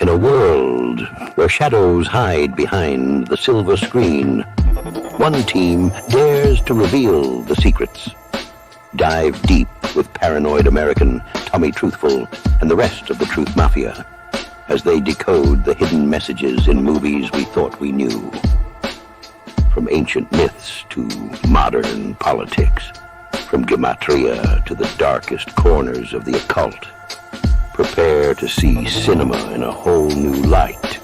In a world where shadows hide behind the silver screen, one team dares to reveal the secrets. Dive deep with paranoid American Tommy Truthful and the rest of the Truth Mafia as they decode the hidden messages in movies we thought we knew. From ancient myths to modern politics, from Gematria to the darkest corners of the occult. Prepare to see cinema in a whole new light.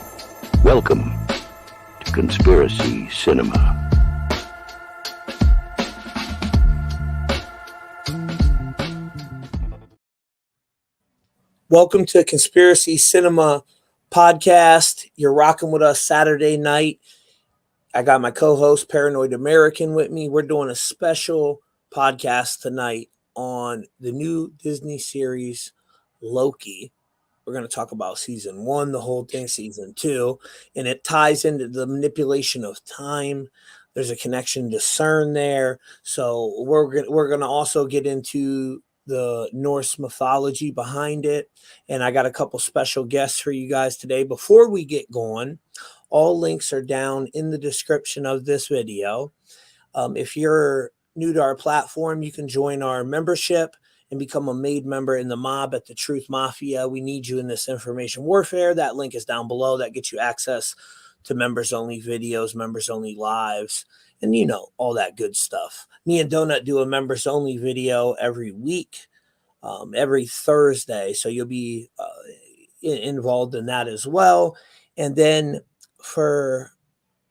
Welcome to Conspiracy Cinema. Welcome to Conspiracy Cinema Podcast. You're rocking with us Saturday night. I got my co-host, Paranoid American, with me. We're doing a special podcast tonight on the new Disney series, Loki. We're going to talk about season 1, the whole thing, season 2, and it ties into the manipulation of time. There's a connection to CERN there. So we're going to also get into the Norse mythology behind it. And I got a couple special guests for you guys today. Before we get going, all links are down in the description of this video. If you're new to our platform, you can join our membership and become a made member in the mob at the Truth Mafia. We need you in this information warfare. That link is down below. That gets you access to members-only videos, members-only lives, and, you know, all that good stuff. Me and DOENUT do a members-only video every week, every Thursday, so you'll be involved in that as well. And then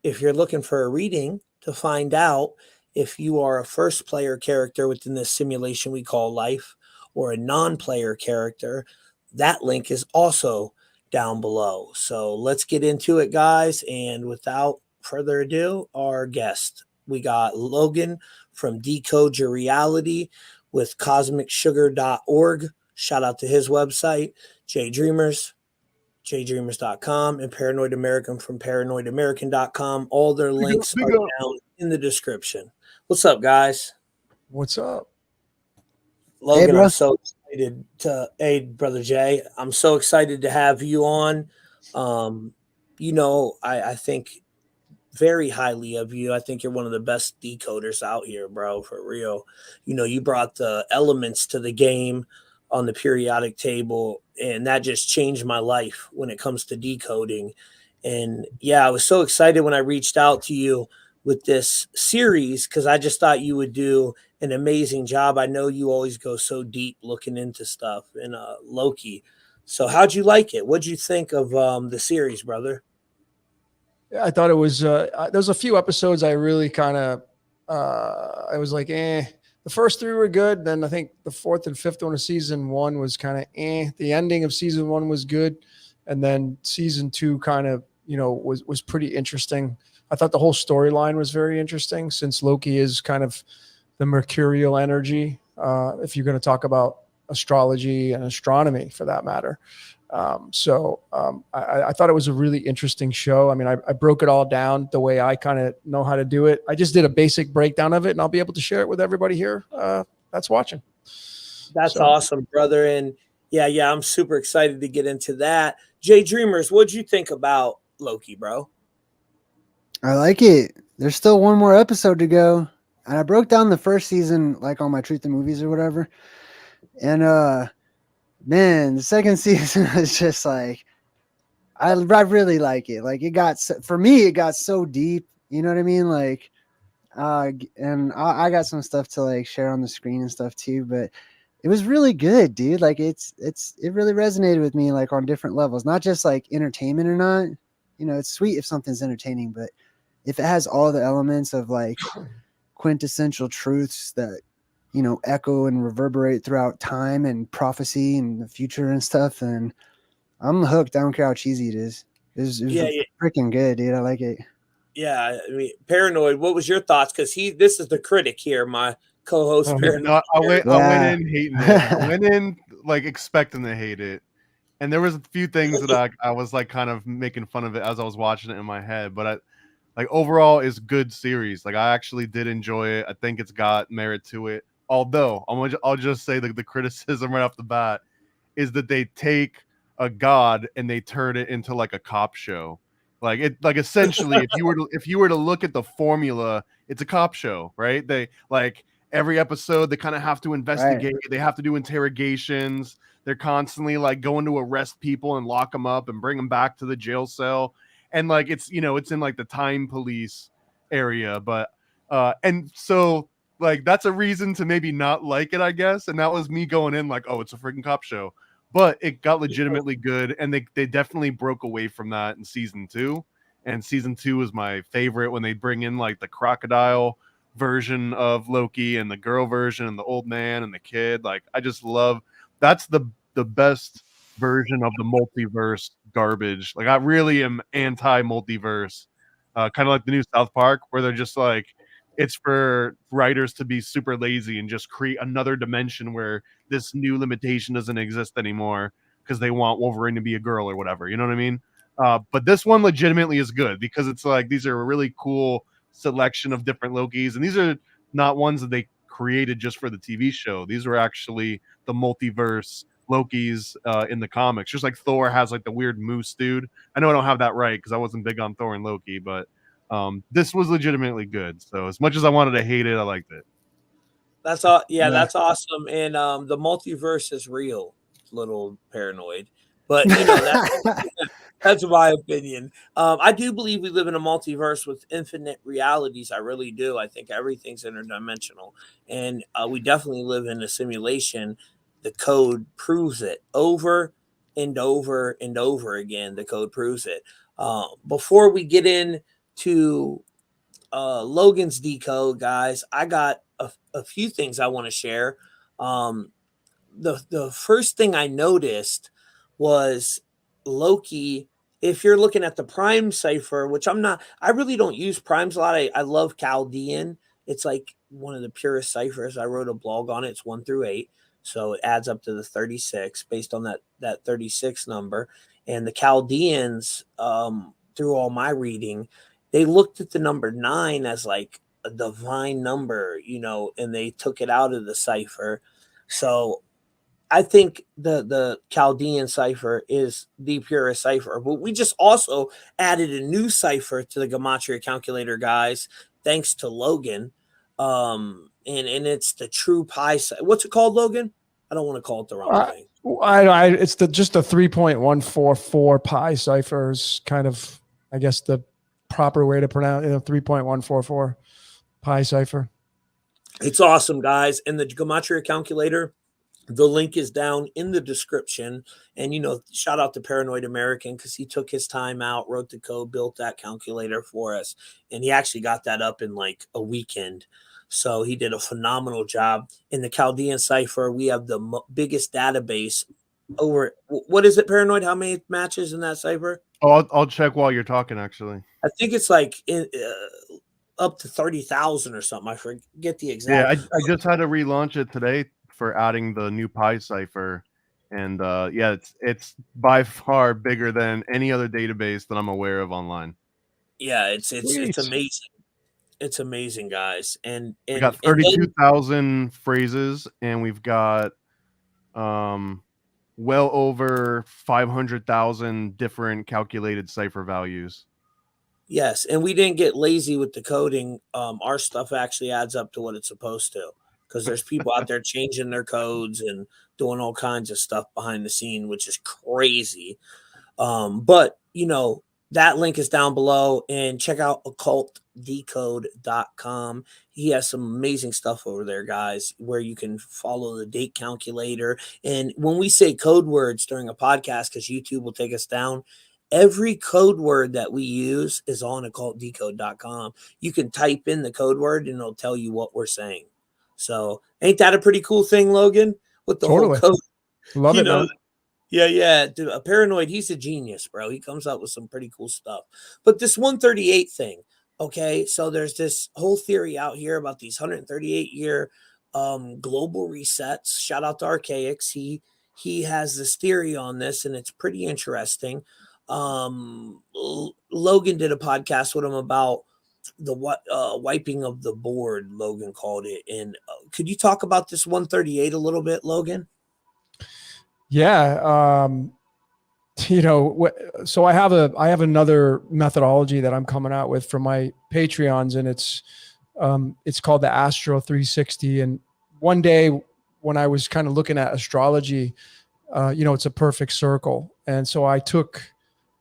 if you're looking for a reading to find out if you are a first player character within this simulation we call life or a non-player character, that link is also down below. So let's get into it, guys. And without further ado, our guest, we got Logan from Decode Your Reality with cosmicsugar.org. Shout out to his website, DreamerZ, jdreamers.com, and Paranoid American from paranoidamerican.com. All their links are down in the description. What's up, guys? What's up? Logan, hey, I'm so excited hey, Brother Jay, I'm so excited to have you on. You know, I think very highly of you. I think you're one of the best decoders out here, bro, for real. You know, you brought the elements to the game on the periodic table, and that just changed my life when it comes to decoding. And yeah, I was so excited when I reached out to you with this series because I just thought you would do an amazing job. I know you always go so deep looking into stuff in Loki. So how'd you like it? What'd you think of the series, brother? Yeah, I thought it was there was a few episodes I really kind of I was like, The first 3 were good. Then I think the 4th and 5th one of season 1 was kind of The ending of season 1 was good. And then season 2 kind of, you know, was pretty interesting. I thought the whole storyline was very interesting since Loki is kind of the mercurial energy, if you're going to talk about astrology and astronomy for that matter. I thought it was a really interesting show. I mean, I broke it all down the way I kind of know how to do it. I just did a basic breakdown of it, and I'll be able to share it with everybody here that's watching. That's awesome, brother. And yeah, I'm super excited to get into that. DreamerZ, what'd you think about Loki, bro? I like it. There's still one more episode to go. And I broke down the first season, like on my Truth and Movies or whatever. And, man, the second season was just like, I really like it. Like for me, it got so deep. You know what I mean? Like, and I got some stuff to like share on the screen and stuff too, but it was really good, dude. Like it really resonated with me, like on different levels, not just like entertainment or not. You know, it's sweet if something's entertaining, but if it has all the elements of like quintessential truths that, you know, echo and reverberate throughout time and prophecy and the future and stuff, then I'm hooked. I don't care how cheesy it is. It's freaking good, dude. I like it. Yeah, I mean, Paranoid, what was your thoughts? Because this is the critic here, my co-host. Paranoid. No, I went in hating it. I went in like expecting to hate it. And there was a few things that I was like kind of making fun of it as I was watching it in my head. But like overall, it's good series. Like I actually did enjoy it. I think it's got merit to it. Although I'll just say the criticism right off the bat is that they take a god and they turn it into like a cop show. Like essentially if you were to look at the formula, it's a cop show, right? They like every episode they kind of have to investigate, they have to do interrogations, they're constantly like going to arrest people and lock them up and bring them back to the jail cell. And like it's it's in like the time police area, but and so like that's a reason to maybe not like it, I guess. And that was me going in like, oh, it's a freaking cop show. But it got legitimately good, and they definitely broke away from that in season 2. And season 2 is my favorite when they bring in like the crocodile version of Loki and the girl version and the old man and the kid. Like I just love that's the best version of the multiverse garbage. Like I really am anti-multiverse. Kind of like the new South Park, where they're just like it's for writers to be super lazy and just create another dimension where this new limitation doesn't exist anymore because they want Wolverine to be a girl or whatever. You know what I mean? But this one legitimately is good because it's like these are a really cool selection of different Lokis, and these are not ones that they created just for the TV show. These were actually the multiverse Lokis in the comics. Just like Thor has like the weird moose dude. I know I don't have that right because I wasn't big on Thor and Loki, but this was legitimately good. So as much as I wanted to hate it, I liked it. That's all. Yeah, that's awesome. And the multiverse is real. Little paranoid, but that's my opinion. I do believe we live in a multiverse with infinite realities. I really do. I think everything's interdimensional, and we definitely live in a simulation. The code proves it over and over and over again. The code proves it. Before we get into Logan's decode, guys, I got a few things I want to share. The first thing I noticed was Loki. If you're looking at the Prime cipher, which I really don't use Primes a lot. I love Caldian. It's like one of the purest ciphers. I wrote a blog on it. It's 1 through 8. So it adds up to the 36 based on that 36 number. And the Chaldeans, through all my reading, they looked at the number 9 as like a divine number, and they took it out of the cipher. So I think the Chaldean cipher is the purest cipher, but we just also added a new cipher to the Gematria calculator, guys, thanks to Logan. And it's the true pi. What's it called, Logan? I don't want to call it the wrong thing. It's just the 3.144 pi cipher is kind of, I guess, the proper way to pronounce it. 3.144 pi cipher. It's awesome, guys. And the Gematria calculator, the link is down in the description. And, shout out to Paranoid American because he took his time out, wrote the code, built that calculator for us. And he actually got that up in like a weekend. So he did a phenomenal job. In the Caldian cipher, we have the biggest database over. What is it, Paranoid? How many matches in that cipher? Oh, I'll check while you're talking, actually. I think it's like up to 30,000 or something. I forget the exact. Yeah, I just had to relaunch it today for adding the new pi cipher, and it's by far bigger than any other database that I'm aware of online. Yeah, it's amazing. It's amazing, guys. And we got 32,000 phrases, and we've got well over 500,000 different calculated cipher values. Yes, and we didn't get lazy with the coding. Our stuff actually adds up to what it's supposed to, because there's people out there changing their codes and doing all kinds of stuff behind the scene, which is crazy. But that link is down below, and check out occultdecode.com. He has some amazing stuff over there, guys, where you can follow the date calculator. And when we say code words during a podcast, because YouTube will take us down, every code word that we use is on occultdecode.com. You can type in the code word and it'll tell you what we're saying. So ain't that a pretty cool thing, Logan? With the whole code. Love it, man. Yeah. Dude, a Paranoid, he's a genius, bro. He comes up with some pretty cool stuff. But this 138 thing, okay, so there's this whole theory out here about these 138-year global resets. Shout out to Archaics. He has this theory on this, and it's pretty interesting. Logan did a podcast with him about the wiping of the board, Logan called it. And could you talk about this 138 a little bit, Logan? Yeah. So I have another methodology that I'm coming out with for my Patreons, and it's called the Astro 360. And one day when I was kind of looking at astrology, it's a perfect circle. And so I took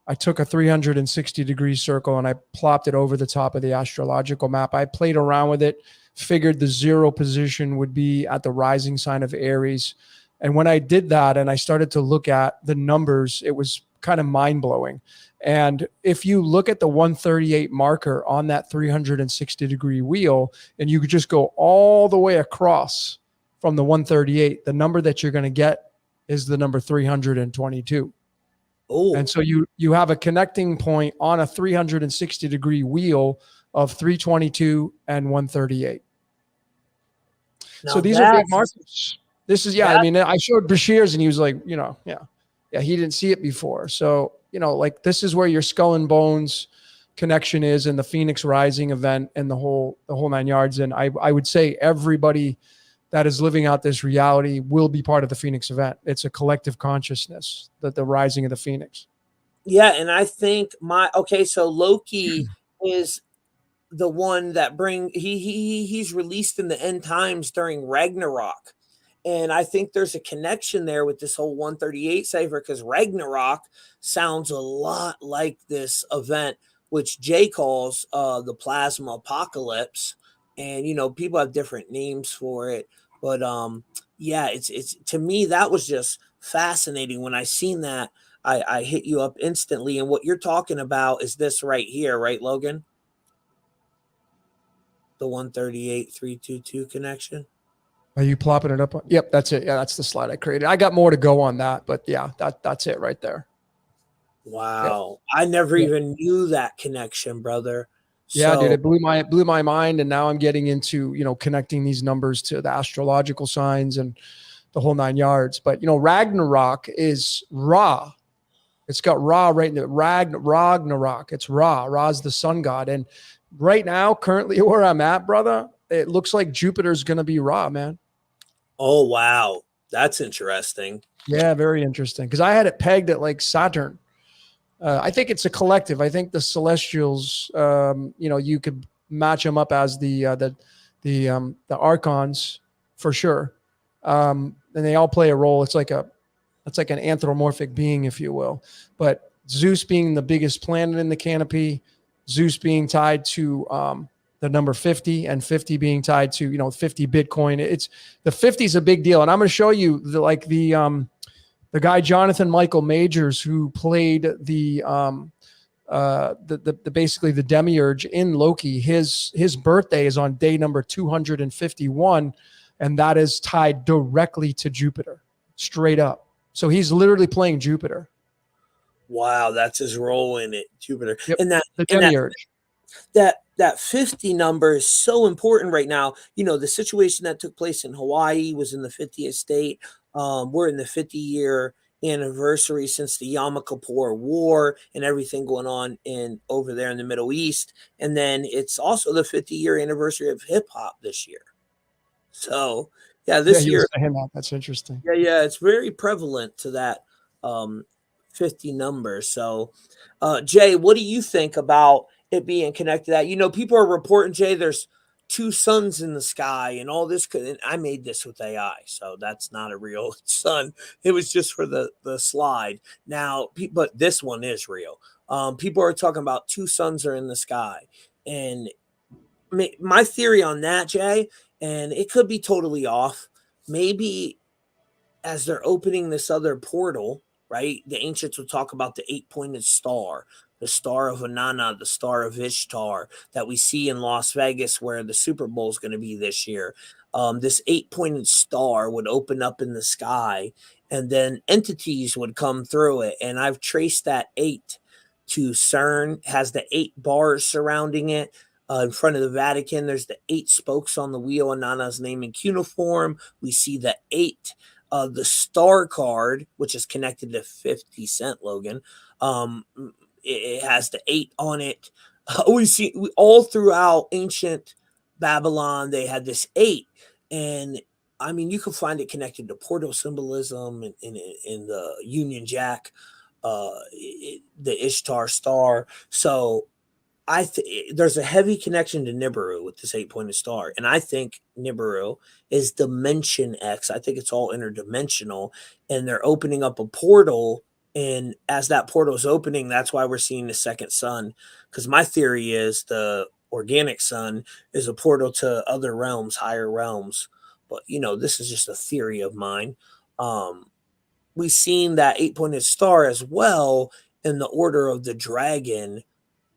a 360-degree circle and I plopped it over the top of the astrological map. I played around with it, figured the 0 position would be at the rising sign of Aries. And when I did that and I started to look at the numbers, it was kind of mind-blowing. And if you look at the 138 marker on that 360-degree wheel, and you could just go all the way across from the 138, the number that you're going to get is the number 322. Oh, and so you have a connecting point on a 360-degree wheel of 322 and 138. So these are big markers. This is, I mean, I showed Bashir's and he was like, he didn't see it before. So, like this is where your skull and bones connection is, and the Phoenix Rising event and the whole 9 yards. And I would say everybody that is living out this reality will be part of the Phoenix event. It's a collective consciousness, the rising of the Phoenix. Yeah. And I think so Loki is the one that he's released in the end times during Ragnarok. And I think there's a connection there with this whole 138 cipher, because Ragnarok sounds a lot like this event, which Jay calls the plasma apocalypse. And, people have different names for it. But it's to me, that was just fascinating. When I seen that, I hit you up instantly. And what you're talking about is this right here, right, Logan? The 138-322 connection. Are you plopping it up? Yep, that's it. Yeah, that's the slide I created. I got more to go on that, but yeah, that's it right there. Wow. Yep. I never even knew that connection, brother. Yeah, dude, it blew my mind. And now I'm getting into, connecting these numbers to the astrological signs and the whole 9 yards. But, Ragnarok is Ra. It's got Ra right in there. Ragnarok. It's Ra. Ra's the sun god. And right now, currently where I'm at, brother, it looks like Jupiter's going to be Ra, man. Oh, wow. That's interesting. Yeah, very interesting. Because I had it pegged at like Saturn. I think it's a collective. I think the celestials, you could match them up as the archons for sure. And they all play a role. It's like an anthropomorphic being, if you will. But Zeus being the biggest planet in the canopy, Zeus being tied to the number 50, and 50 being tied to 50 Bitcoin. It's the 50 is a big deal, and I'm going to show you the guy Jonathan Michael Majors, who played the basically the demiurge in Loki. His birthday is on day number 251, and that is tied directly to Jupiter, straight up. So he's literally playing Jupiter. Wow, that's his role in it, Jupiter. Yep. And the demiurge. That 50 number is so important right now. The situation that took place in Hawaii was in the 50th state. We're in the 50-year anniversary since the Yom Kippur War and everything going on over there in the Middle East. And then it's also the 50-year anniversary of hip hop this year. So this year, that's interesting. Yeah, it's very prevalent to that 50 number. So, Jay, what do you think about it being connected to that? People are reporting, Jay, there's 2 suns in the sky and all this. And I made this with AI, so that's not a real sun. It was just for the slide. Now, but this one is real. People are talking about 2 suns are in the sky. And my theory on that, Jay, and it could be totally off, maybe as they're opening this other portal, right? The ancients would talk about the 8-pointed star, the star of Inanna, the star of Ishtar that we see in Las Vegas, where the Super Bowl is going to be this year. This 8-pointed star would open up in the sky, and then entities would come through it. And I've traced that 8 to CERN, has the 8 bars surrounding it. In front of the Vatican, there's the 8 spokes on the wheel, Inanna's name in cuneiform. We see the 8. The star card, which is connected to 50 Cent, Logan, it has the 8 on it. We see all throughout ancient Babylon, they had this 8. And I mean, you can find it connected to portal symbolism in the Union Jack. the Ishtar star. So there's a heavy connection to Nibiru with this 8-pointed star, and I think Nibiru is Dimension X. I think it's all interdimensional, and they're opening up a portal. And as that portal is opening, that's why we're seeing the second sun. Because my theory is the organic sun is a portal to other realms, higher realms. But this is just a theory of mine. We've seen that 8-pointed star as well in the Order of the Dragon,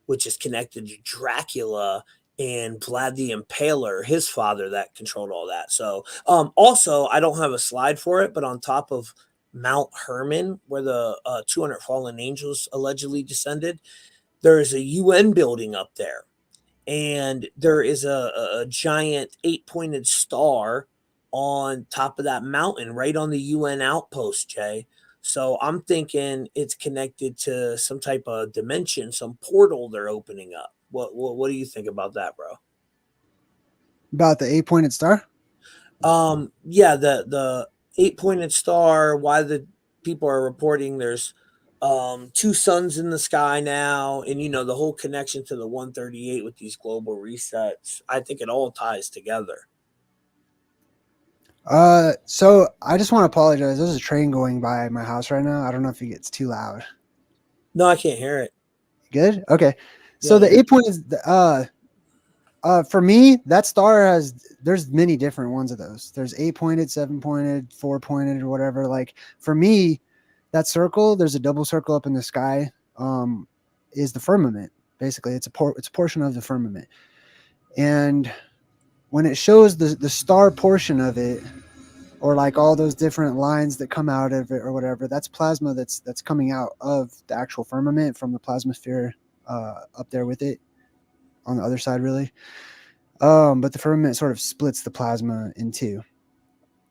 which is connected to Dracula and Vlad the Impaler, his father that controlled all that. So also, I don't have a slide for it, but on top of Mount Hermon, where the 200 fallen angels allegedly descended, there is a UN building up there. And there is a giant 8-pointed star on top of that mountain, right on the UN outpost, Jay. So I'm thinking it's connected to some type of dimension, some portal they're opening up. What do you think about that, bro? About the 8-pointed star? Yeah, the 8-pointed star. Why the people are reporting there's 2 suns in the sky now, and the whole connection to the 138 with these global resets. I think it all ties together. So I just want to apologize. There's a train going by my house right now. I don't know if it gets too loud. No, I can't hear it. Good. Okay. So Yeah. the 8-pointed, for me, that star there's many different ones of those. There's 8-pointed, 7-pointed, 4-pointed, or whatever. Like for me, that circle, there's a double circle up in the sky, is the firmament. Basically, it's a portion of the firmament. And when it shows the star portion of it, or like all those different lines that come out of it or whatever, that's plasma that's coming out of the actual firmament from the plasma sphere up there with it on the other side, really. But the firmament sort of splits the plasma in two.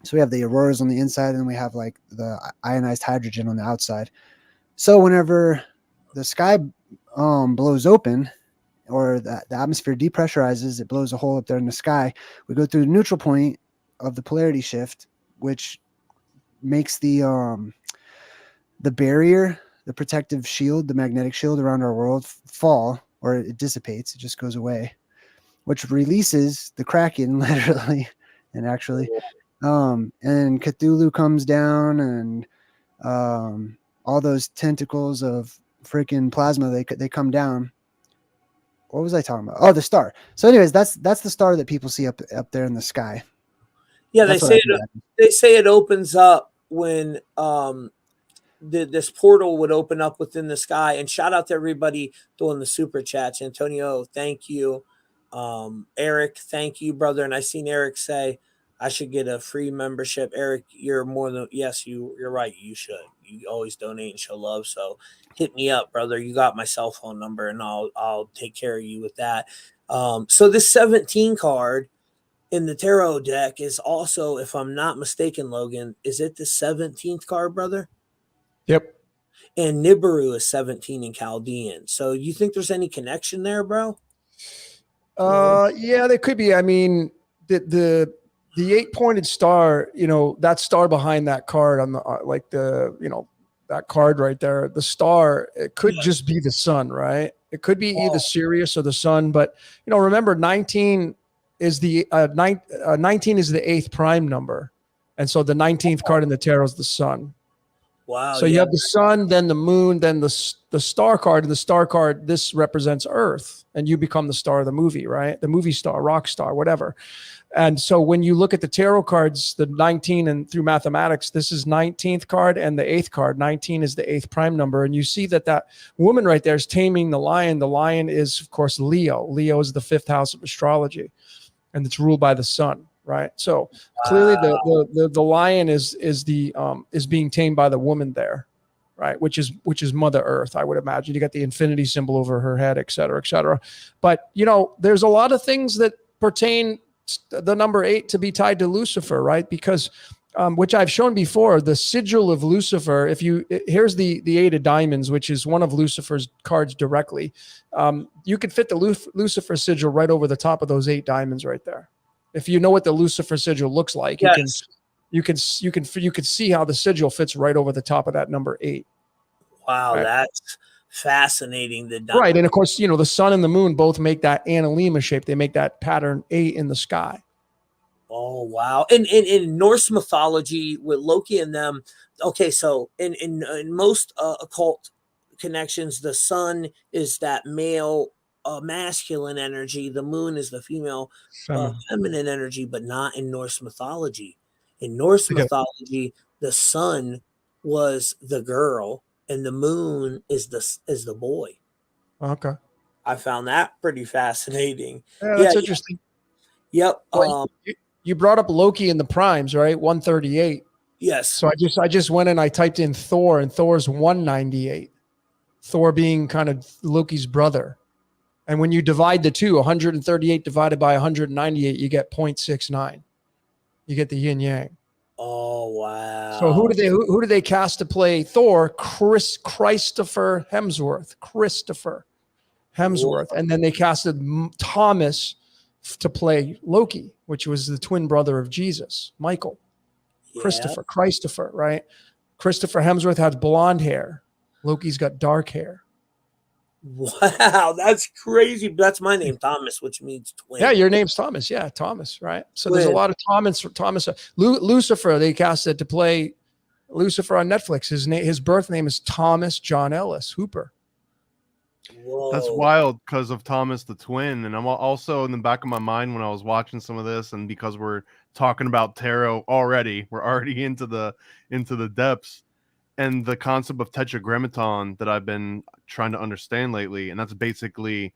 So we have the auroras on the inside, and we have like the ionized hydrogen on the outside. So whenever the sky blows open, or the atmosphere depressurizes, it blows a hole up there in the sky, we go through the neutral point of the polarity shift, which makes the barrier, the protective shield, the magnetic shield around our world fall, or it dissipates. It just goes away, which releases the Kraken, literally and actually. And Cthulhu comes down, and all those tentacles of freaking plasma, they come down. What was I talking about? Oh, the star. So anyways, that's the star that people see up there in the sky. Yeah, That's they say it opens up when this portal would open up within the sky. And shout out to everybody doing the super chats. Antonio, thank you. Eric, thank you, brother. And I seen Eric say I should get a free membership. Eric, you're more than you're right. You should. You always donate and show love. So hit me up, brother. You got my cell phone number, and I'll take care of you with that. So this 17 card in the tarot deck is also, if I'm not mistaken, Logan, is it the 17th card, brother? Yep. And Nibiru is 17 in Caldian. So you think there's any connection there, bro? Yeah, there could be. I mean, the 8-pointed star, that star behind that card on the that card right there, the star, it could just be the sun, right? It could be either Sirius or the sun, but remember 19 is the 19 is the 8th prime number, and so the 19th card in the tarot is the sun. Wow. So you have the sun, then the moon, then the star card, and the star card, this represents Earth, and you become the star of the movie, right? The movie star, rock star, whatever. And so when you look at the tarot cards, the 19 and through mathematics, this is 19th card and the 8th card. 19 is the 8th prime number. And you see that woman right there is taming the lion. The lion is, of course, Leo. Leo is the 5th house of astrology, and it's ruled by the sun. Right. So clearly the lion is being tamed by the woman there. Right. Which is Mother Earth, I would imagine. You got the infinity symbol over her head, et cetera, et cetera. But, there's a lot of things that pertain the number 8 to be tied to Lucifer. Right. Because which I've shown before, the sigil of Lucifer, here's the 8 of diamonds, which is one of Lucifer's cards directly. You could fit the Lucifer sigil right over the top of those 8 diamonds right there. If you know what the Lucifer sigil looks like, you can see how the sigil fits right over the top of that number 8. Wow, Right. that's fascinating. Right. And of course, the sun and the moon both make that analemma shape. They make that pattern 8 in the sky. Oh wow! And in Norse mythology with Loki and them, okay, so in most occult connections, the sun is that male, masculine energy. The moon is the female, Feminine. feminine energy, but not in Norse mythology. In Norse Okay. mythology, the sun was the girl, and the moon is the boy. Okay. I found that pretty fascinating. Yeah, Yeah. that's interesting. Yep. Well, you brought up Loki in the primes, right? 138. Yes. So I just went and I typed in Thor, and Thor's 198. Thor being kind of Loki's brother. And when you divide the two, 138 divided by 198, you get 0.69. You get the yin yang. Oh wow! So who do they cast to play Thor? Christopher Hemsworth, and then they casted Thomas to play Loki, which was the twin brother of Jesus, Michael. Yeah. Christopher, right? Christopher Hemsworth has blonde hair. Loki's got dark hair. Wow, that's crazy. That's my name, Thomas, which means twin. Yeah, your name's Thomas. Yeah, Thomas, right? So Twin. there's a lot of Thomas. Lucifer, they casted to play Lucifer on Netflix. His birth name is Thomas John Ellis Hooper. Whoa. That's wild because of Thomas the twin. And I'm also in the back of my mind when I was watching some of this, and because we're talking about tarot already, we're already into the depths. And the concept of tetragrammaton that I've been trying to understand lately, and that's basically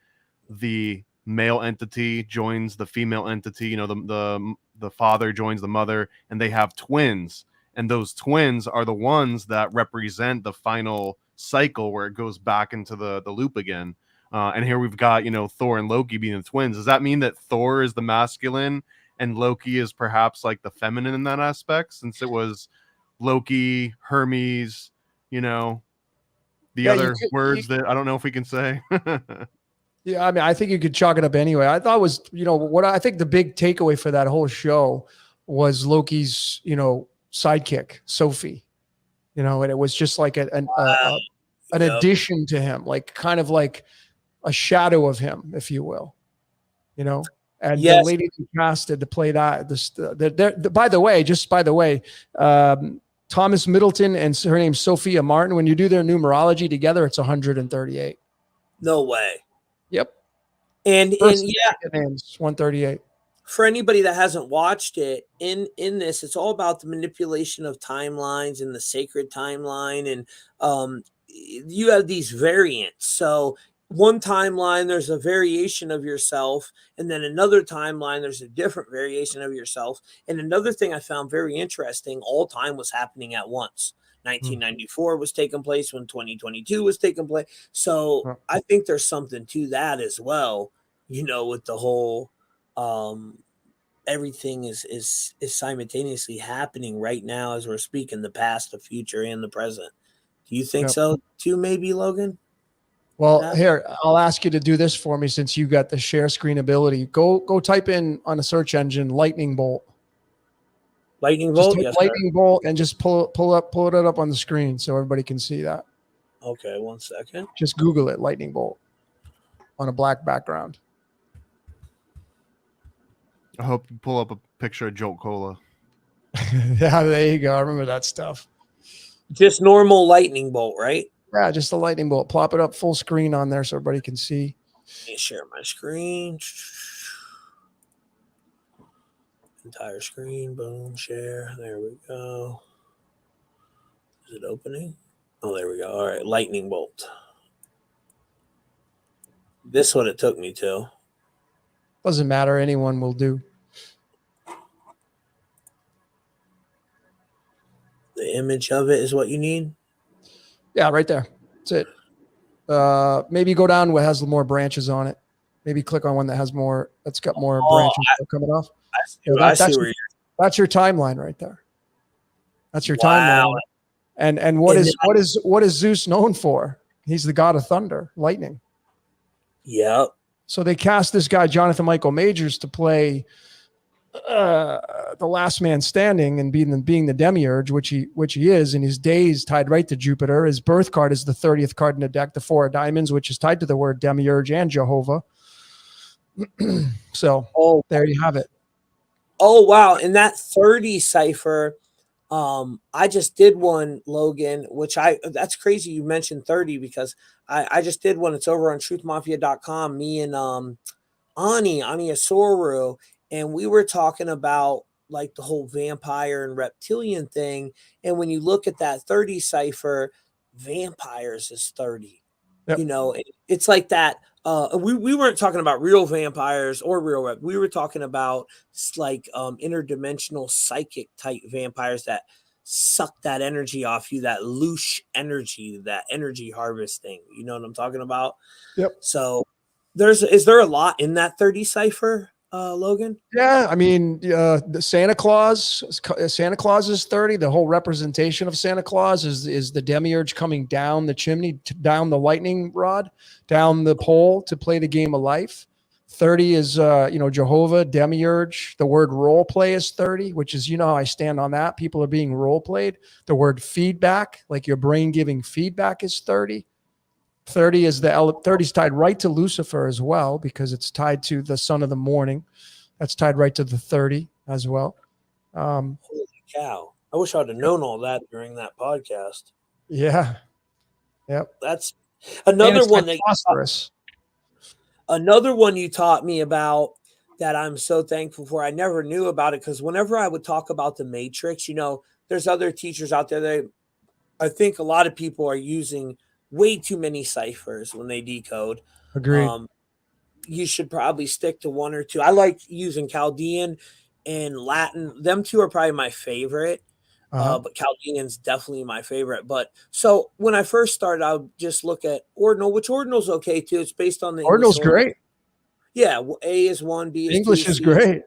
the male entity joins the female entity. The father joins the mother, and they have twins, and those twins are the ones that represent the final cycle where it goes back into the loop again. And here we've got Thor and Loki being the twins. Does that mean that Thor is the masculine and Loki is perhaps like the feminine in that aspect, since it was Loki, Hermes, other words that I don't know if we can say. Yeah, I mean, I think you could chalk it up anyway. I thought was, what I think the big takeaway for that whole show was Loki's, sidekick, Sophie, and it was just like an addition to him, like kind of like a shadow of him, if you will, and Yes. the lady who casted to play that, by the way, Thomas Middleton and her name's Sophia Martin. When you do their numerology together, it's 138. No way. Yep. And yeah, names 138. For anybody that hasn't watched it, in this, it's all about the manipulation of timelines and the sacred timeline, and you have these variants. So one timeline, there's a variation of yourself, and then another timeline, there's a different variation of yourself. And another thing I found very interesting, all time was happening at once. 1994 was taking place when 2022 was taking place. So I think there's something to that as well, with the whole everything is simultaneously happening right now as we're speaking, the past, the future, and the present. Do you think so too, maybe, Logan? Well, here, I'll ask you to do this for me since you got the share screen ability. Go type in on a search engine lightning bolt. Lightning bolt? Yes, lightning bolt, and just pull it up on the screen so everybody can see that. Okay, 1 second. Just Google it, lightning bolt, on a black background. I hope you pull up a picture of Jolt Cola. Yeah, there you go. I remember that stuff. Just normal lightning bolt, right? Yeah, just a lightning bolt. Plop it up full screen on there so everybody can see. Let me share my screen. Entire screen. Boom. Share. There we go. Is it opening? Oh, there we go. All right. Lightning bolt. This is what it took me to. Doesn't matter. Anyone will do. The image of it is what you need? Yeah, right there. That's it. Maybe go down what has more branches on it. Maybe click on one that has more. That's got more branches coming off. That's your timeline right there. That's your timeline. And what is Zeus known for? He's the god of thunder, lightning. Yep. So they cast this guy Jonathan Michael Majors to play the last man standing and being the demiurge, which he is, and his days tied right to Jupiter. His birth card is the 30th card in the deck, the 4 of diamonds, which is tied to the word demiurge and Jehovah. So there you have it. Oh wow! And that 30 cipher, I just did one, Logan, which that's crazy you mentioned 30 because I just did one. It's over on truthmafia.com. Me and Ani Asoru, and we were talking about like the whole vampire and reptilian thing. And when you look at that 30 cipher, vampires is 30. Yep. You know, it's like that. We weren't talking about real vampires or real we were talking about like interdimensional psychic type vampires that suck that energy off you, that loose energy, that energy harvesting. You know what I'm talking about? Yep. So is there a lot in that 30 cipher, Logan? Yeah, I mean, the Santa Claus is 30. The whole representation of Santa Claus is the demiurge coming down the chimney, down the lightning rod, down the pole to play the game of life. 30 is, Jehovah, demiurge. The word role play is 30, which is, how I stand on that. People are being role played. The word feedback, like your brain giving feedback, is 30. 30 is 30 is tied right to Lucifer as well, because it's tied to the son of the morning. That's tied right to the 30 as well. Holy cow. I wish I'd have known all that during that podcast. Yeah. Yep. That's another one that phosphorus. Another one you taught me about that I'm so thankful for. I never knew about it because whenever I would talk about the Matrix, there's other teachers out there that I think a lot of people are using way too many ciphers when they decode. Agreed. You should probably stick to one or two. I like using Caldian and Latin. Them two are probably my favorite. But Caldian's definitely my favorite. But so when I first started, I would just look at ordinal, which ordinal's okay too. It's based on the ordinal's English great. Yeah, A is 1, B is English 2, is C great.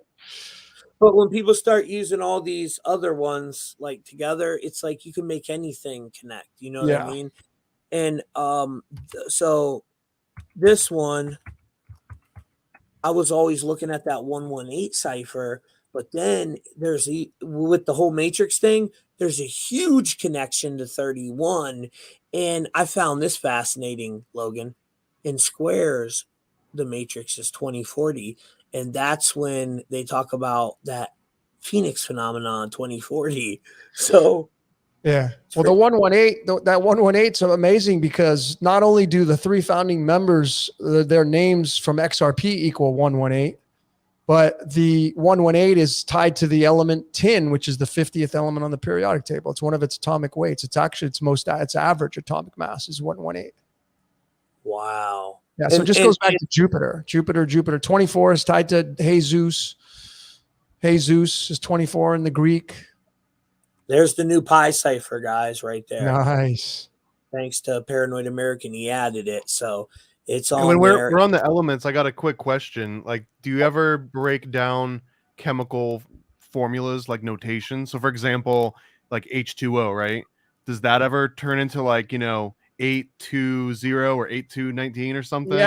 But when people start using all these other ones like together, it's like you can make anything connect. You know what I mean? And so this one, I was always looking at that 118 cipher, but then with the whole matrix thing, there's a huge connection to 31. And I found this fascinating, Logan. In squares, the matrix is 2040. And that's when they talk about that Phoenix phenomenon 2040. So yeah. Well, the 118, that 118 is amazing because not only do the 3 founding members, their names from XRP equal 118, but the 118 is tied to the element tin, which is the 50th element on the periodic table. It's one of its atomic weights. It's actually its average atomic mass is 118. Wow. Yeah. So it just goes back to Jupiter. Jupiter. 24 is tied to Jesus. Jesus is 24 in the Greek. There's the new pi cipher, guys, right there. Nice. Thanks to Paranoid American, he added it, so it's on. When we're on the elements, I got a quick question. Like, do you ever break down chemical formulas, like notation? So, for example, like H2O, right? Does that ever turn into 820 or 8219 or something?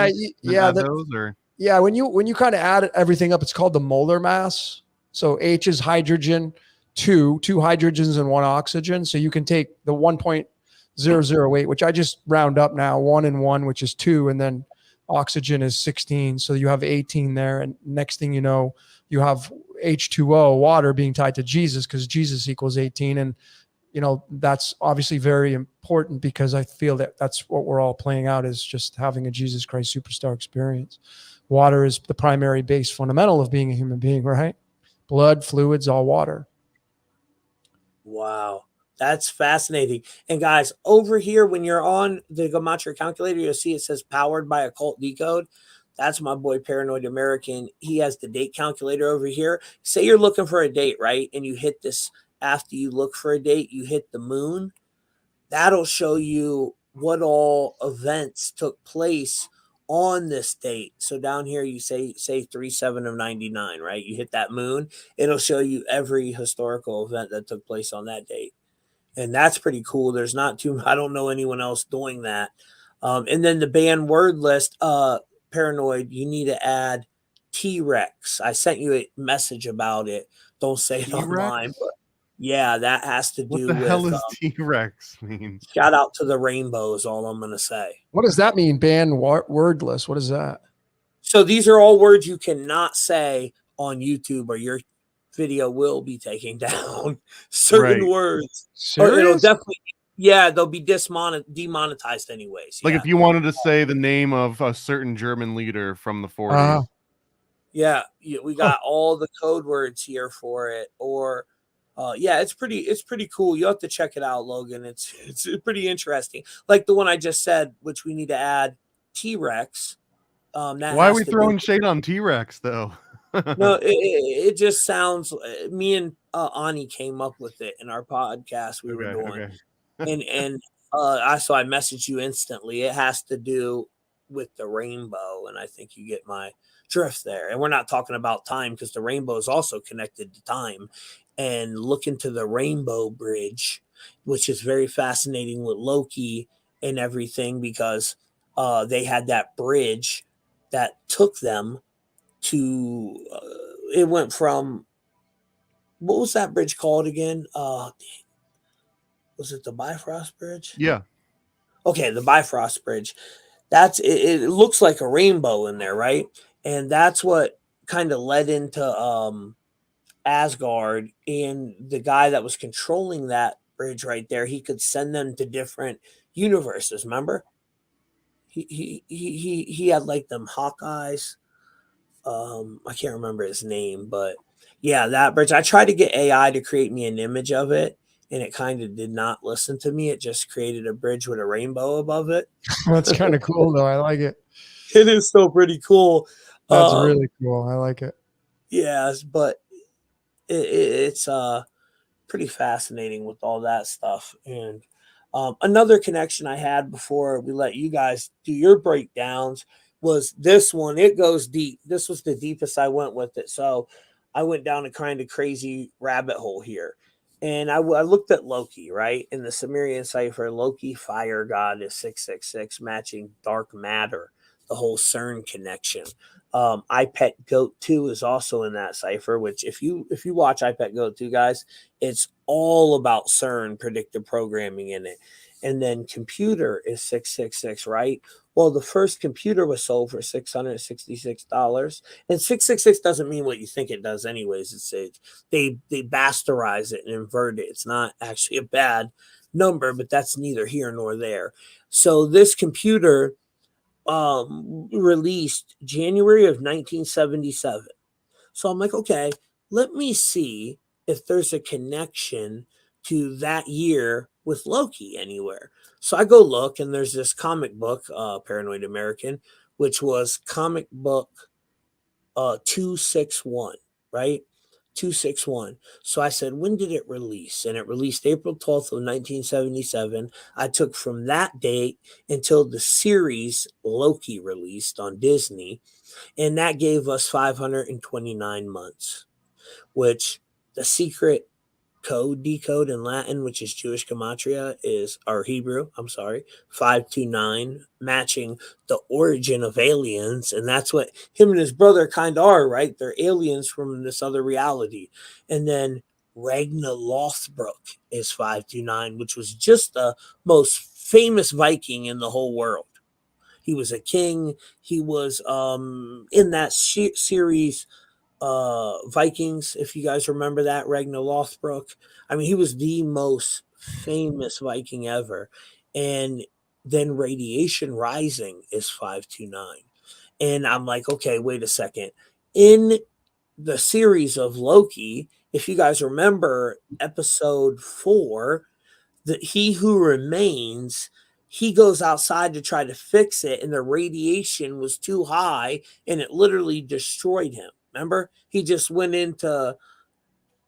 Yeah. Those or yeah. When you kind of add everything up, it's called the molar mass. So H is hydrogen. Two hydrogens and 1 oxygen. So you can take the 1.008, which I just round up now, 1 and 1, which is 2, and then oxygen is 16. So you have 18 there. And next thing you know, you have H2O, water, being tied to Jesus because Jesus equals 18. And, that's obviously very important because I feel that that's what we're all playing out, is just having a Jesus Christ superstar experience. Water is the primary base fundamental of being a human being, right? Blood, fluids, all water. Wow, that's fascinating. And guys, over here, when you're on the Gematria calculator, you'll see it says powered by Occult Decode. That's my boy Paranoid American. He has the date calculator over here. Say you're looking for a date, right? And you hit this after you look for a date, you hit the moon. That'll show you what all events took place on this date. So down here, you say 37 of 99, right? You hit that moon, it'll show you every historical event that took place on that date. And that's pretty cool. There's not too, I don't know anyone else doing that. And then the banned word list, Paranoid, you need to add T-Rex. I sent you a message about it. Don't say it online, T-Rex? but yeah, that has to What do the with hell is T-Rex mean? shout out to the rainbows. All I'm gonna say. What does that mean? Ban wordless. What is that? So these are all words you cannot say on YouTube, or your video will be taken down. Certain Right. words, or it'll Serious? definitely, yeah, they'll be demonetized anyways. Like Yeah, if you wanted to say the name of a certain German leader from the 40s. yeah, we got all the code words here for it. Or, yeah, it's pretty cool. You have to check it out, Logan. It's pretty interesting. Like the one I just said, which we need to add, T-Rex. That Why are has we to throwing do. shade on T-Rex though? No, it just sounds. Me and Ani came up with it in our podcast we were doing, Okay. and I messaged you instantly. It has to do with the rainbow, and I think you get my drift there. And we're not talking about time, because the rainbow is also connected to time. And look into the Rainbow Bridge, which is very fascinating with Loki and everything, because they had that bridge that took them to it went from, what was that bridge called again? Was it the Bifrost Bridge? Yeah. Okay, the Bifrost Bridge. That's it, it looks like a rainbow in there, right? And that's what kind of led into Asgard, and the guy that was controlling that bridge right there, he could send them to different universes, remember? He had like them Hawkeyes. I can't remember his name, but yeah, that bridge. I tried to get AI to create me an image of it, and it kind of did not listen to me. It just created a bridge with a rainbow above it. That's kind of cool, though. I like it. It is still pretty cool. That's really cool. I like it. Yes, but it's pretty fascinating with all that stuff. And another connection I had before we let you guys do your breakdowns was this one. It goes deep. This was the deepest I went with it. So I went down a kind of crazy rabbit hole here. And I looked at Loki, right? In the Sumerian cipher, Loki, fire god, is 666, matching dark matter, the whole CERN connection. I Pet Goat 2 is also in that cipher, which if you watch I Pet Goat 2, guys, it's all about CERN predictive programming in it. And then computer is 666, right? Well, the first computer was sold for $666. And 666 doesn't mean what you think it does anyways. They bastardize it and invert it. It's not actually a bad number, but that's neither here nor there. So this computer released January of 1977. So I'm like, okay, let me see if there's a connection to that year with Loki anywhere. So I go look, and there's this comic book, Paranoid American, which was comic book 261, right? 261. So I said, when did it release? And it released April 12th of 1977. I took from that date until the series Loki released on Disney, and that gave us 529 months, which the secret code decode in Latin, which is Jewish Gematria, is, or Hebrew, I'm sorry, 529, matching the origin of aliens. And that's what him and his brother kind of are, right? They're aliens from this other reality. And then Ragnarok is 529, which was just the most famous Viking in the whole world. He was a king. He was in that series Vikings, if you guys remember that, Ragnar Lothbrok. I mean, he was the most famous Viking ever. And then Radiation Rising is 529. And I'm like, okay, wait a second. In the series of Loki, if you guys remember episode 4, that he who remains, he goes outside to try to fix it, and the radiation was too high, and it literally destroyed him. Remember, he just went into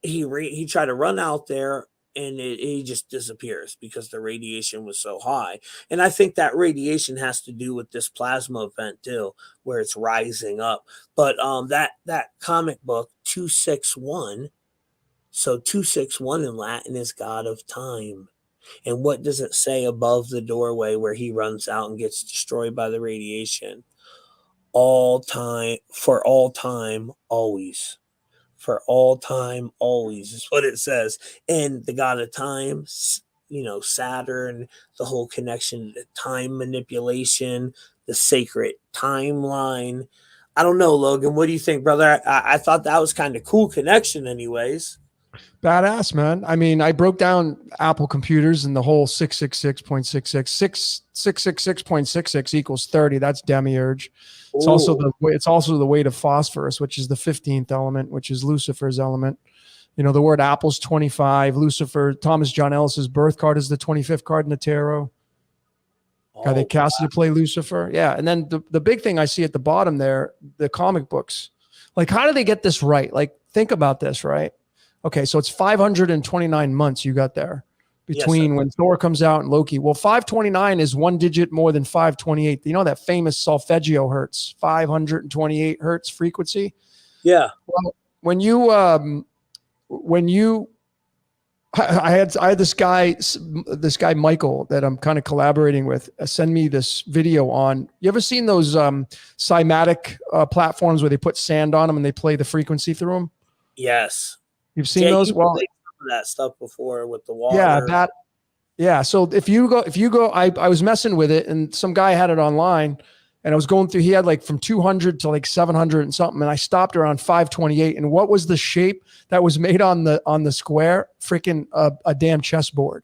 he tried to run out there, and he just disappears because the radiation was so high. And I think that radiation has to do with this plasma event too, where it's rising up. But that comic book 261, so 261 in Latin is God of Time. And what does it say above the doorway where he runs out and gets destroyed by the radiation? all time, for all time, always. For all time, always is what it says. And the god of time, Saturn, the whole connection to time manipulation, the sacred timeline. I don't know, Logan. What do you think, brother? I thought that was kind of cool connection, anyways. Badass, man. I mean, I broke down Apple computers and the whole 666.66, 666.66 equals 30. That's demiurge. It's also the weight of phosphorus, which is the 15th element, which is Lucifer's element. The word Apple's 25. Lucifer, Thomas John Ellis's birth card is the 25th card in the tarot. Guy they casted to play Lucifer. Yeah. And then the big thing I see at the bottom there, the comic books. Like, how do they get this right? Like, think about this, right? Okay, so it's 529 months you got there between when Thor comes out and Loki. Well, 529 is one digit more than 528. You know that famous solfeggio hertz, 528 hertz frequency? Yeah. Well, I had this guy Michael that I'm kind of collaborating with send me this video on. You ever seen those cymatic platforms where they put sand on them and they play the frequency through them? Yes. You've seen those? Well, some of that stuff before with the water. Yeah. So if you go, I was messing with it and some guy had it online and I was going through, he had like from 200 to like 700 and something. And I stopped around 528. And what was the shape that was made on the square? Freaking a damn chessboard.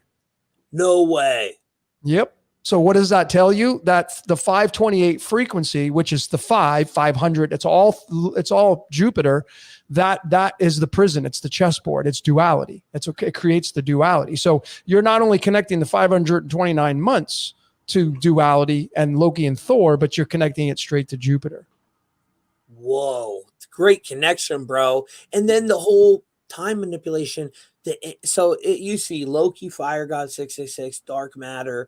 No way. Yep. So what does that tell you? That the 528 frequency, which is the 500, it's all Jupiter. That is the prison. It's the chessboard. It's duality. It creates the duality. So you're not only connecting the 529 months to duality and Loki and Thor, but you're connecting it straight to Jupiter. Whoa. Great connection, bro. And then the whole time manipulation. You see Loki, Fire God 666, Dark Matter,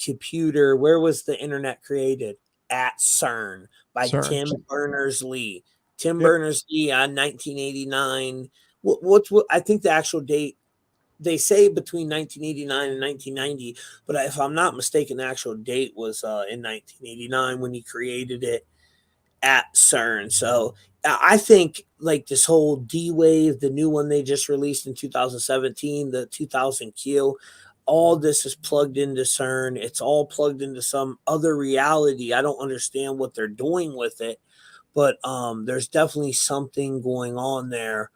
computer. Where was the internet created? At CERN by Tim Berners-Lee. Berners-Lee on 1989. What I think the actual date, they say between 1989 and 1990, but if I'm not mistaken, the actual date was in 1989 when he created it at CERN. So I think like this whole D wave, the new one they just released in 2017, the 2000 Q, all this is plugged into CERN. It's all plugged into some other reality. I don't understand what they're doing with it, but there's definitely something going on there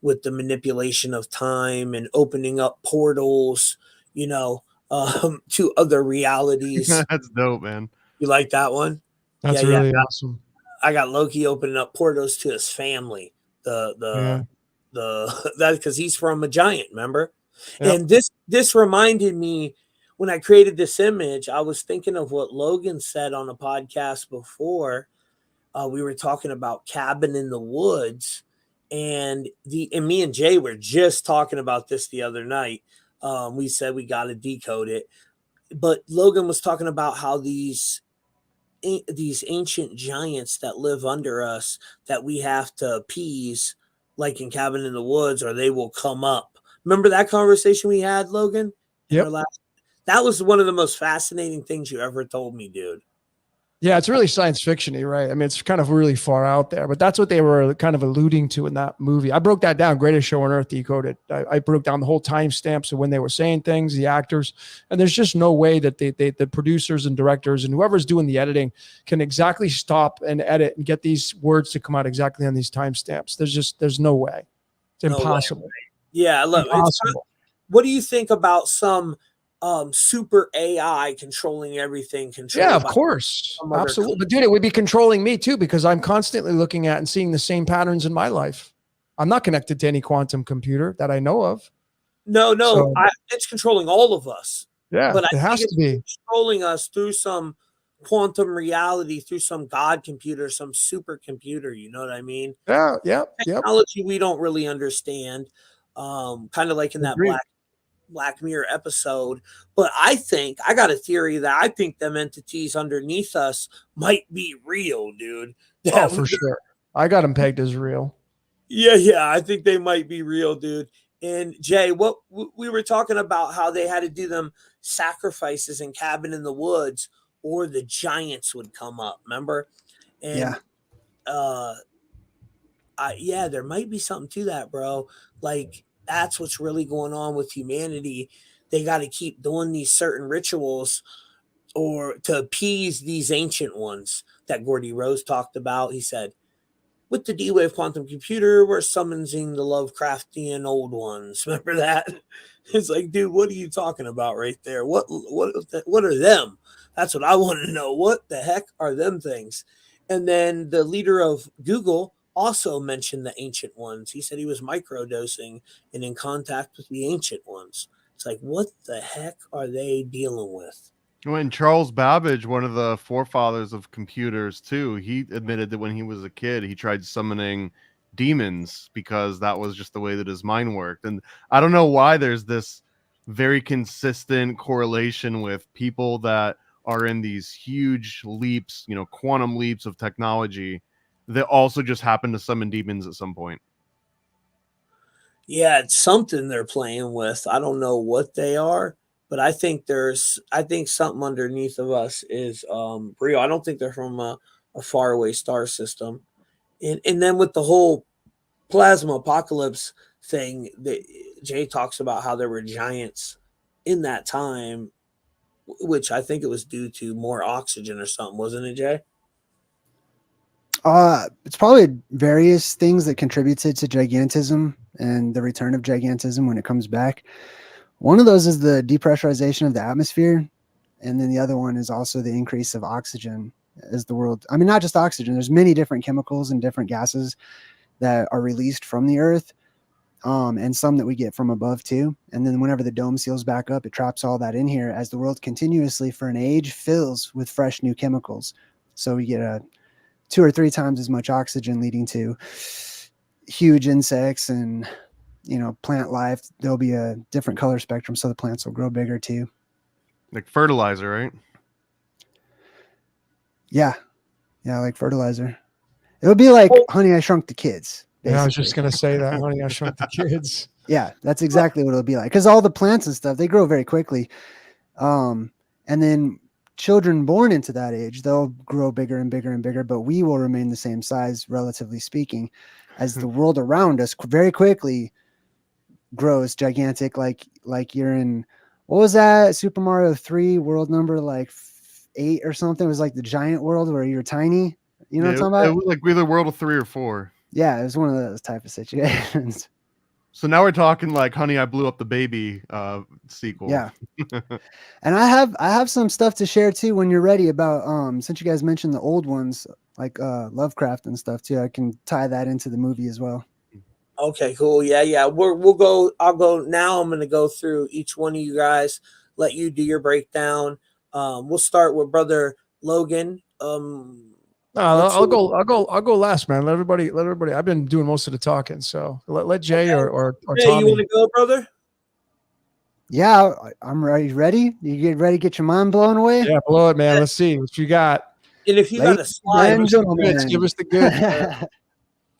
with the manipulation of time and opening up portals, to other realities. That's dope, man. You like that one? That's really awesome. I got Loki opening up portals to his family. That because he's from a giant, remember? Yep. And this reminded me when I created this image, I was thinking of what Logan said on a podcast before. We were talking about Cabin in the Woods, and me and Jay were just talking about this the other night. We said we got to decode it, but Logan was talking about how these ancient giants that live under us that we have to appease, like in Cabin in the Woods, or they will come up. Remember that conversation we had, Logan? Yep. That was one of the most fascinating things you ever told me, dude. Yeah, it's really science fiction-y, right? I mean, it's kind of really far out there, but that's what they were kind of alluding to in that movie. I broke that down, Greatest Show on Earth Decoded. I broke down the whole timestamps of when they were saying things, the actors, and there's just no way that the producers and directors and whoever's doing the editing can exactly stop and edit and get these words to come out exactly on these timestamps. There's no way. It's impossible. No way. Yeah, I love it. What do you think about some super AI controlling everything? Yeah, of course. Absolutely. But dude, it would be controlling me too, because I'm constantly looking at and seeing the same patterns in my life. I'm not connected to any quantum computer that I know of. No, it's controlling all of us. Yeah, but it has to be controlling us through some quantum reality, through some God computer, some supercomputer. You know what I mean? Yeah. Technology we don't really understand. Kind of like in that Black Mirror episode. But I got a theory that I think them entities underneath us might be real, dude. Oh, for sure. I got them pegged as real. Yeah. I think they might be real, dude. And Jay, what we were talking about, how they had to do them sacrifices in Cabin in the Woods, or the giants would come up, remember? And Yeah. Yeah, there might be something to that, bro. Like that's what's really going on with humanity. They got to keep doing these certain rituals or to appease these ancient ones that Gordy Rose talked about. He said, with the D-Wave quantum computer, we're summoning the Lovecraftian old ones. Remember that? It's like, dude, what are you talking about right there? What are them? That's what I want to know. What the heck are them things? And then the leader of Google also mentioned the ancient ones. He said he was microdosing and in contact with the ancient ones. It's like, what the heck are they dealing with? When Charles Babbage, one of the forefathers of computers too, he admitted that when he was a kid, he tried summoning demons because that was just the way that his mind worked. And I don't know why there's this very consistent correlation with people that are in these huge leaps, quantum leaps of technology that also just happen to summon demons at some point. Yeah, it's something they're playing with. I don't know what they are, but I think something underneath of us is real. I don't think they're from a faraway star system. And then with the whole plasma apocalypse thing, that Jay talks about how there were giants in that time, which I think it was due to more oxygen or something, wasn't it, Jay? It's probably various things that contributed to gigantism and the return of gigantism when it comes back. One of those is the depressurization of the atmosphere. And then the other one is also the increase of oxygen as the world. I mean, not just oxygen, there's many different chemicals and different gases that are released from the earth. And some that we get from above too. And then whenever the dome seals back up, it traps all that in here as the world continuously for an age fills with fresh new chemicals. So we get a 2 or 3 times as much oxygen, leading to huge insects and, plant life. There'll be a different color spectrum. So the plants will grow bigger too. Like fertilizer, right? Yeah. Yeah. Like fertilizer. It would be like Honey, I Shrunk the Kids. Basically. Yeah, I was just going to say that. Honey, I Shrunk the Kids. Yeah, that's exactly what it'll be like. Cause all the plants and stuff, they grow very quickly. And then children born into that age, they'll grow bigger and bigger and bigger, but we will remain the same size, relatively speaking, as the world around us very quickly grows gigantic. Like you're in, what was that? Super Mario 3 world number like 8 or something. It was like the giant world where you're tiny. You know what I'm talking about? It was like either world of 3 or 4. Yeah, it was one of those type of situations. So now we're talking like Honey, I Blew Up the Baby sequel. Yeah. And I have some stuff to share too when you're ready about since you guys mentioned the old ones like Lovecraft and stuff too. I can tie that into the movie as well. Okay, cool. Yeah. We'll go. I'll go now. I'm going to go through each one of you guys. Let you do your breakdown. We'll start with brother Logan. I'll go last, man. Let everybody. I've been doing most of the talking, so let Jay or Jay, Tommy. you want to go, brother? Yeah, I'm ready. Ready? You get ready? Get your mind blown away? Yeah, blow it, man. Let's see what you got. And if you got a slide, give us the good.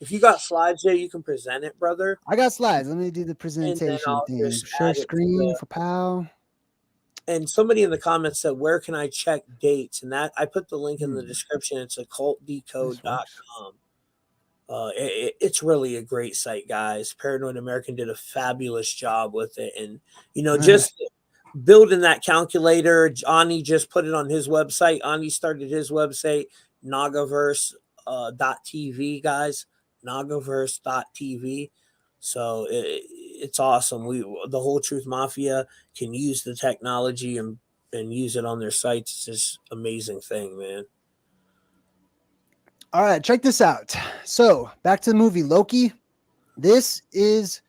If you got slides, Jay, you can present it, brother. I got slides. Let me do the presentation thing. Share screen for POW. And somebody in the comments said, where can I check dates? And that I put the link in the description. It's occultdecode.com. It's really a great site, guys. Paranoid American did a fabulous job with it. And, just building that calculator, Ani just put it on his website. Ani started his website, Nagaverse.tv, guys. Nagaverse.tv. So it's awesome. The whole Truth Mafia can use the technology and use it on their sites. It's just amazing thing, man. All right, check this out. So back to the movie Loki. This is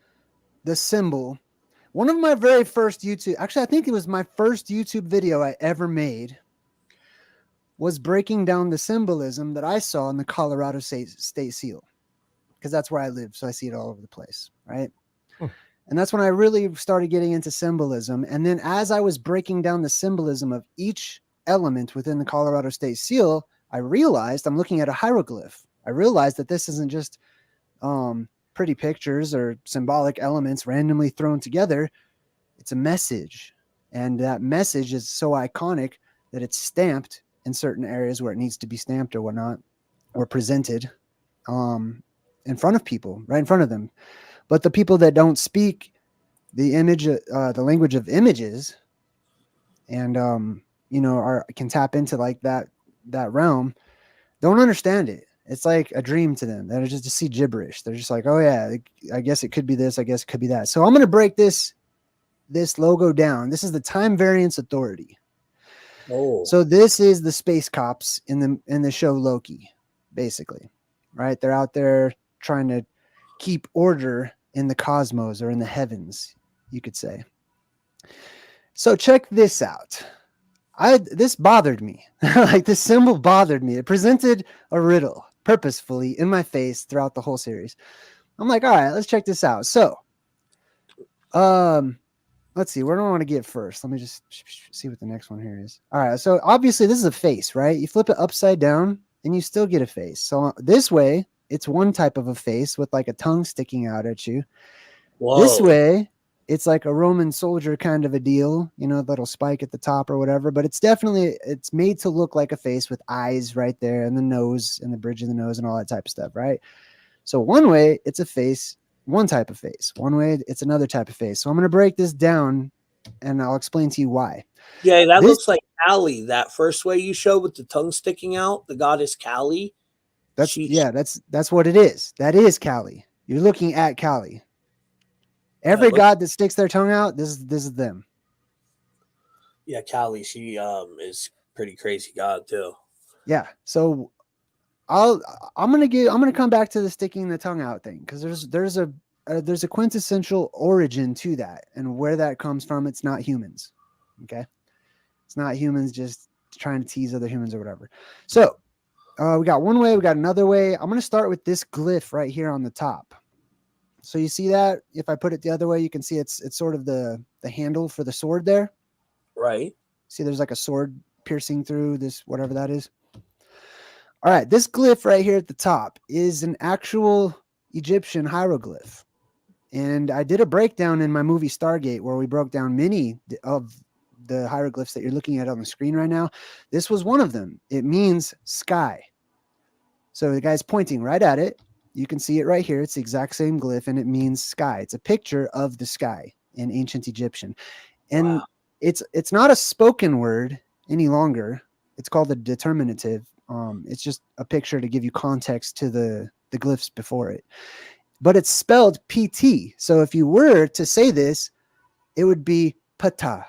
the symbol. One of my very first YouTube, actually, I think it was my first YouTube video I ever made, was breaking down the symbolism that I saw in the Colorado State Seal. Because that's where I live, so I see it all over the place, right? And that's when I really started getting into symbolism. And then as I was breaking down the symbolism of each element within the Colorado State Seal, I realized I'm looking at a hieroglyph. I realized that this isn't just pretty pictures or symbolic elements randomly thrown together. It's a message. And that message is so iconic that it's stamped in certain areas where it needs to be stamped or whatnot. or presented in front of people, right in front of them. But the people that don't speak the the language of images, and can tap into like that realm, don't understand it. It's like a dream to them. They're just to see gibberish. They're just like, oh yeah, I guess it could be this. I guess it could be that. So I'm going to break this logo down. This is the Time Variance Authority. Oh, So this is the space cops in the show Loki, basically, right? They're out there trying to keep order in the cosmos or in the heavens, you could say. So check this out. This bothered me. Like, this symbol bothered me. It presented a riddle purposefully in my face throughout the whole series. I'm like, all right, let's check this out. So, let's see, where do I want to get first? Let me just see what the next one here is. All right, so obviously this is a face, right? You flip it upside down and you still get a face. So this way, it's one type of a face with like a tongue sticking out at you. whoa. This way, it's like a Roman soldier kind of a deal, little spike at the top or whatever, but it's made to look like a face with eyes right there and the nose and the bridge of the nose and all that type of stuff, right? So one way it's a face, one type of face. One way it's another type of face. So I'm going to break this down and I'll explain to you why. Yeah, that looks like Kali. That first way you showed with the tongue sticking out, the goddess Kali. That's what it is. That is Kali. You're looking at Kali. Every god that sticks their tongue out, this is them. Yeah, Kali, she is pretty crazy god too. Yeah. So I'm gonna come back to the sticking the tongue out thing, because there's a quintessential origin to that, and where that comes from. It's not humans. Okay, it's not humans just trying to tease other humans or whatever. So we got one way, we got another way. I'm gonna start with this glyph right here on the top. So you see that? If I put it the other way, you can see it's sort of the handle for the sword there. Right. See, there's like a sword piercing through this, whatever that is. All right, this glyph right here at the top is an actual Egyptian hieroglyph. And I did a breakdown in my movie Stargate where we broke down many of the hieroglyphs that you're looking at on the screen right now. This was one of them. It means sky. So the guy's pointing right at it. You can see it right here. It's the exact same glyph, and it means sky. It's a picture of the sky in ancient Egyptian. And wow. It's not a spoken word any longer. It's called a determinative. It's just a picture to give you context to the glyphs before it. But it's spelled PT. So if you were to say this, it would be Ptah,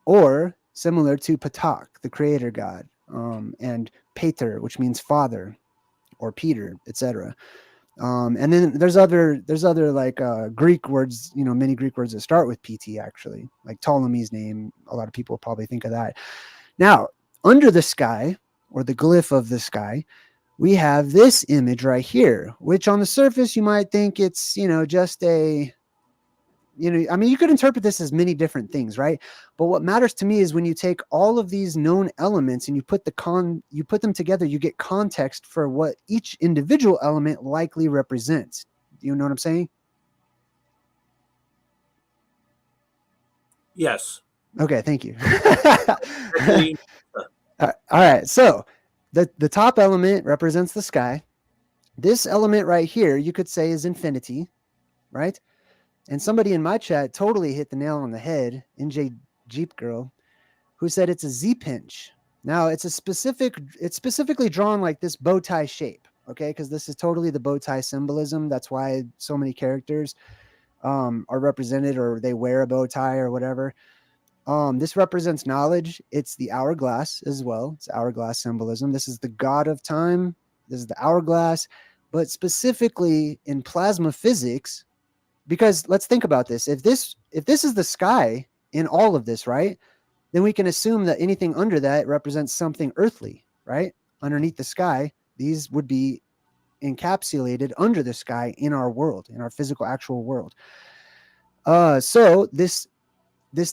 or similar to Ptah, the creator god, and Pater, which means father, or Peter, etc. And then there's other like Greek words, many Greek words that start with PT, actually, like Ptolemy's name. A lot of people probably think of that. Now, under the sky, or the glyph of the sky, we have this image right here, which on the surface you might think it's, just a, you could interpret this as many different things, right? But what matters to me is when you take all of these known elements and you put them together, you get context for what each individual element likely represents. Do you know what I'm saying? Yes. Okay, thank you. All right, so the top element represents the sky. This element right here, you could say, is infinity, right? And somebody in my chat totally hit the nail on the head, NJ Jeep Girl, who said it's a Z pinch. Now it's specifically drawn like this bow tie shape, okay? Because this is totally the bow tie symbolism. That's why so many characters are represented, or they wear a bow tie or whatever. This represents knowledge. It's the hourglass as well. It's hourglass symbolism. This is the god of time. This is the hourglass. But specifically in plasma physics, because let's think about this. If this is the sky in all of this, right? Then we can assume that anything under that represents something earthly, right? Underneath the sky, these would be encapsulated under the sky in our world, in our physical, actual world. So this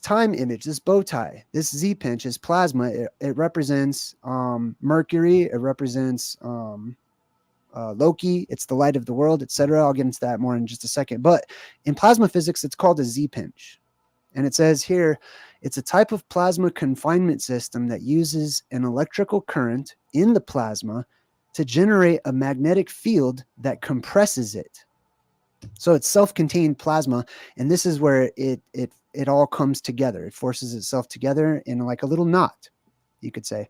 time image, this bow tie, this Z pinch is plasma. It represents Mercury. It represents Loki. It's the light of the world, etc. I'll get into that more in just a second. But in plasma physics, it's called a Z pinch. And it says here, it's a type of plasma confinement system that uses an electrical current in the plasma to generate a magnetic field that compresses it. So it's self-contained plasma, and this is where it all comes together. It forces itself together in like a little knot, you could say.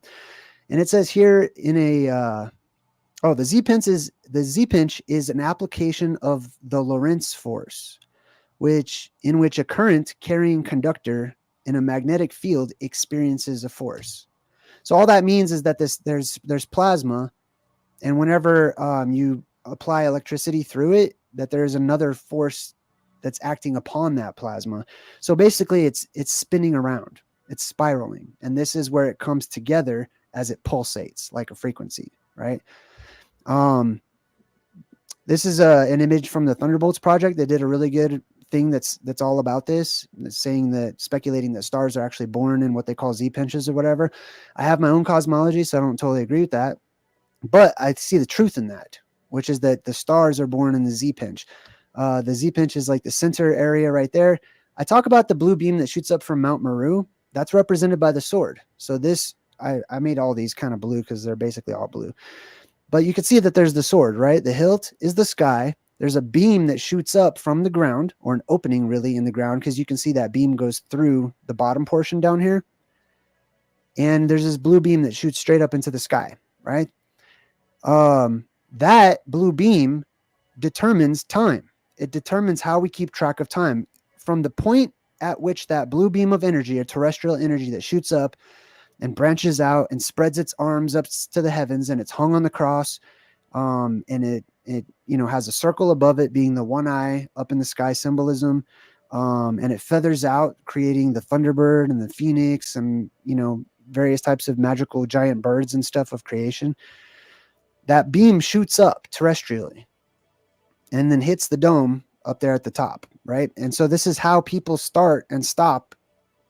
And it says here in a the Z-pinch is an application of the Lorentz force, in which a current carrying conductor in a magnetic field experiences a force. So all that means is that there's plasma, and whenever you apply electricity through it, that there's another force that's acting upon that plasma. So basically it's spinning around, it's spiraling, and this is where it comes together as it pulsates like a frequency, right? This is an image from the Thunderbolts project. They did a really good thing that's all about this. It's speculating that stars are actually born in what they call Z-pinches or whatever. I have my own cosmology, so I don't totally agree with that, but I see the truth in that, which is that the stars are born in the Z-pinch. The Z-pinch is like the center area right there. I talk about the blue beam that shoots up from Mount Meru. That's represented by the sword. So this, I made all these kind of blue because they're basically all blue. But you can see that there's the sword, right? The hilt is the sky. There's a beam that shoots up from the ground, or an opening really in the ground, because you can see that beam goes through the bottom portion down here. And there's this blue beam that shoots straight up into the sky, right? That blue beam determines time. It determines how we keep track of time. From the point at which that blue beam of energy, or terrestrial energy that shoots up and branches out and spreads its arms up to the heavens, and it's hung on the cross, and it has a circle above it being the one eye up in the sky symbolism, and it feathers out, creating the thunderbird and the phoenix and various types of magical giant birds and stuff of creation. That beam shoots up terrestrially and then hits the dome up there at the top, right? And so this is how people start and stop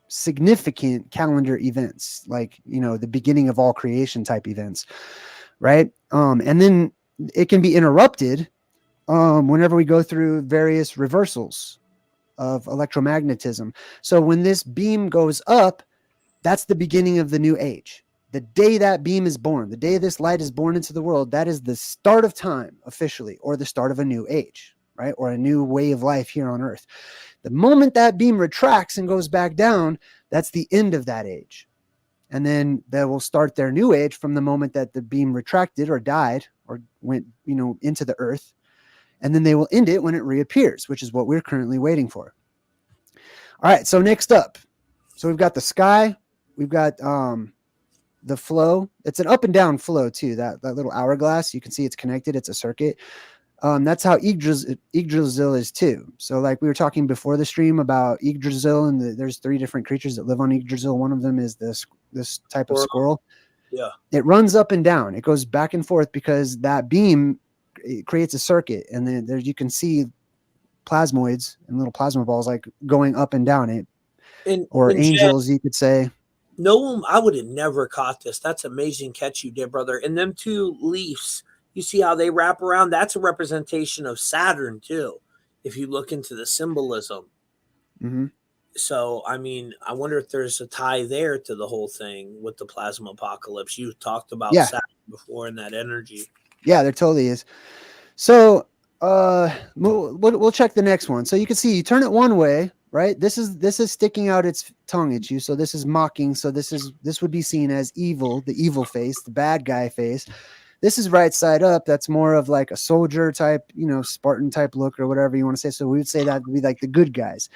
significant calendar events, like the beginning of all creation type events, right? And then it can be interrupted whenever we go through various reversals of electromagnetism. So when this beam goes up, that's the beginning of the new age. The day that beam is born, the day this light is born into the world, that is the start of time officially, or the start of a new age, right? Or a new way of life here on Earth. The moment that beam retracts and goes back down, that's the end of that age. And then they will start their new age from the moment that the beam retracted or died or went, into the earth. And then they will end it when it reappears, which is what we're currently waiting for. All right. So next up, we've got the sky. We've got the flow. It's an up and down flow too. That little hourglass, you can see it's connected. It's a circuit. That's how Yggdrasil is too. So like we were talking before the stream about Yggdrasil, and there's 3 different creatures that live on Yggdrasil. One of them is this type of squirrel. Yeah. It runs up and down. It goes back and forth because that beam, it creates a circuit, and then there you can see plasmoids and little plasma balls like going up and down. Or angels, you could say. No one, I would have never caught this. That's amazing catch you did, brother. And them 2 leaves, you see how they wrap around? That's a representation of Saturn too, if you look into the symbolism. Mm-hmm. So, I mean, I wonder if there's a tie there to the whole thing with the plasma apocalypse. You talked about Saturn before and that energy. Yeah, there totally is. So we'll check the next one. So you can see you turn it one way, right? This is sticking out its tongue at you. So this is mocking. So this would be seen as evil, the evil face, the bad guy face. This is right side up. That's more of like a soldier type, Spartan type look or whatever you want to say. So we would say that would be like the good guys.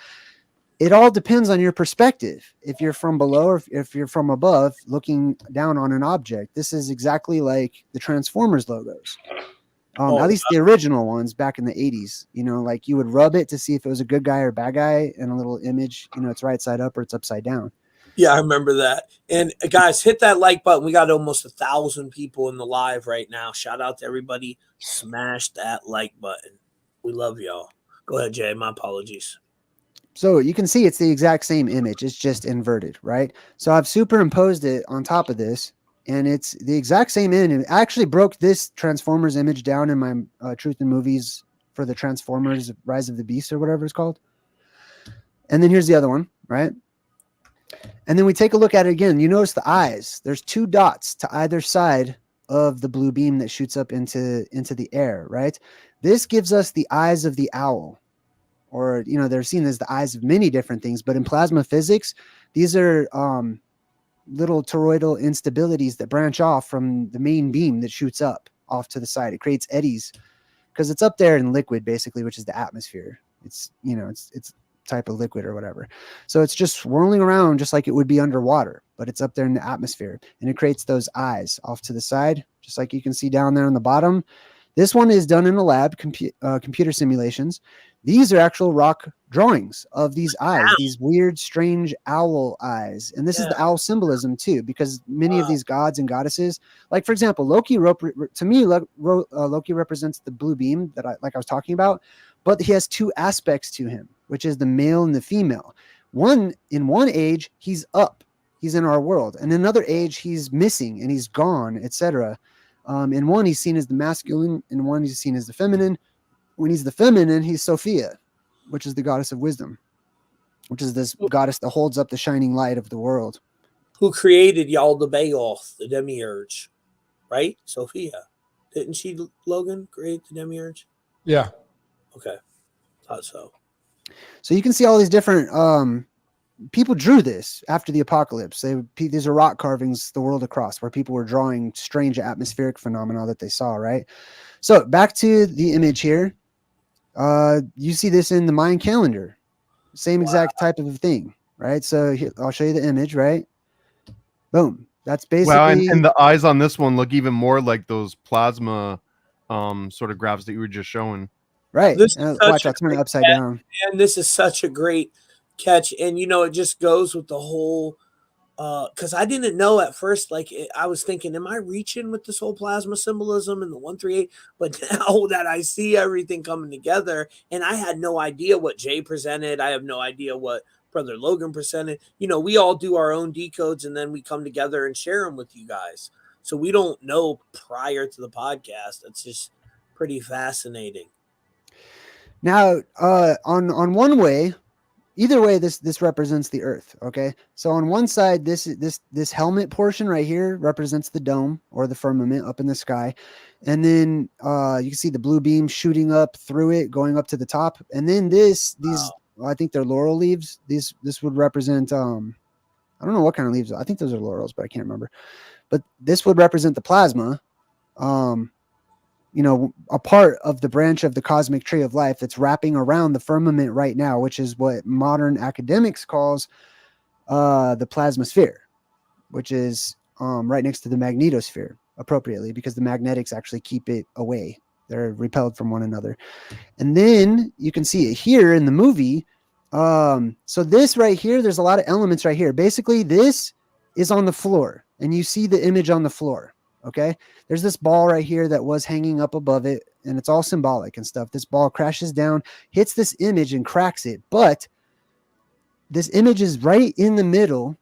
It all depends on your perspective. If you're from below or if you're from above looking down on an object, this is exactly like the Transformers logos. At least the original ones back in the 80s, like you would rub it to see if it was a good guy or bad guy, and a little image, it's right side up or it's upside down. Yeah, I remember that. And guys, hit that like button. We got almost 1,000 people in the live right now. Shout out to everybody. Smash that like button. We love y'all. Go ahead, Jay. My apologies. So you can see it's the exact same image. It's just inverted, right? So I've superimposed it on top of this, and it's the exact same image. I actually broke this Transformers image down in my Truth in Movies for the Transformers Rise of the Beast or whatever it's called. And then here's the other one, right? And then we take a look at it again. You notice the eyes. There's 2 dots to either side of the blue beam that shoots up into the air, right? This gives us the eyes of the owl, or, you know, they're seen as the eyes of many different things. But in plasma physics, these are little toroidal instabilities that branch off from the main beam that shoots up off to the side. It creates eddies because it's up there in liquid, basically, which is the atmosphere. It's, you know, it's type of liquid or whatever. So it's just swirling around just like it would be underwater, but it's up there in the atmosphere, and it creates those eyes off to the side, just like you can see down there on the bottom. This one is done in a lab, computer simulations. These are actual rock drawings of these eyes, these weird, strange owl eyes. And this is the owl symbolism too, because many of these gods and goddesses, like for example, Loki, to me, Loki represents the blue beam that I was talking about, but he has two aspects to him, which is the male and the female. In one age, he's up, he's in our world. And in another age, he's missing and he's gone, etc. In one, he's seen as the masculine. In one, he's seen as the feminine. When he's the feminine, he's Sophia, which is the goddess of wisdom, which is this goddess that holds up the shining light of the world. Who created Yaldabaoth, the demiurge, right? Sophia. Didn't she, Logan, create the demiurge? Yeah. Okay. Thought so. So you can see all these different people drew this after the apocalypse. These are rock carvings the world across where people were drawing strange atmospheric phenomena that they saw, right? So back to the image here. You see this in the Mayan calendar. Same exact type of thing, right? So here, I'll show you the image, right? Boom. That's basically... Wow, and the eyes on this one look even more like those plasma sort of graphs that you were just showing. Right. Watch, I'll turn it upside down. And this is such a great catch. And, you know, it just goes with the whole... because I didn't know at first, I was thinking, am I reaching with this whole plasma symbolism and the 138? But now that I see everything coming together, and I had no idea what Jay presented, I have no idea what Brother Logan presented. You know, we all do our own decodes, and then we come together and share them with you guys. So we don't know prior to the podcast. It's just pretty fascinating. Now, on one way, either way, this represents the Earth. Okay, so on one side, this helmet portion right here represents the dome or the firmament up in the sky, and then you can see the blue beam shooting up through it, going up to the top, and then these I think they're laurel leaves. This would represent I don't know what kind of leaves. I think those are laurels, but I can't remember. But this would represent the plasma. You know, a part of the branch of the cosmic tree of life that's wrapping around the firmament right now, which is what modern academics calls the plasmasphere, which is right next to the magnetosphere, appropriately, because the magnetics actually keep it away. They're repelled from one another. And then you can see it here in the movie. So this right here, there's a lot of elements right here. Basically, this is on the floor, and you see the image on the floor. Okay, there's this ball right here that was hanging up above it, and it's all symbolic and stuff. This ball crashes down, hits this image and cracks it, but this image is right in the middle.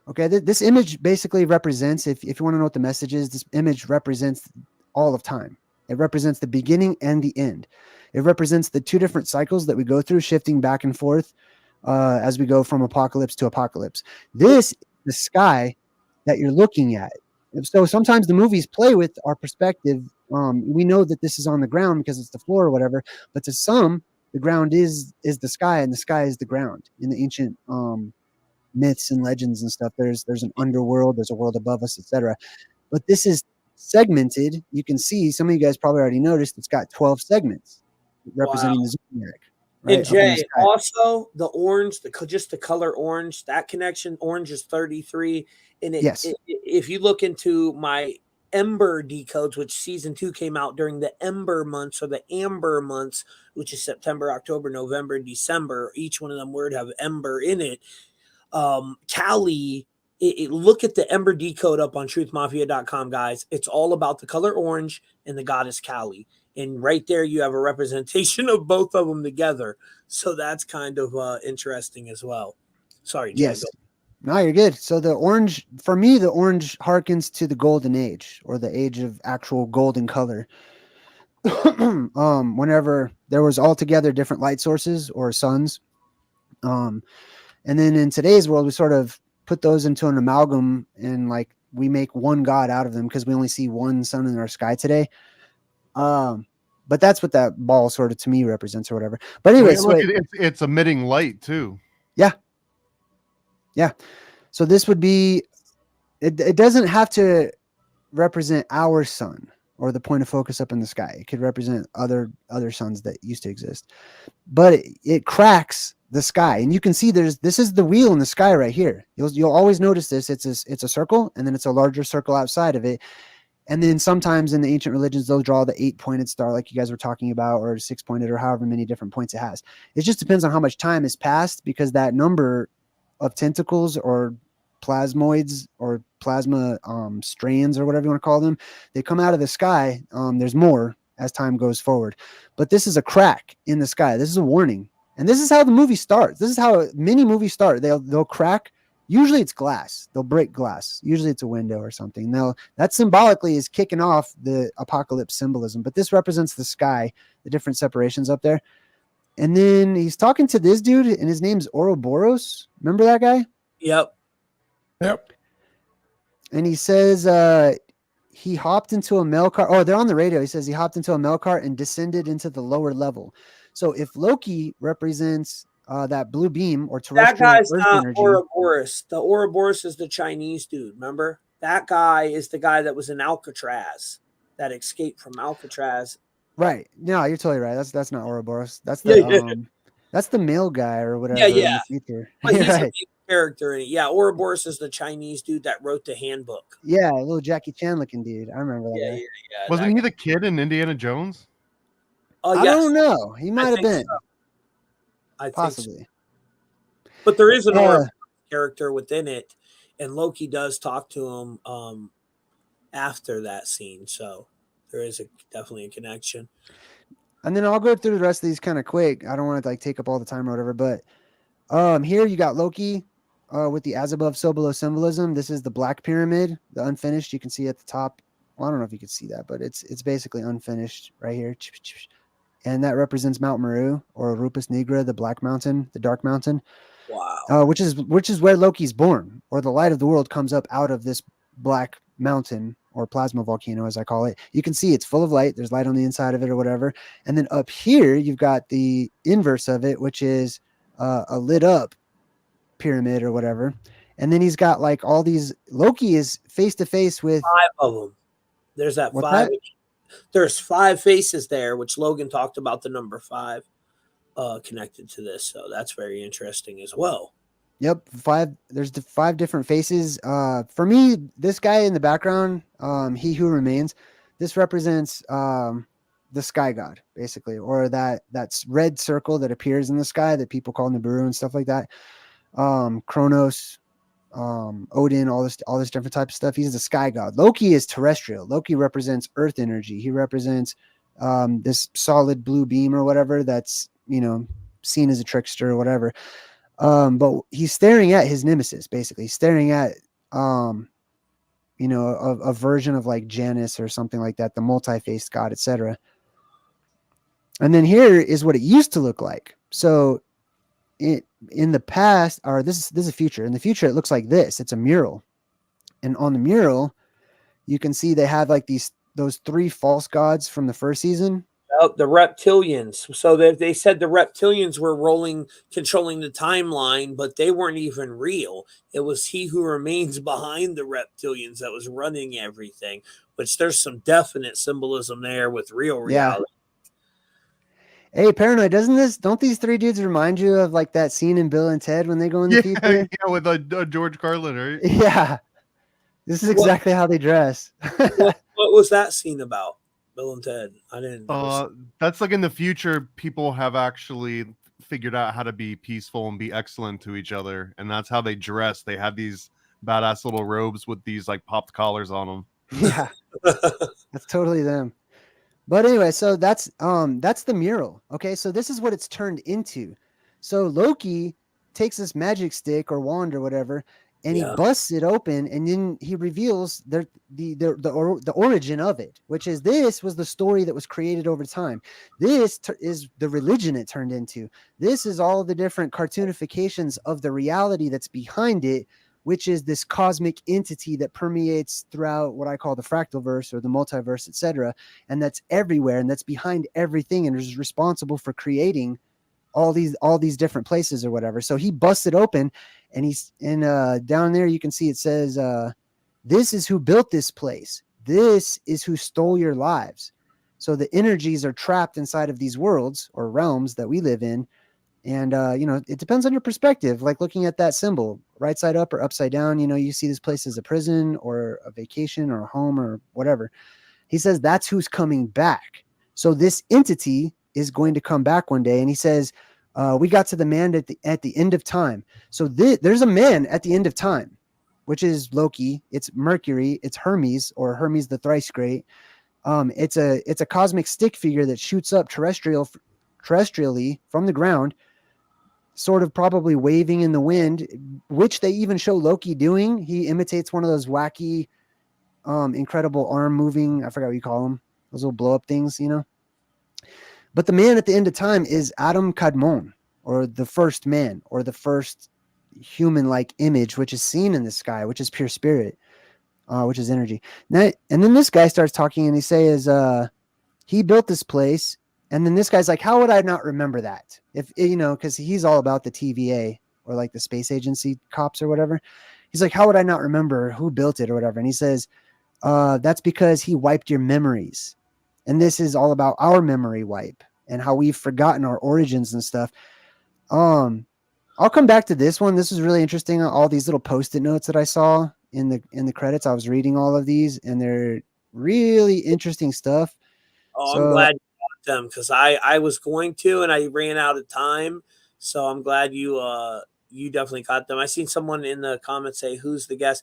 Okay, this image basically represents, if you want to know what the message is, this image represents all of time. It represents the beginning and the end. It represents the two different cycles that we go through, shifting back and forth as we go from apocalypse to apocalypse. This is the sky that you're looking at. So sometimes the movies play with our perspective. We know that this is on the ground because it's the floor or whatever, but to some, the ground is the sky, and the sky is the ground. In the ancient myths and legends and stuff, there's an underworld, there's a world above us, etc. But this is segmented. You can see, some of you guys probably already noticed, it's got 12 segments representing the zodiac. Right, and Jay, also the orange, just the color orange, that connection, orange is 33. And if you look into my Ember decodes, which season 2 came out during the Ember months or the Amber months, which is September, October, November, December, each one of them word have Ember in it. Kali, look at the Ember decode up on truthmafia.com, guys. It's all about the color orange and the goddess Kali. And right there, you have a representation of both of them together. So that's kind of interesting as well. Sorry, Jay. Yes. No, you're good. So the orange, for me, the orange harkens to the golden age, or the age of actual golden color. Whenever there was altogether different light sources or suns. And then in today's world, we sort of put those into an amalgam, and like we make one god out of them because we only see one sun in our sky today. But that's what that ball sort of to me represents or whatever. But anyway, Look, it's emitting light too. Yeah. So this would be, it doesn't have to represent our sun or the point of focus up in the sky. It could represent other suns that used to exist, but it cracks the sky, and you can see this is the wheel in the sky right here. You'll always notice this. It's a circle, and then it's a larger circle outside of it. And then sometimes in the ancient religions, they'll draw the 8-pointed star like you guys were talking about, or 6-pointed, or however many different points it has. It just depends on how much time has passed, because that number of tentacles or plasmoids or plasma strands or whatever you want to call them, they come out of the sky. There's more as time goes forward. But this is a crack in the sky. This is a warning. And this is how the movie starts. This is how many movies start. They'll crack. Usually it's glass. They'll break glass. Usually it's a window or something. That symbolically is kicking off the apocalypse symbolism. But this represents the sky, the different separations up there. And then he's talking to this dude, and his name's Ouroboros. Remember that guy? Yep. And he says he hopped into a mail cart. Oh, they're on the radio. He says he hopped into a mail cart and descended into the lower level. So if Loki represents that blue beam or terrestrial that guy's Earth not energy. Ouroboros. The Ouroboros is the Chinese dude. Remember, that guy is the guy that was in Alcatraz, that escaped from Alcatraz. Right? No, you're totally right. That's not Ouroboros. That's the that's the male guy or whatever. Yeah. In the future. But he's right. a big character in it. Yeah, Ouroboros is the Chinese dude that wrote the handbook. Yeah, a little Jackie Chan looking dude. I remember that guy. Yeah. Wasn't he the kid in Indiana Jones? Oh, I don't know. He might have been. So. I think Possibly. So. But there is an Ouroboros character within it, and Loki does talk to him after that scene. So there is definitely a connection. And then I'll go through the rest of these kind of quick. I don't want to take up all the time or whatever, but here you got Loki with the as above, so below symbolism. This is the black pyramid, the unfinished. You can see at the top. Well, I don't know if you can see that, but it's basically unfinished right here. And that represents Mount Meru or Rupus Nigra, the black mountain, the dark mountain. Wow. Which is where Loki's born, or the light of the world comes up out of this black mountain or plasma volcano, as I call it. You can see it's full of light. There's light on the inside of it or whatever. And then up here, you've got the inverse of it, which is a lit up pyramid or whatever. And then he's got like all these, Loki is face to face with 5 of them. There's that What's 5. that? There's 5 faces there, which Logan talked about the number 5 connected to this. So that's very interesting as well. Yep, 5. There's 5 different faces. For me, this guy in the background, he who remains, this represents the sky god, basically, or that's red circle that appears in the sky that people call Nibiru and stuff like that. Kronos, Odin, all this different type of stuff. He's the sky god. Loki is terrestrial. Loki represents earth energy. He represents this solid blue beam or whatever that's seen as a trickster or whatever. But he's staring at his nemesis, basically. He's staring at, a version of like Janus or something like that, the multi-faced god, etc. And then here is what it used to look like. So in the past, or this is a future. In the future, it looks like this. It's a mural. And on the mural, you can see they have like those 3 false gods from the first season. The reptilians. So they said the reptilians were controlling the timeline, but they weren't even real. It was he who remains behind the reptilians that was running everything, which there's some definite symbolism there with real reality. Yeah. Hey, Paranoid, don't these 3 dudes remind you of like that scene in Bill and Ted when they go in the future? Yeah, with George Carlin, right? Yeah. This is exactly how they dress. What was that scene about? Bill and Ted. I didn't. That's like in the future, people have actually figured out how to be peaceful and be excellent to each other, and that's how they dress. They have these badass little robes with these like popped collars on them. Yeah, that's totally them. But anyway, so that's the mural. Okay, so this is what it's turned into. So Loki takes this magic stick or wand or whatever, and he busts it open, and then he reveals the origin of it, which is this was the story that was created over time. This is the religion it turned into. This is all the different cartoonifications of the reality that's behind it, which is this cosmic entity that permeates throughout what I call the fractal verse or the multiverse, etc. And that's everywhere, and that's behind everything, and is responsible for creating all these different places or whatever. So he busted open, and he's down there you can see it says, this is who built this place. This is who stole your lives. So the energies are trapped inside of these worlds or realms that we live in. And, it depends on your perspective, like looking at that symbol, right side up or upside down. You see this place as a prison or a vacation or a home or whatever. He says that's who's coming back. So this entity is going to come back one day. And he says, we got to the man at the end of time. So there's a man at the end of time, which is Loki. It's Mercury. It's Hermes, or Hermes the thrice great. It's a cosmic stick figure that shoots up terrestrially from the ground, sort of probably waving in the wind, which they even show Loki doing. He imitates one of those wacky, incredible arm moving, I forgot what you call them, those little blow up things, But the man at the end of time is Adam Kadmon, or the first man, or the first human-like image, which is seen in the sky, which is pure spirit, which is energy. And then this guy starts talking, and he says, he built this place. And then this guy's like, how would I not remember that? If, because he's all about the TVA, or like the space agency cops or whatever. He's like, how would I not remember who built it or whatever? And he says, that's because he wiped your memories. And this is all about our memory wipe and how we've forgotten our origins and stuff. I'll come back to this one. This is really interesting. All these little Post-it notes that I saw in the credits. I was reading all of these, and they're really interesting stuff. Oh, I'm glad you got them, because I was going to, and I ran out of time. So I'm glad you definitely got them. I seen someone in the comments say, "Who's the guest?"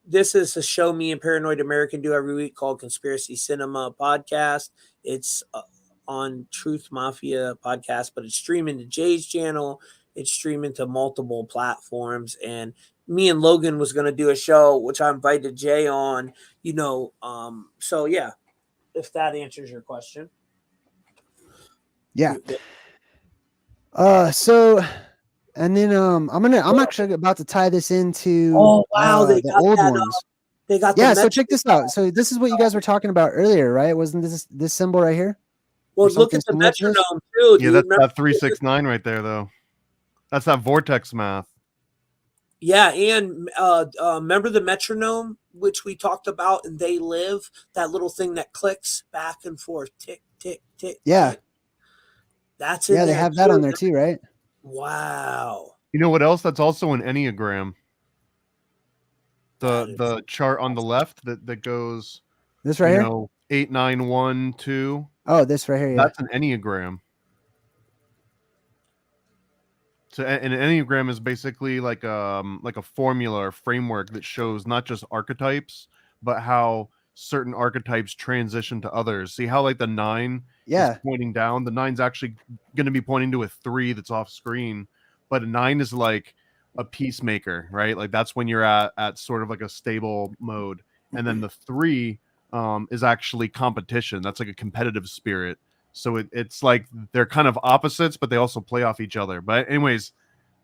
This is a show me and Paranoid American do every week called Conspiracy Cinema Podcast. It's on Truth Mafia podcast, but it's streaming to Jay's channel. It's streaming to multiple platforms. And me and Logan was going to do a show, which I invited Jay on, so yeah, if that answers your question. Yeah. And then I'm actually about to tie this into the old ones. They got so check this out. So this is what you guys were talking about earlier, right? Wasn't this symbol right here? Well, look at the metronome too. Yeah, that's that 369 right there, though. That's that vortex math. Yeah, and remember the metronome, which we talked about, and They Live, that little thing that clicks back and forth, tick, tick, tick. Yeah. Tick. That's it. Yeah, they have that on there too, right? Wow. You know what else? That's also an Enneagram. The chart on the left that goes this right here? 8, 9, 1, 2. Oh, this right here. Yeah. That's an Enneagram. So an Enneagram is basically like a formula or framework that shows not just archetypes, but how certain archetypes transition to others. See how like the 9 is pointing down? The 9's actually going to be pointing to a 3 that's off screen, but a 9 is like a peacemaker, right? Like that's when you're at sort of like a stable mode. And then the 3 is actually competition. That's like a competitive spirit. So it's like they're kind of opposites, but they also play off each other. But anyways,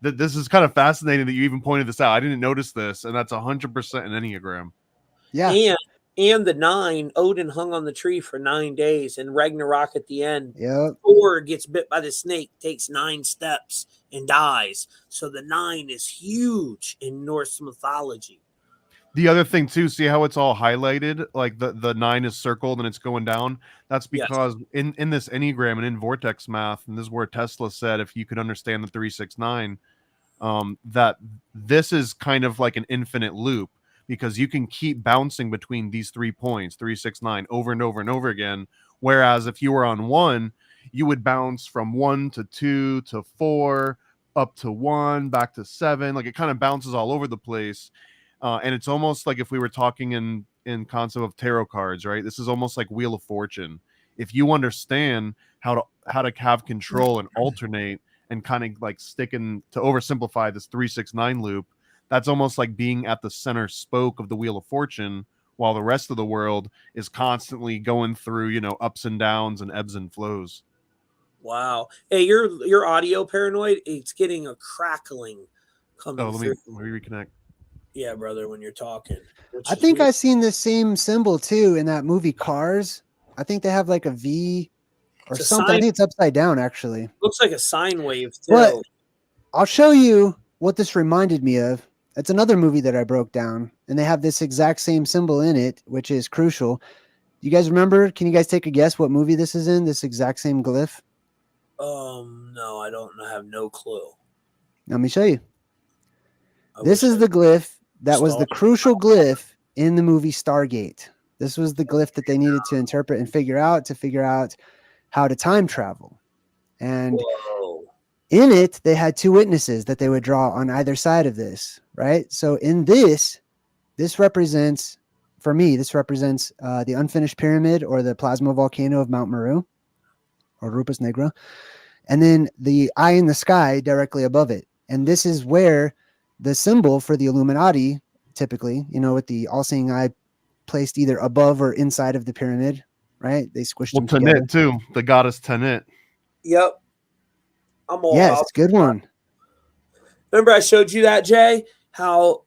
this is kind of fascinating that you even pointed this out. I didn't notice this, and that's 100% an Enneagram. Yeah. And the 9, Odin hung on the tree for 9 days, and Ragnarok at the end, yep. Thor gets bit by the snake, takes 9 steps, and dies. So the 9 is huge in Norse mythology. The other thing too, see how it's all highlighted, like the 9 is circled and it's going down. That's because in this Enneagram and in vortex math, and this is where Tesla said if you could understand the 369, that this is kind of like an infinite loop, because you can keep bouncing between these 3 points, 3, 6, 9, over and over and over again. Whereas if you were on 1, you would bounce from 1 to 2 to 4, up to 1, back to 7. Like it kind of bounces all over the place. And it's almost like if we were talking in concept of tarot cards, right? This is almost like Wheel of Fortune. If you understand how to have control and alternate and kind of like stick in, to oversimplify this 369 loop, that's almost like being at the center spoke of the Wheel of Fortune, while the rest of the world is constantly going through, ups and downs and ebbs and flows. Wow. Hey, your audio, Paranoid, it's getting a crackling coming let through. me reconnect. Yeah, brother, when you're talking. I think I've seen this same symbol too in that movie Cars. I think they have like a V or It's a something. I sign. think it's upside down actually. Looks like a sine wave too. But I'll show you what this reminded me of. It's another movie that I broke down, and they have this exact same symbol in it, which is crucial. You guys remember? Can you guys take a guess what movie this is in? This exact same glyph? No, I don't have no clue. Let me show you. I This wish is I- the glyph that was the Star- crucial glyph in the movie Stargate. This was the glyph that they needed to interpret and figure out how to time travel. And Whoa. in it, they had two witnesses that they would draw on either side of this, right? So in this represents, for me, the unfinished pyramid or the plasma volcano of Mount Meru or Rupus Negra. And then the eye in the sky directly above it. And this is where the symbol for the Illuminati, typically, with the all-seeing eye placed either above or inside of the pyramid, right? They squished them together. Tanit too, the goddess Tanit. Yep. I'm all Yes, about good one. Remember I showed you that, Jay? How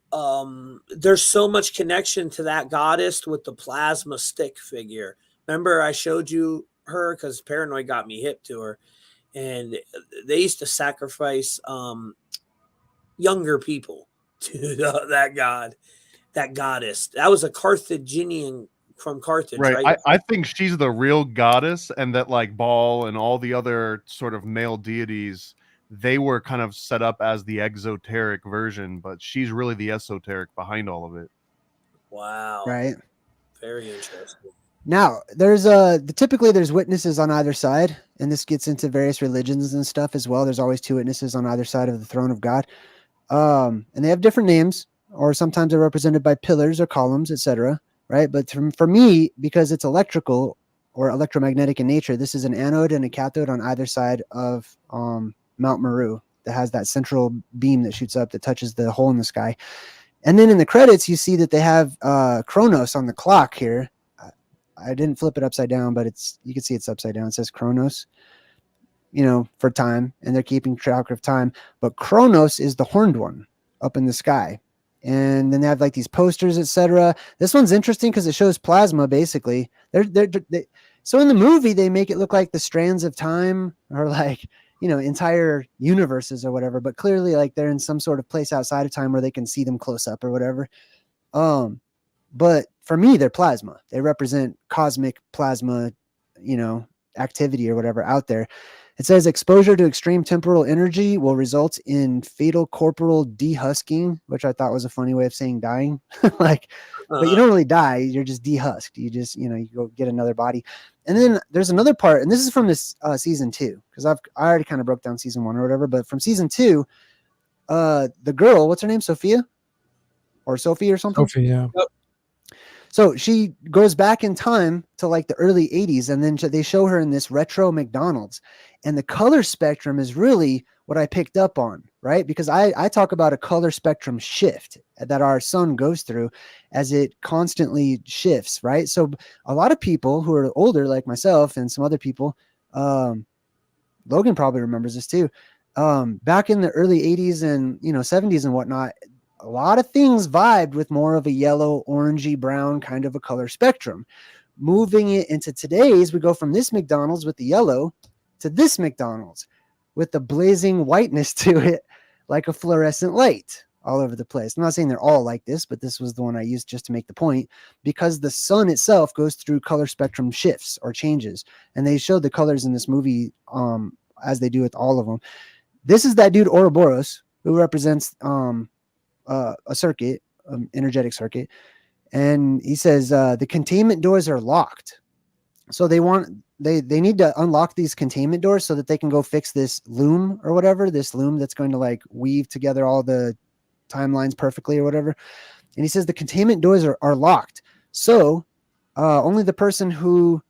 there's so much connection to that goddess with the plasma stick figure. Remember I showed you her because Paranoid got me hip to her. And they used to sacrifice younger people to that goddess. That was a Carthaginian from Carthage, right? I think she's the real goddess, and that like Baal and all the other sort of male deities, they were kind of set up as the exoteric version, but she's really the esoteric behind all of it. Wow. Right. Very interesting. Now, typically there's witnesses on either side, and this gets into various religions and stuff as well. There's always two witnesses on either side of the throne of God. And they have different names, or sometimes they're represented by pillars or columns, etc. Right? But for me, because it's electrical or electromagnetic in nature, this is an anode and a cathode on either side of Mount Meru that has that central beam that shoots up that touches the hole in the sky. And then in the credits, you see that they have Chronos on the clock here. I didn't flip it upside down, but you can see it's upside down. It says Chronos, for time, and they're keeping track of time. But Chronos is the horned one up in the sky. And then they have like these posters, etc. This one's interesting because it shows plasma, basically. So in the movie, they make it look like the strands of time are like, entire universes or whatever. But clearly, like they're in some sort of place outside of time where they can see them close up or whatever. But for me, they're plasma. They represent cosmic plasma, activity or whatever out there. It says exposure to extreme temporal energy will result in fatal corporal dehusking, which I thought was a funny way of saying dying. But you don't really die. You're just dehusked. You just, you go get another body. And then there's another part, and this is from this season 2, because I already kind of broke down season 1 or whatever. But from season 2, the girl, what's her name? Sophie or something? Sophie, yeah. So she goes back in time to like the early 80s, and then they show her in this retro McDonald's, and the color spectrum is really what I picked up on, right? Because I talk about a color spectrum shift that our sun goes through as it constantly shifts, right? So a lot of people who are older, like myself and some other people, Logan probably remembers this too, back in the early 80s and 70s and whatnot, a lot of things vibed with more of a yellow, orangey, brown kind of a color spectrum. Moving it into today's, we go from this McDonald's with the yellow to this McDonald's with the blazing whiteness to it, like a fluorescent light all over the place. I'm not saying they're all like this, but this was the one I used just to make the point, because the sun itself goes through color spectrum shifts or changes. And they showed the colors in this movie as they do with all of them. This is that dude Ouroboros, who represents a circuit, energetic circuit, and he says the containment doors are locked, so they need to unlock these containment doors so that they can go fix this loom or whatever, this loom that's going to like weave together all the timelines perfectly or whatever. And he says the containment doors are locked, so only the person who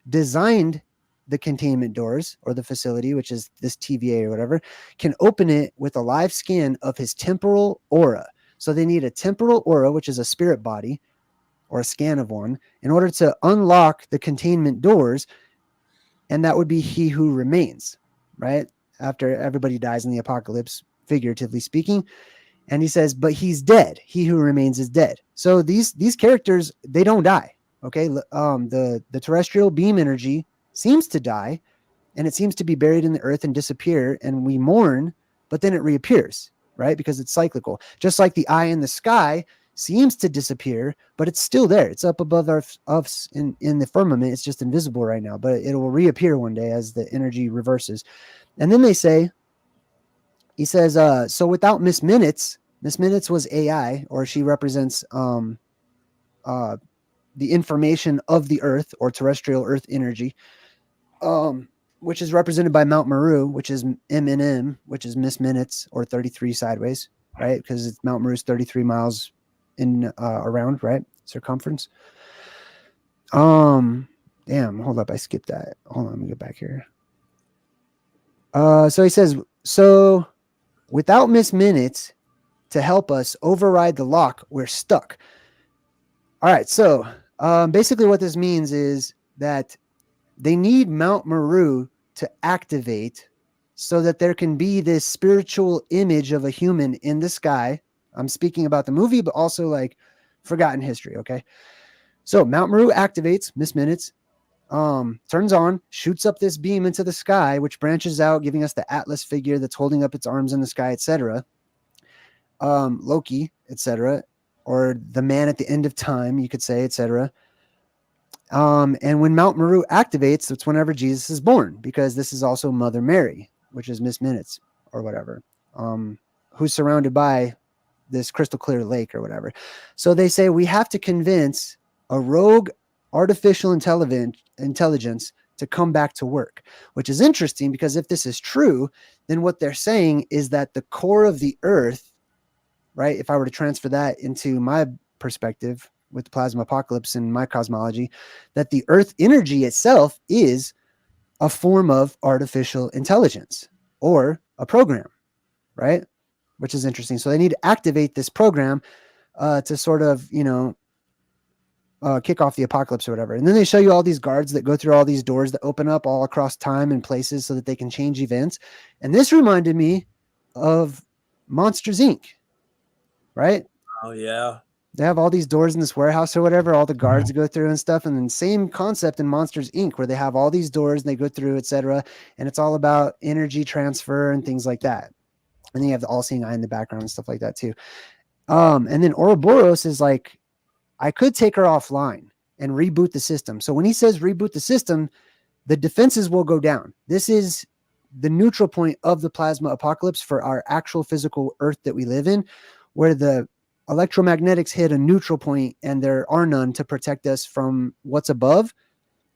designed the containment doors or the facility, which is this TVA or whatever, can open it with a live scan of his temporal aura. So they need a temporal aura, which is a spirit body or a scan of one, in order to unlock the containment doors. And that would be he who remains, right? After everybody dies in the apocalypse, figuratively speaking. And he says, but he's dead. He who remains is dead. So these characters, they don't die. Okay. The terrestrial beam energy seems to die, and it seems to be buried in the earth and disappear. And we mourn, but then it reappears, right? Because it's cyclical. Just like the eye in the sky seems to disappear, but it's still there. It's up above us in the firmament. It's just invisible right now, but it will reappear one day as the energy reverses. And then he says, so without Miss Minutes was AI, or she represents the information of the earth, or terrestrial earth energy, which is represented by Mount Meru, which is MNM, which is Miss Minutes, or 33 sideways, right? Because Mount Meru is 33 miles in around, right? Circumference. Damn, hold up, I skipped that. Hold on, let me get back here. So he says, so without Miss Minutes to help us override the lock, we're stuck. All right, so basically what this means is that they need Mount Meru to activate so that there can be this spiritual image of a human in the sky. I'm speaking about the movie, but also like forgotten history, okay? So Mount Meru activates, Miss Minutes, turns on, shoots up this beam into the sky, which branches out, giving us the Atlas figure that's holding up its arms in the sky, etc. Loki, etc., or the man at the end of time, you could say, etc. And when Mount Meru activates, that's whenever Jesus is born, because this is also Mother Mary, which is Miss Minutes or whatever, who's surrounded by this crystal clear lake or whatever. So they say we have to convince a rogue artificial intelligence to come back to work, which is interesting because if this is true, then what they're saying is that the core of the earth, right? If I were to transfer that into my perspective with the plasma apocalypse and my cosmology, that the earth energy itself is a form of artificial intelligence or a program, right? Which is interesting. So they need to activate this program to sort of, kick off the apocalypse or whatever. And then they show you all these guards that go through all these doors that open up all across time and places so that they can change events. And this reminded me of Monsters, Inc., right? Oh, yeah. They have all these doors in this warehouse or whatever, all the guards go through and stuff. And then same concept in Monsters, Inc., where they have all these doors and they go through, etc. And it's all about energy transfer and things like that. And then you have the all-seeing eye in the background and stuff like that too. And then Ouroboros is like, I could take her offline and reboot the system. So when he says reboot the system, the defenses will go down. This is the neutral point of the plasma apocalypse for our actual physical Earth that we live in, where the electromagnetics hit a neutral point and there are none to protect us from what's above,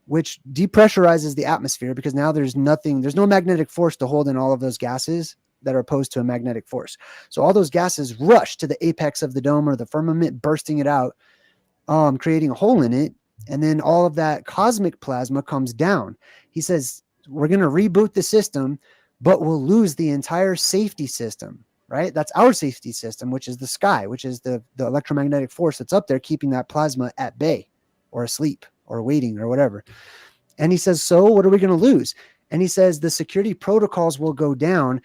which depressurizes the atmosphere because now there's no magnetic force to hold in all of those gases that are opposed to a magnetic force. So all those gases rush to the apex of the dome or the firmament, bursting it out, creating a hole in it. And then all of that cosmic plasma comes down. He says, we're going to reboot the system, but we'll lose the entire safety system, right? That's our safety system, which is the sky, which is the electromagnetic force that's up there, keeping that plasma at bay or asleep or waiting or whatever. And he says, so what are we going to lose? And he says, the security protocols will go down,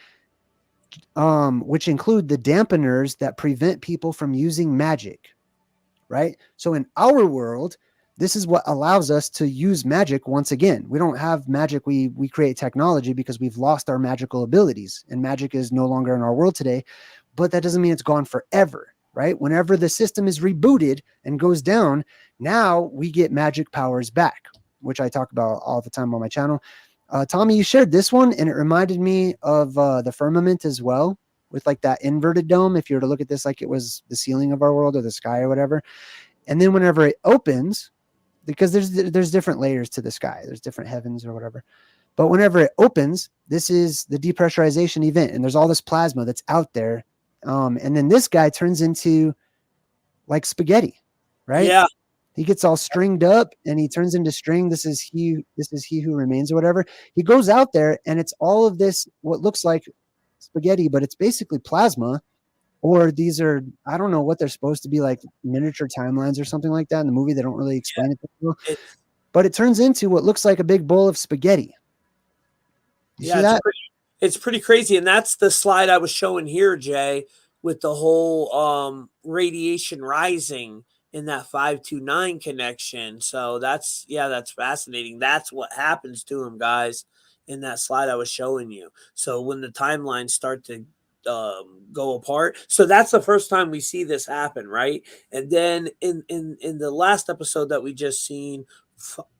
which include the dampeners that prevent people from using magic, right? So in our world, this is what allows us to use magic once again. We don't have magic. We create technology because we've lost our magical abilities, and magic is no longer in our world today, but that doesn't mean it's gone forever, right? Whenever the system is rebooted and goes down, now we get magic powers back, which I talk about all the time on my channel. Tommy, you shared this one, and it reminded me of the firmament as well, with like that inverted dome. If you were to look at this like it was the ceiling of our world or the sky or whatever. And then whenever it opens, because there's different layers to the sky, there's different heavens or whatever. But whenever it opens, this is the depressurization event, and there's all this plasma that's out there. And then this guy turns into like spaghetti, right? Yeah. He gets all stringed up and he turns into string. This is he who remains or whatever. He goes out there and it's all of this, what looks like spaghetti, but it's basically plasma. Or these are, I don't know what they're supposed to be, like miniature timelines or something like that in the movie. They don't really explain it. Well. But it turns into what looks like a big bowl of spaghetti. You see that? It's pretty crazy. And that's the slide I was showing here, Jay, with the whole radiation rising in that 529 connection. So that's fascinating. That's what happens to him, guys, in that slide I was showing you. So when the timelines start to go apart, so that's the first time we see this happen, right? And then in the last episode that we just seen,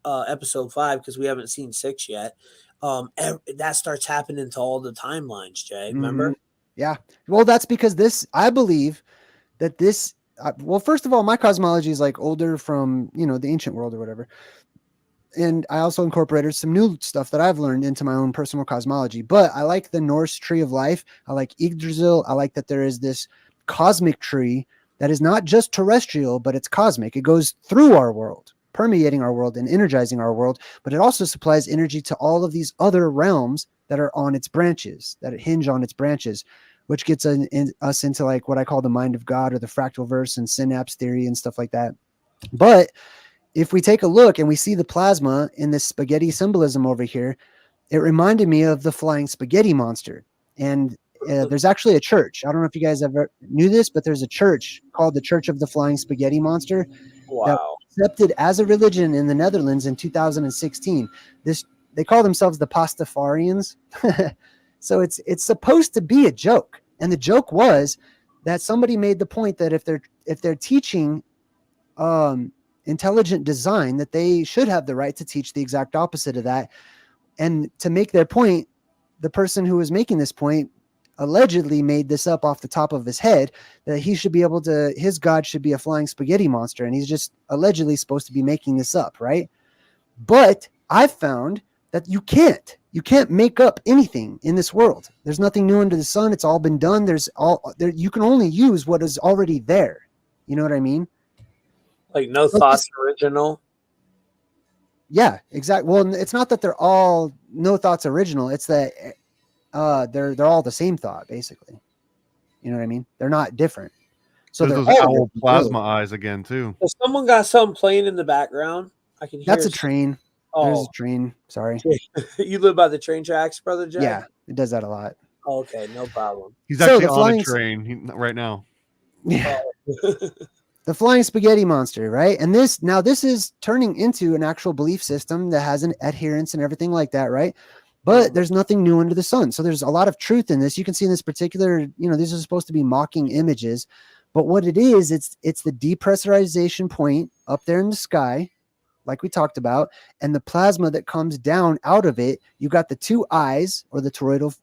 episode 5, because we haven't seen 6 yet, that starts happening to all the timelines, Jay. Remember? Yeah. Well, that's because this, I believe that this, well, first of all, my cosmology is like older from, the ancient world or whatever. And I also incorporated some new stuff that I've learned into my own personal cosmology. But I like the Norse tree of life. I like Yggdrasil. I like that there is this cosmic tree that is not just terrestrial, but it's cosmic. It goes through our world, permeating our world and energizing our world. But it also supplies energy to all of these other realms that are on its branches, that hinge on its branches, which gets us into like what I call the mind of God or the fractal verse and synapse theory and stuff like that. But if we take a look and we see the plasma in this spaghetti symbolism over here, it reminded me of the flying spaghetti monster. And there's actually a church. I don't know if you guys ever knew this, but there's a church called the Church of the Flying Spaghetti Monster. Wow. That was accepted as a religion in the Netherlands in 2016. They call themselves the Pastafarians. So it's supposed to be a joke. And the joke was that somebody made the point that if they're teaching intelligent design, that they should have the right to teach the exact opposite of that. And to make their point, the person who was making this point allegedly made this up off the top of his head, that he should be able to, his God should be a flying spaghetti monster. And he's just allegedly supposed to be making this up, right? But I found that you can't make up anything in this world. There's nothing new under the sun. It's all been done. You can only use what is already there. You know what I mean? Like no thoughts original. Yeah, exactly. Well, it's not that they're all no thoughts original. It's that they're all the same thought, basically. You know what I mean? They're not different. So there's they're those all owl plasma eyes again too. So someone got something playing in the background. I can hear. That's a train. Oh, there's a train. Sorry. You live by the train tracks, brother Jack? Yeah, it does that a lot. Oh, okay, no problem. He's actually on a train right now. Yeah. The flying spaghetti monster, right? And this is turning into an actual belief system that has an adherence and everything like that, right? But there's nothing new under the sun. So there's a lot of truth in this. You can see in this particular, these are supposed to be mocking images, but what it is, it's the depressurization point up there in the sky, like we talked about, and the plasma that comes down out of it. You got the two eyes or the toroidal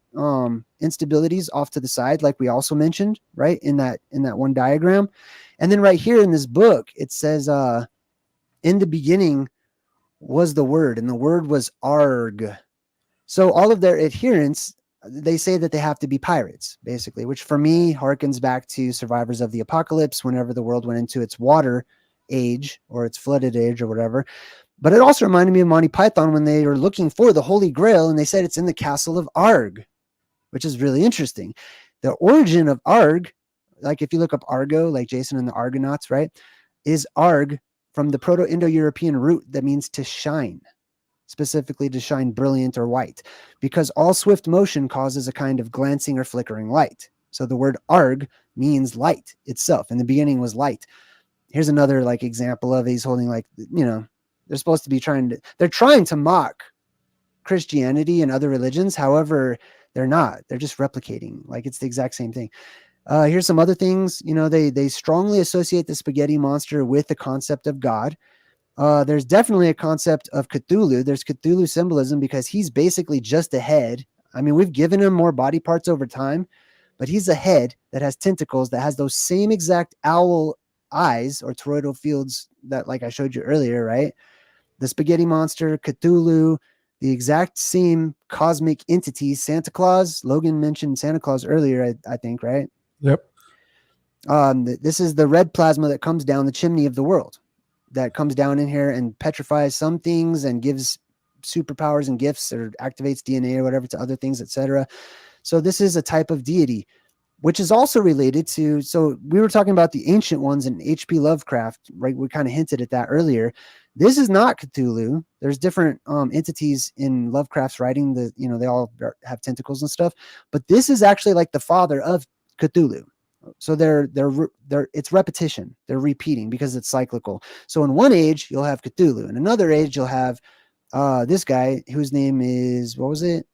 instabilities off to the side, like we also mentioned, right? In that one diagram. And then right here in this book, it says, in the beginning was the word, and the word was arg. So all of their adherents, they say that they have to be pirates, basically, which for me harkens back to Survivors of the Apocalypse, whenever the world went into its water age or its flooded age or whatever. But it also reminded me of Monty Python when they were looking for the Holy Grail, and they said it's in the castle of Arg, which is really interesting. The origin of Arg, like if you look up Argo, like Jason and the Argonauts, right, is Arg from the Proto-Indo-European root that means to shine, specifically to shine brilliant or white, because all swift motion causes a kind of glancing or flickering light. So the word Arg means light itself. In the beginning was light. Here's another like example of he's holding like, they're supposed to be they're trying to mock Christianity and other religions. However, they're not. They're just replicating. Like it's the exact same thing. Here's some other things. They strongly associate the spaghetti monster with the concept of God. There's definitely a concept of Cthulhu. There's Cthulhu symbolism because he's basically just a head. I mean, we've given him more body parts over time, but he's a head that has tentacles that has those same exact owl eyes or toroidal fields that, like I showed you earlier, right? The spaghetti monster, Cthulhu, the exact same cosmic entities. Santa Claus, Logan mentioned Santa Claus earlier, I think, right? Yep. This is the red plasma that comes down the chimney of the world, that comes down in here and petrifies some things and gives superpowers and gifts or activates DNA or whatever to other things, etc. So this is a type of deity, which is also related to, so we were talking about the ancient ones in H.P. Lovecraft, right? We kind of hinted at that earlier. This is not Cthulhu. There's different entities in Lovecraft's writing that, they all have tentacles and stuff, but this is actually like the father of Cthulhu. So they're it's repetition. They're repeating because it's cyclical. So in one age you'll have Cthulhu, in another age you'll have this guy whose name is, what was it?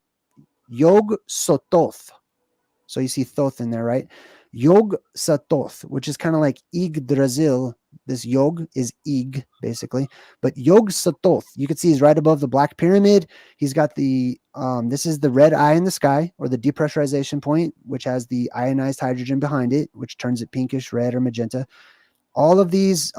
Yog Sothoth. So you see Thoth in there, right? Yog Sothoth, which is kind of like Yggdrasil. This Yog is Ig, basically. But Yog Sothoth, you can see he's right above the Black Pyramid. He's got the, this is the red eye in the sky, or the depressurization point, which has the ionized hydrogen behind it, which turns it pinkish, red, or magenta. All of these,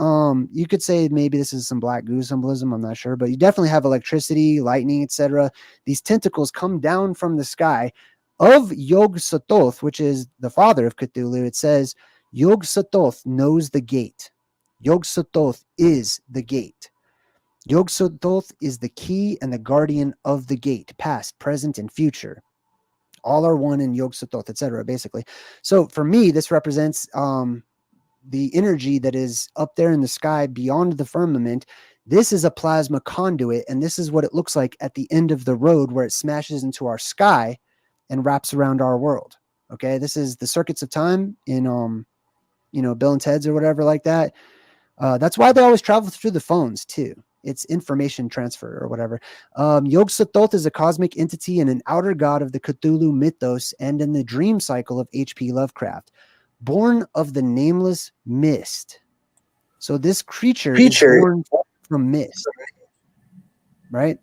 you could say maybe this is some black goo symbolism, I'm not sure, but you definitely have electricity, lightning, etc. These tentacles come down from the sky of Yog Sothoth, which is the father of Cthulhu. It says Yog Sothoth knows the gate. Yog Sothoth is the gate. Yog Sothoth is the key and the guardian of the gate, past, present, and future. All are one in Yog Sothoth, etc. basically. So for me, this represents the energy that is up there in the sky beyond the firmament. This is a plasma conduit, and this is what it looks like at the end of the road where it smashes into our sky and wraps around our world. Okay, this is the circuits of time in Bill and Ted's or whatever like that. That's why they always travel through the phones too. It's information transfer or whatever. Yog Sothoth is a cosmic entity and an outer god of the Cthulhu mythos and in the dream cycle of H.P. Lovecraft. Born of the nameless mist. So this creature is born from mist, right?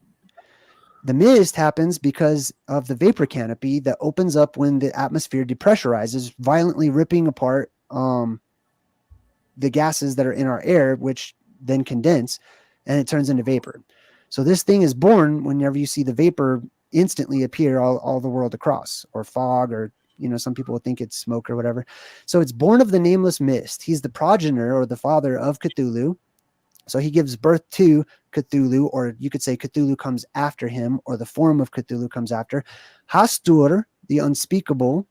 The mist happens because of the vapor canopy that opens up when the atmosphere depressurizes, violently ripping apart the gases that are in our air, which then condense, and it turns into vapor. So this thing is born whenever you see the vapor instantly appear all the world across, or fog, or some people would think it's smoke or whatever. So it's born of the nameless mist. He's the progenitor or the father of Cthulhu. So he gives birth to Cthulhu, or you could say Cthulhu comes after him, or the form of Cthulhu comes after. Hastur, the unspeakable,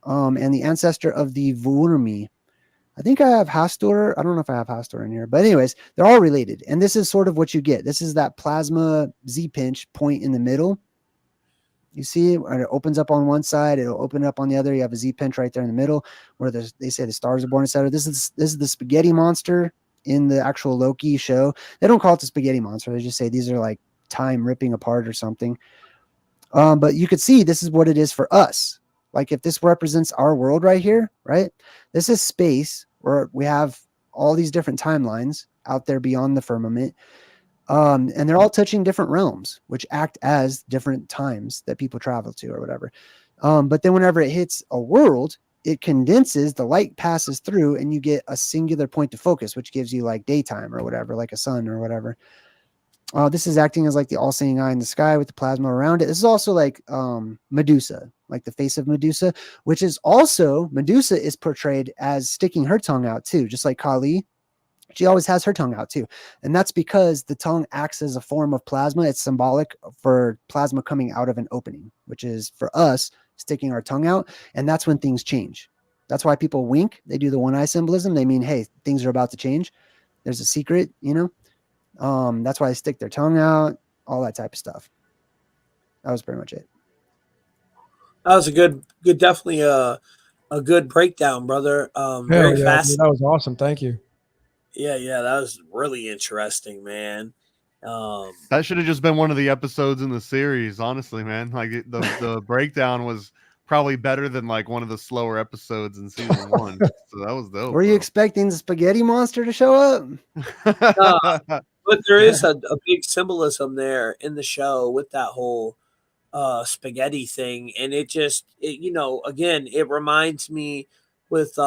and the ancestor of the Vurmi. I think I have Hastur. I don't know if I have Hastur in here, but anyways, they're all related. And this is sort of what you get. This is that plasma Z-pinch point in the middle. You see it, it opens up on one side, it'll open up on the other. You have a Z-pinch right there in the middle where they say the stars are born, etc. This is the spaghetti monster in the actual Loki show. They don't call it the spaghetti monster. They just say these are like time ripping apart or something. But you could see this is what it is for us. Like if this represents our world right here, right? This is space where we have all these different timelines out there beyond the firmament. And they're all touching different realms, which act as different times that people travel to or whatever. But then whenever it hits a world, it condenses, the light passes through, and you get a singular point to focus, which gives you like daytime or whatever, like a sun or whatever. This is acting as like the all-seeing eye in the sky with the plasma around it. This is also like Medusa, like the face of Medusa, which is also, Medusa is portrayed as sticking her tongue out too, just like Kali. She always has her tongue out too. And that's because the tongue acts as a form of plasma. It's symbolic for plasma coming out of an opening, which is for us sticking our tongue out. And that's when things change. That's why people wink. They do the one eye symbolism. They mean, hey, things are about to change. There's a secret, that's why they stick their tongue out, all that type of stuff. That was pretty much it. That was a good, definitely a good breakdown, brother. Very fast. Dude, that was awesome. Thank you. Yeah, that was really interesting, man. That should have just been one of the episodes in the series, honestly, man. Like the breakdown was probably better than like one of the slower episodes in season 1. So that was dope. Were you expecting the spaghetti monster to show up? But there is a big symbolism there in the show with that whole spaghetti thing, and it again, it reminds me with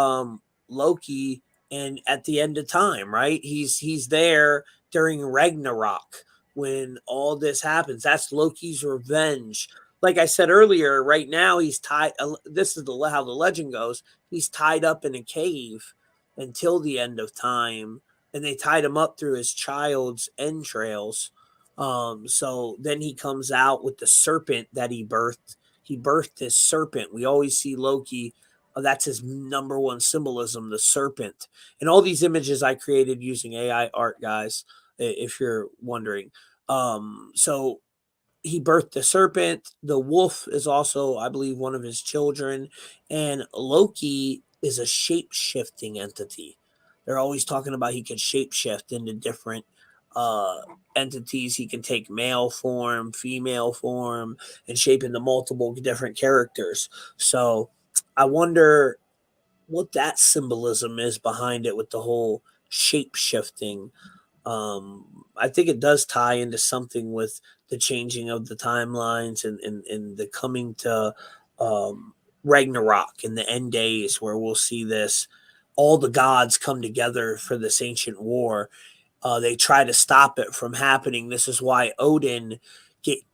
Loki, and at the end of time, right? He's there during Ragnarok when all this happens. That's Loki's revenge. Like I said earlier, right now he's tied. This is how the legend goes. He's tied up in a cave until the end of time, and they tied him up through his child's entrails. So then he comes out with the serpent that he birthed. He birthed his serpent. We always see Loki. That's his number one symbolism, the serpent. And all these images I created using AI art, guys, if you're wondering. So he birthed the serpent. The wolf is also, I believe, one of his children. And Loki is a shape-shifting entity. They're always talking about he can shape-shift into different entities. He can take male form, female form, and shape into multiple different characters. So I wonder what that symbolism is behind it with the whole shape-shifting. I think it does tie into something with the changing of the timelines and the coming to Ragnarok in the end days, where we'll see this, all the gods come together for this ancient war. They try to stop it from happening. This is why Odin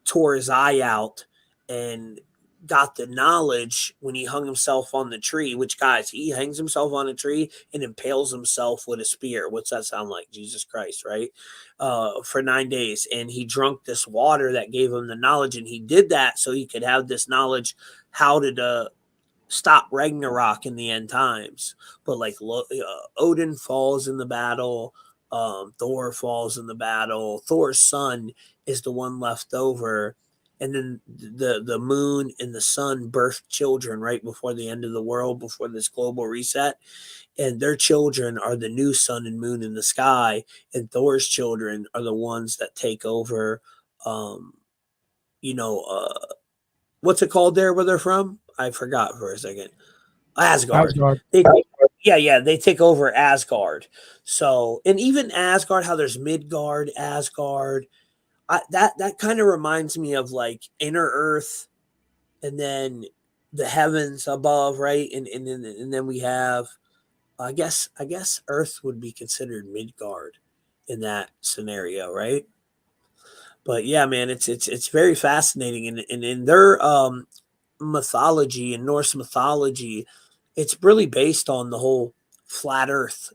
tore his eye out and got the knowledge when he hung himself on the tree, which, guys, he hangs himself on a tree and impales himself with a spear. What's that sound like? Jesus Christ, right? For 9 days. And he drunk this water that gave him the knowledge. And he did that so he could have this knowledge how to stop Ragnarok in the end times. But like Odin falls in the battle. Thor falls in the battle. Thor's son is the one left over. And then the moon and the sun birthed children right before the end of the world, before this global reset. And their children are the new sun and moon in the sky. And Thor's children are the ones that take over, what's it called there where they're from? I forgot for a second. Asgard. They take over Asgard. So, and even Asgard, how there's Midgard, Asgard, that kind of reminds me of like inner Earth, and then the heavens above, right? And then we have, I guess Earth would be considered Midgard in that scenario, right? But yeah, man, it's very fascinating, and in their mythology and Norse mythology, it's really based on the whole flat Earth.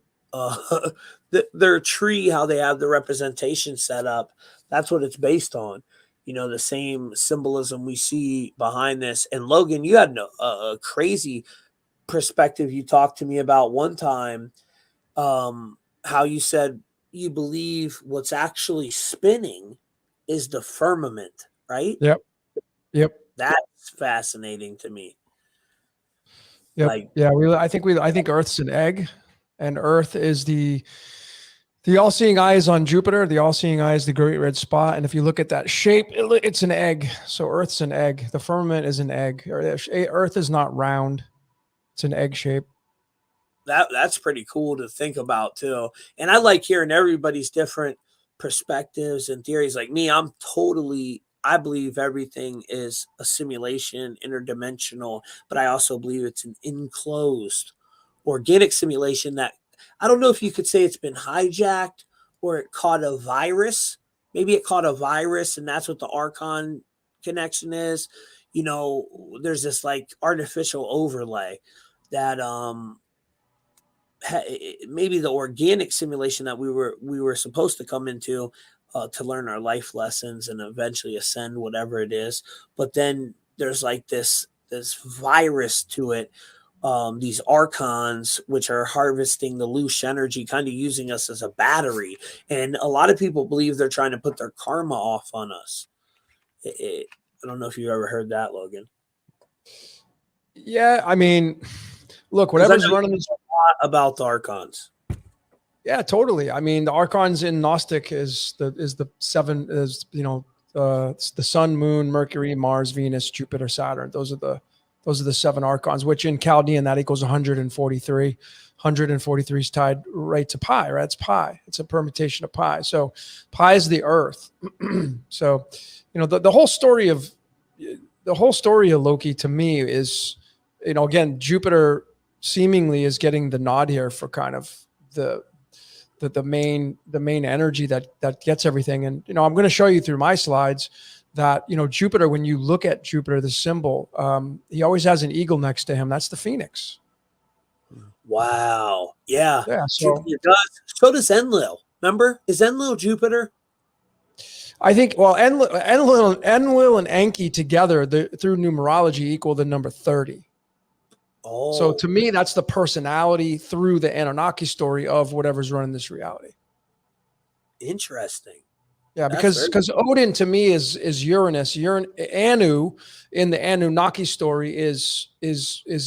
Their tree, how they have the representation set up, that's what it's based on. The same symbolism we see behind this. And Logan, you had a crazy perspective you talked to me about one time, how you said you believe what's actually spinning is the firmament, right? Yep. That's fascinating to me. Yep. I think Earth's an egg, and Earth is the all-seeing eye is on Jupiter. The all-seeing eye is the great red spot. And if you look at that shape, it's an egg. So Earth's an egg. The firmament is an egg. Earth is not round. It's an egg shape. That's pretty cool to think about too. And I like hearing everybody's different perspectives and theories. Like me, I believe everything is a simulation, interdimensional, but I also believe it's an enclosed organic simulation that, I don't know if you could say it's been hijacked or it caught a virus. Maybe it caught a virus, and that's what the Archon connection is. There's this like artificial overlay that maybe the organic simulation that we were supposed to come into to learn our life lessons and eventually ascend, whatever it is. But then there's like this virus to it. These archons, which are harvesting the loose energy, kind of using us as a battery. And a lot of people believe they're trying to put their karma off on us. I don't know if you've ever heard that, Logan. Yeah, I mean, look, whatever's running this about the archons. Yeah, totally. I mean, the archons in Gnostic is the seven, is the Sun, Moon, Mercury, Mars, Venus, Jupiter, Saturn. Those are the seven archons, which in Caldian that equals 143. 143 is tied right to pi, right? It's pi. It's a permutation of pi. So pi is the Earth. So, the whole story of Loki to me is, again, Jupiter seemingly is getting the nod here for kind of the main energy that gets everything. And I'm going to show you through my slides that Jupiter, when you look at Jupiter, the symbol, he always has an eagle next to him. That's the phoenix. Wow. Yeah. So Jupiter does. So does Enlil. Remember, is Enlil Jupiter? I think, well, Enlil and Enki together through numerology equal the number 30. Oh. So to me, that's the personality through the Anunnaki story of whatever's running this reality. Interesting. Yeah, because Odin to me is Uranus. Anu in the Anunnaki story is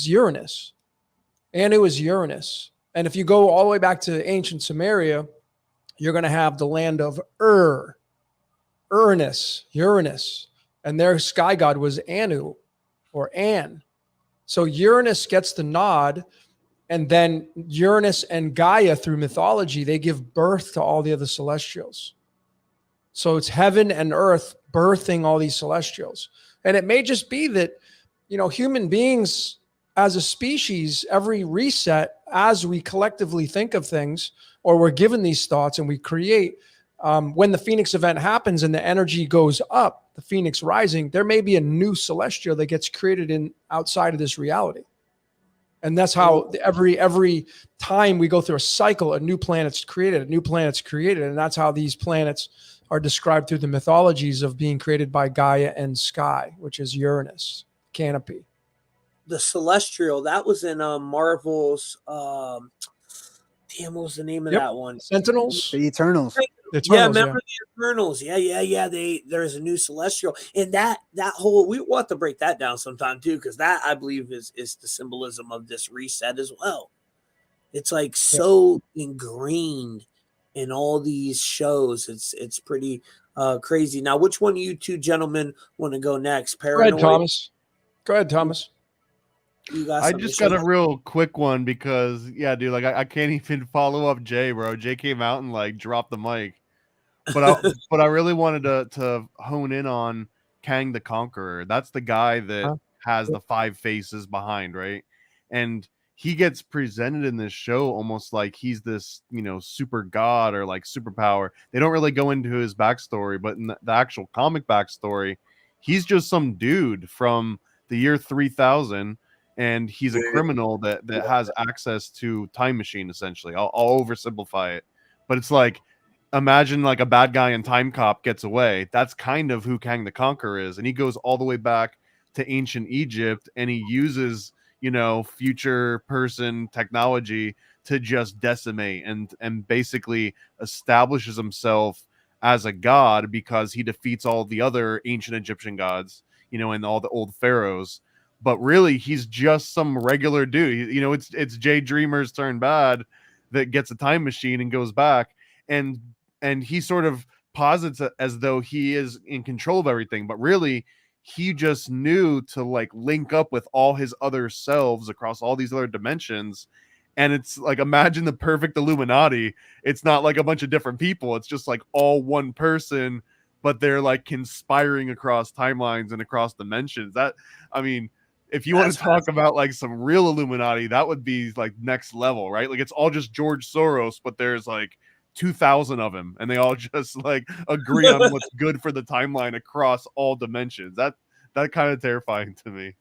Uranus. Anu is Uranus. And if you go all the way back to ancient Sumeria, you're going to have the land of Uranus, and their sky god was Anu or An. So Uranus gets the nod, and then Uranus and Gaia through mythology, they give birth to all the other celestials. So it's heaven and earth birthing all these celestials. And it may just be that, you know, human beings as a species, every reset, as we collectively think of things, or we're given these thoughts and we create, when the Phoenix event happens and the energy goes up, the Phoenix rising, there may be a new celestial that gets created in outside of this reality. And that's how every time we go through a cycle, a new planet's created, and that's how these planets are described through the mythologies of being created by Gaia and Sky, which is Uranus, canopy. The celestial, that was in Marvel's damn, what was the name of that one? Sentinels? The Eternals. Yeah, remember the Eternals? Yeah. There's a new celestial, and that whole, we'll have to break that down sometime too, because that, I believe, is the symbolism of this reset as well. It's like so ingrained in all these shows. It's pretty crazy. Now, which one of you two gentlemen want to go next? Paranoid? Go ahead, Thomas. I just got a real quick one because, yeah, dude, like I can't even follow up Jay, bro. Jay came out and like dropped the mic, but I really wanted to hone in on Kang the Conqueror. That's the guy that has the 5 faces behind, right? And he gets presented in this show almost like he's this, you know, super god or like superpower. They don't really go into his backstory, but in the actual comic backstory, he's just some dude from the year 3000. And he's a criminal that has access to time machine, essentially. I'll oversimplify it. But it's like, imagine like a bad guy in Time Cop gets away. That's kind of who Kang the Conqueror is. And he goes all the way back to ancient Egypt, and he uses, you know, future person technology to just decimate and basically establishes himself as a god because he defeats all the other ancient Egyptian gods, you know, and all the old pharaohs. But really, he's just some regular dude. You know, it's Jay Dreamer's turn bad that gets a time machine and goes back, and he sort of posits it as though he is in control of everything. But really, he just knew to like link up with all his other selves across all these other dimensions. And it's like, imagine the perfect Illuminati. It's not like a bunch of different people. It's just like all one person, but they're like conspiring across timelines and across dimensions. That, I mean, if you want to talk about like some real Illuminati, that would be like next level, right? Like it's all just George Soros, but there's like 2,000 of him, and they all just like agree on what's good for the timeline across all dimensions. That kind of terrifying to me.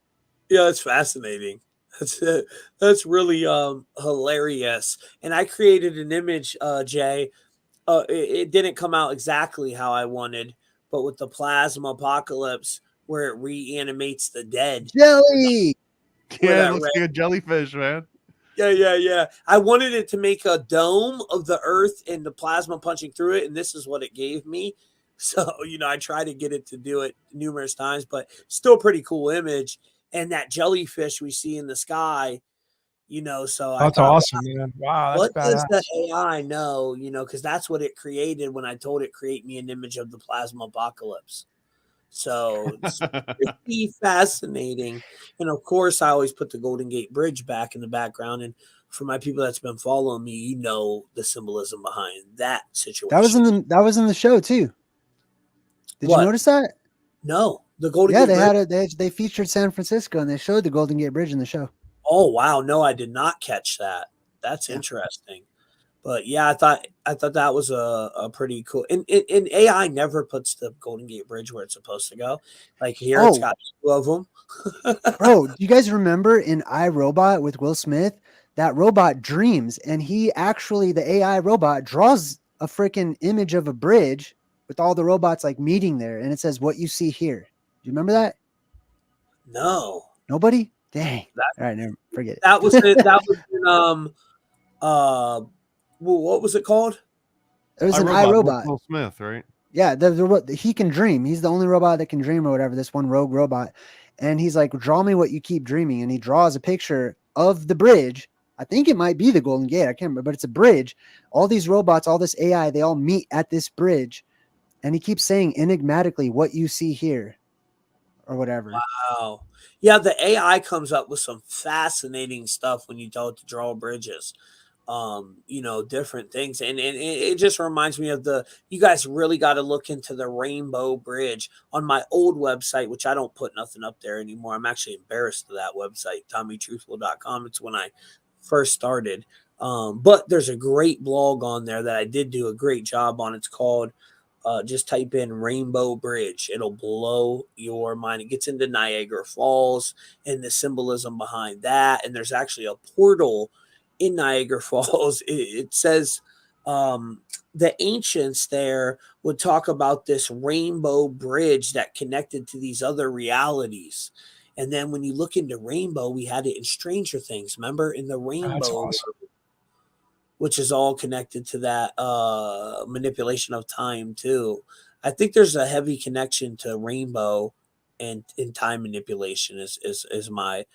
Yeah, it's fascinating. That's really hilarious. And I created an image, Jay. It didn't come out exactly how I wanted, but with the plasma apocalypse, where it reanimates the dead. Jelly! Yeah, it looks like a jellyfish, man. Yeah. I wanted it to make a dome of the earth and the plasma punching through it, and this is what it gave me. So, you know, I tried to get it to do it numerous times, but still pretty cool image. And that jellyfish we see in the sky, you know, so that's awesome, man. Wow, that's what badass. does the AI know, you know, because that's what it created when I told it create me an image of the plasma apocalypse. So it's pretty fascinating. And of course, I always put the Golden Gate Bridge back in the background. And for my people that's been following me, you know the symbolism behind that situation. That was in the show too. Did you notice that? No, the Golden Gate Bridge. They featured San Francisco and they showed the Golden Gate Bridge in the show. Oh wow, no, I did not catch that. That's interesting. But yeah, I thought that was a pretty cool. And AI never puts the Golden Gate Bridge where it's supposed to go. Like here, it's got 2 of them. Bro, do you guys remember in iRobot with Will Smith? That robot dreams, and the AI robot draws a freaking image of a bridge with all the robots like meeting there, and it says what you see here. Do you remember that? No. Nobody? Dang. All right, never forget it. That was it. That was in what was it called? It was an iRobot. Will Smith, right? Yeah, he can dream. He's the only robot that can dream or whatever, this one rogue robot. And he's like, draw me what you keep dreaming. And he draws a picture of the bridge I think it might be the Golden Gate. I can't remember, but it's a bridge. All these robots, all this AI, they all meet at this bridge. And he keeps saying enigmatically, what you see here or whatever. Wow. Yeah, the AI comes up with some fascinating stuff when you tell it to draw bridges. Different things. And it just reminds me of you guys really got to look into the Rainbow Bridge on my old website, which I don't put nothing up there anymore. I'm actually embarrassed of that website, TommyTruthful.com. It's when I first started. But there's a great blog on there that I did do a great job on. It's called just type in Rainbow Bridge. It'll blow your mind. It gets into Niagara Falls and the symbolism behind that. And there's actually a portal in Niagara Falls. It says the ancients there would talk about this rainbow bridge that connected to these other realities. And then when you look into rainbow, we had it in Stranger Things. Remember in the rainbow, That's awesome. which is all connected to that manipulation of time too. I think there's a heavy connection to rainbow and in time manipulation is my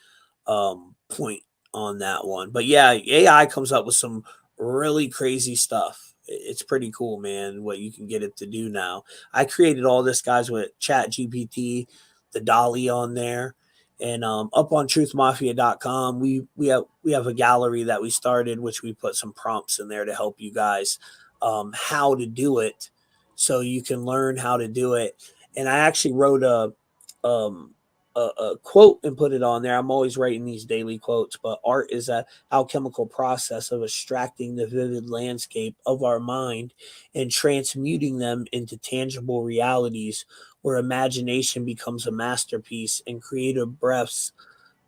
point on that one. But yeah, AI comes up with some really crazy stuff. It's pretty cool, man, what you can get it to do now. I created all this guys with Chat GPT, the Dolly on there. And up on truthmafia.com, we have a gallery that we started, which we put some prompts in there to help you guys how to do it, so you can learn how to do it. And I actually wrote a quote and put it on there. I'm always writing these daily quotes, but art is a alchemical process of extracting the vivid landscape of our mind and transmuting them into tangible realities where imagination becomes a masterpiece and creative breaths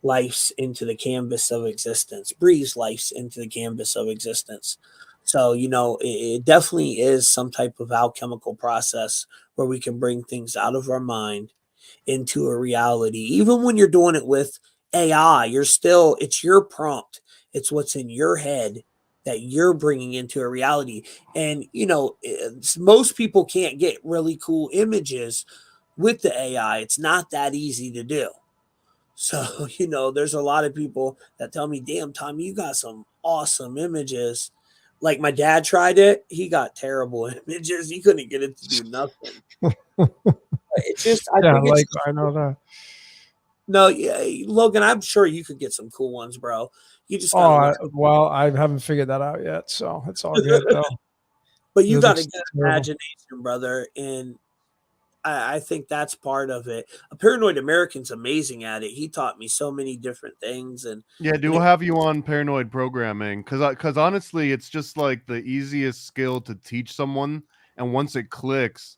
life into the canvas of existence, breathes life into the canvas of existence. So, it definitely is some type of alchemical process where we can bring things out of our mind into a reality. Even when you're doing it with AI, it's your prompt. It's what's in your head that you're bringing into a reality. And, most people can't get really cool images with the AI. It's not that easy to do. So, there's a lot of people that tell me, damn, Tommy, you got some awesome images. Like my dad tried it. He got terrible images. He couldn't get it to do nothing. It's just, I know that. No, yeah, Logan, I'm sure you could get some cool ones, bro. You just I haven't figured that out yet, so it's all good though. But you got a good imagination, brother, and I think that's part of it. A Paranoid American's amazing at it. He taught me so many different things, and yeah, we'll have you on Paranoid Programming because honestly, it's just like the easiest skill to teach someone, and once it clicks,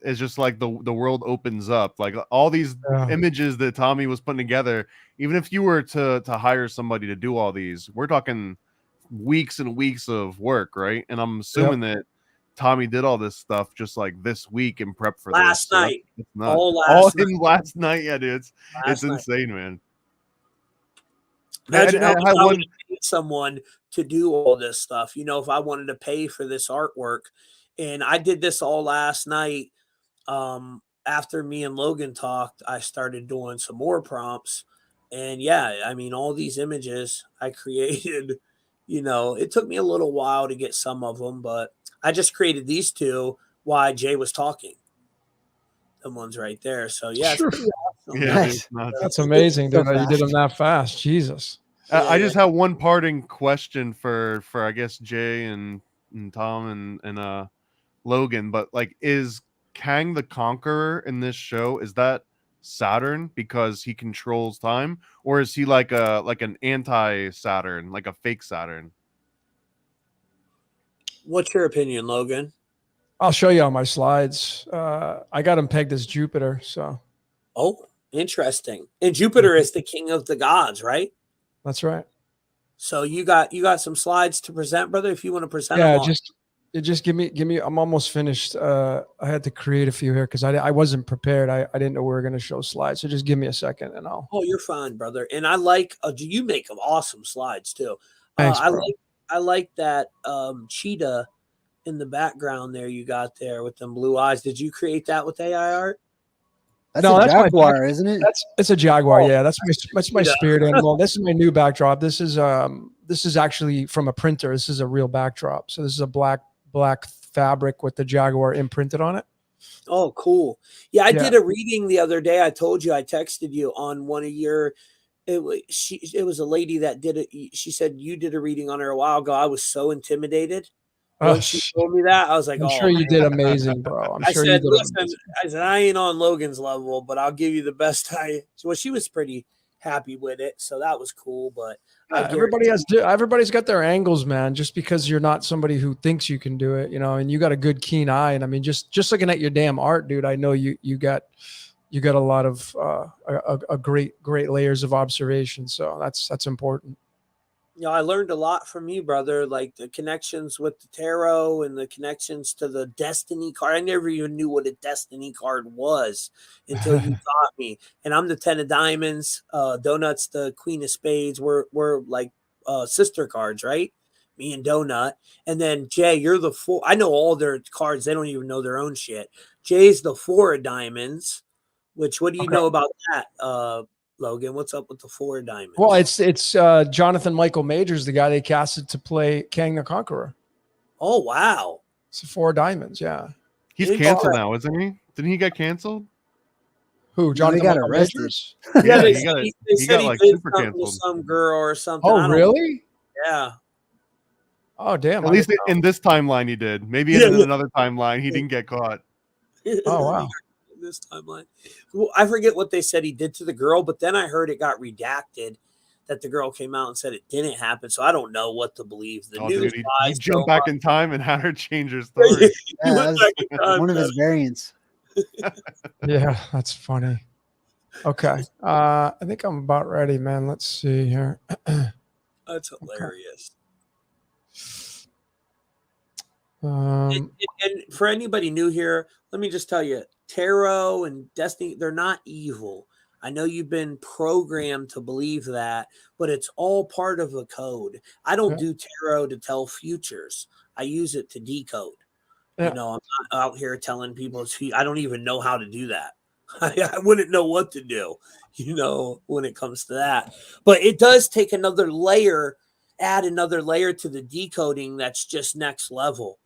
it's just like the world opens up. Like all these images that Tommy was putting together. Even if you were to hire somebody to do all these, we're talking weeks and weeks of work, right? And I'm assuming that Tommy did all this stuff just like this week in prep for last this. night. So it's not last night. Yeah, dude, it's insane, man. Imagine how I would pay someone to do all this stuff. If I wanted to pay for this artwork, and I did this all last night. After me and Logan talked, I started doing some more prompts, and all these images I created. It took me a little while to get some of them, but I just created these two while Jay was talking. The one's right there. So yeah, sure. It's pretty awesome. Yeah, nice. That's amazing, dude. You did them that fast. Jesus. I just have one parting question for I guess Jay and Tom and Logan, but like, is Kang the Conqueror in this show, is that Saturn because he controls time, or is he like an anti-Saturn, like a fake Saturn? What's your opinion, Logan? I'll show you on my slides. I got him pegged as Jupiter. So. Oh, interesting. And Jupiter is the king of the gods, right? That's right. So you got some slides to present, brother. If you want to present, just give me. I'm almost finished. I had to create a few here because I wasn't prepared. I didn't know we were going to show slides. So just give me a second and I'll. Oh, you're fine, brother. And I like. You make them awesome slides too. Thanks, bro. I like that cheetah in the background there you got there with them blue eyes. Did you create that with AI art? That's No, a that's my jaguar, isn't it? It's a jaguar. Oh. Yeah, that's my Yeah. spirit animal. This is my new backdrop. This is actually from a printer. This is a real backdrop. So this is a black fabric with the jaguar imprinted on it. Oh, cool. Yeah, I Yeah. did a reading the other day. I told you, I texted you on one of your. It was a lady that did it. She said you did a reading on her a while ago. I was so intimidated when she told me that. I was like, I'm oh, sure you man. did amazing, bro. I'm I sure said, you did listen, amazing. I said, I ain't on Logan's level, but I'll give you the best well, she was pretty happy with it. So that was cool. But Yeah, everybody's got their angles, man. Just because you're not somebody who thinks you can do it, you know, and you got a good keen eye. And I mean, just looking at your damn art, dude, I know you got a lot of a great layers of observation. So that's important. I learned a lot from you, brother, like the connections with the tarot and the connections to the destiny card. I never even knew what a destiny card was until you taught me. And I'm the 10 of diamonds, Donut's the queen of spades. We're like sister cards, right? Me and Donut. And then Jay, you're the 4. I know all their cards. They don't even know their own shit. Jay's the 4 of diamonds, which what do you know about that? Logan, what's up with the 4 of diamonds? Well, it's Jonathan Michael Majors, the guy they casted to play Kang the Conqueror. Oh, wow. It's 4 of diamonds, yeah. He's canceled now, isn't he? Didn't he get canceled? Who? Jonathan got Michael arrested. Majors? Yeah, they said he like did super something to canceled. some girl or something. Oh, really? Yeah. Oh, damn. At least in this timeline he did. Maybe in another timeline he didn't get caught. Oh, wow. This timeline. Well, I forget what they said he did to the girl, but then I heard it got redacted that the girl came out and said it didn't happen. So I don't know what to believe. The news dude, he lies jumped so back much. in time and had her change her story. He went back in time, one of his variants. Yeah, that's funny. Okay. I think I'm about ready, man. Let's see here. That's hilarious. Um, And for anybody new here, let me just tell you, tarot and destiny, they're not evil. I know you've been programmed to believe that, but it's all part of the code. I don't do tarot to tell futures. I use it to decode. Yeah. You know, I'm not out here telling people I don't even know how to do that. I wouldn't know what to do, you know, when it comes to that. But it does take another layer, add another layer to the decoding that's just next level.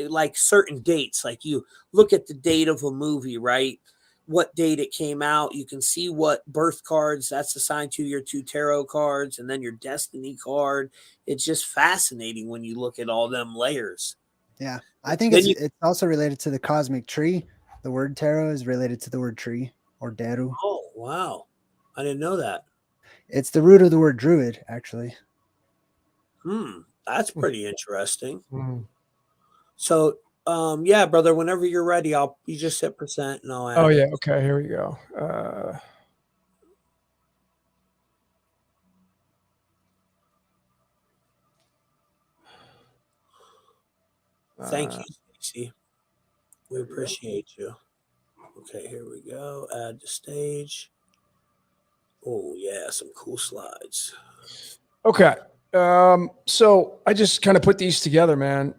Like certain dates, like you look at the date of a movie, right? What date it came out. You can see what birth cards that's assigned to your 2 tarot cards and then your destiny card. It's just fascinating when you look at all them layers. Yeah. I think it's also related to the cosmic tree. The word tarot is related to the word tree or daru. Oh, wow. I didn't know that. It's the root of the word druid, actually. That's pretty interesting. Mhm. So, yeah, brother, whenever you're ready, you just hit % and I'll add Oh, it. yeah. Okay. Here we go. Thank you, Stacey. We appreciate you. Okay, here we go. Add to stage. Oh, yeah, some cool slides. Okay. So I just kind of put these together, man.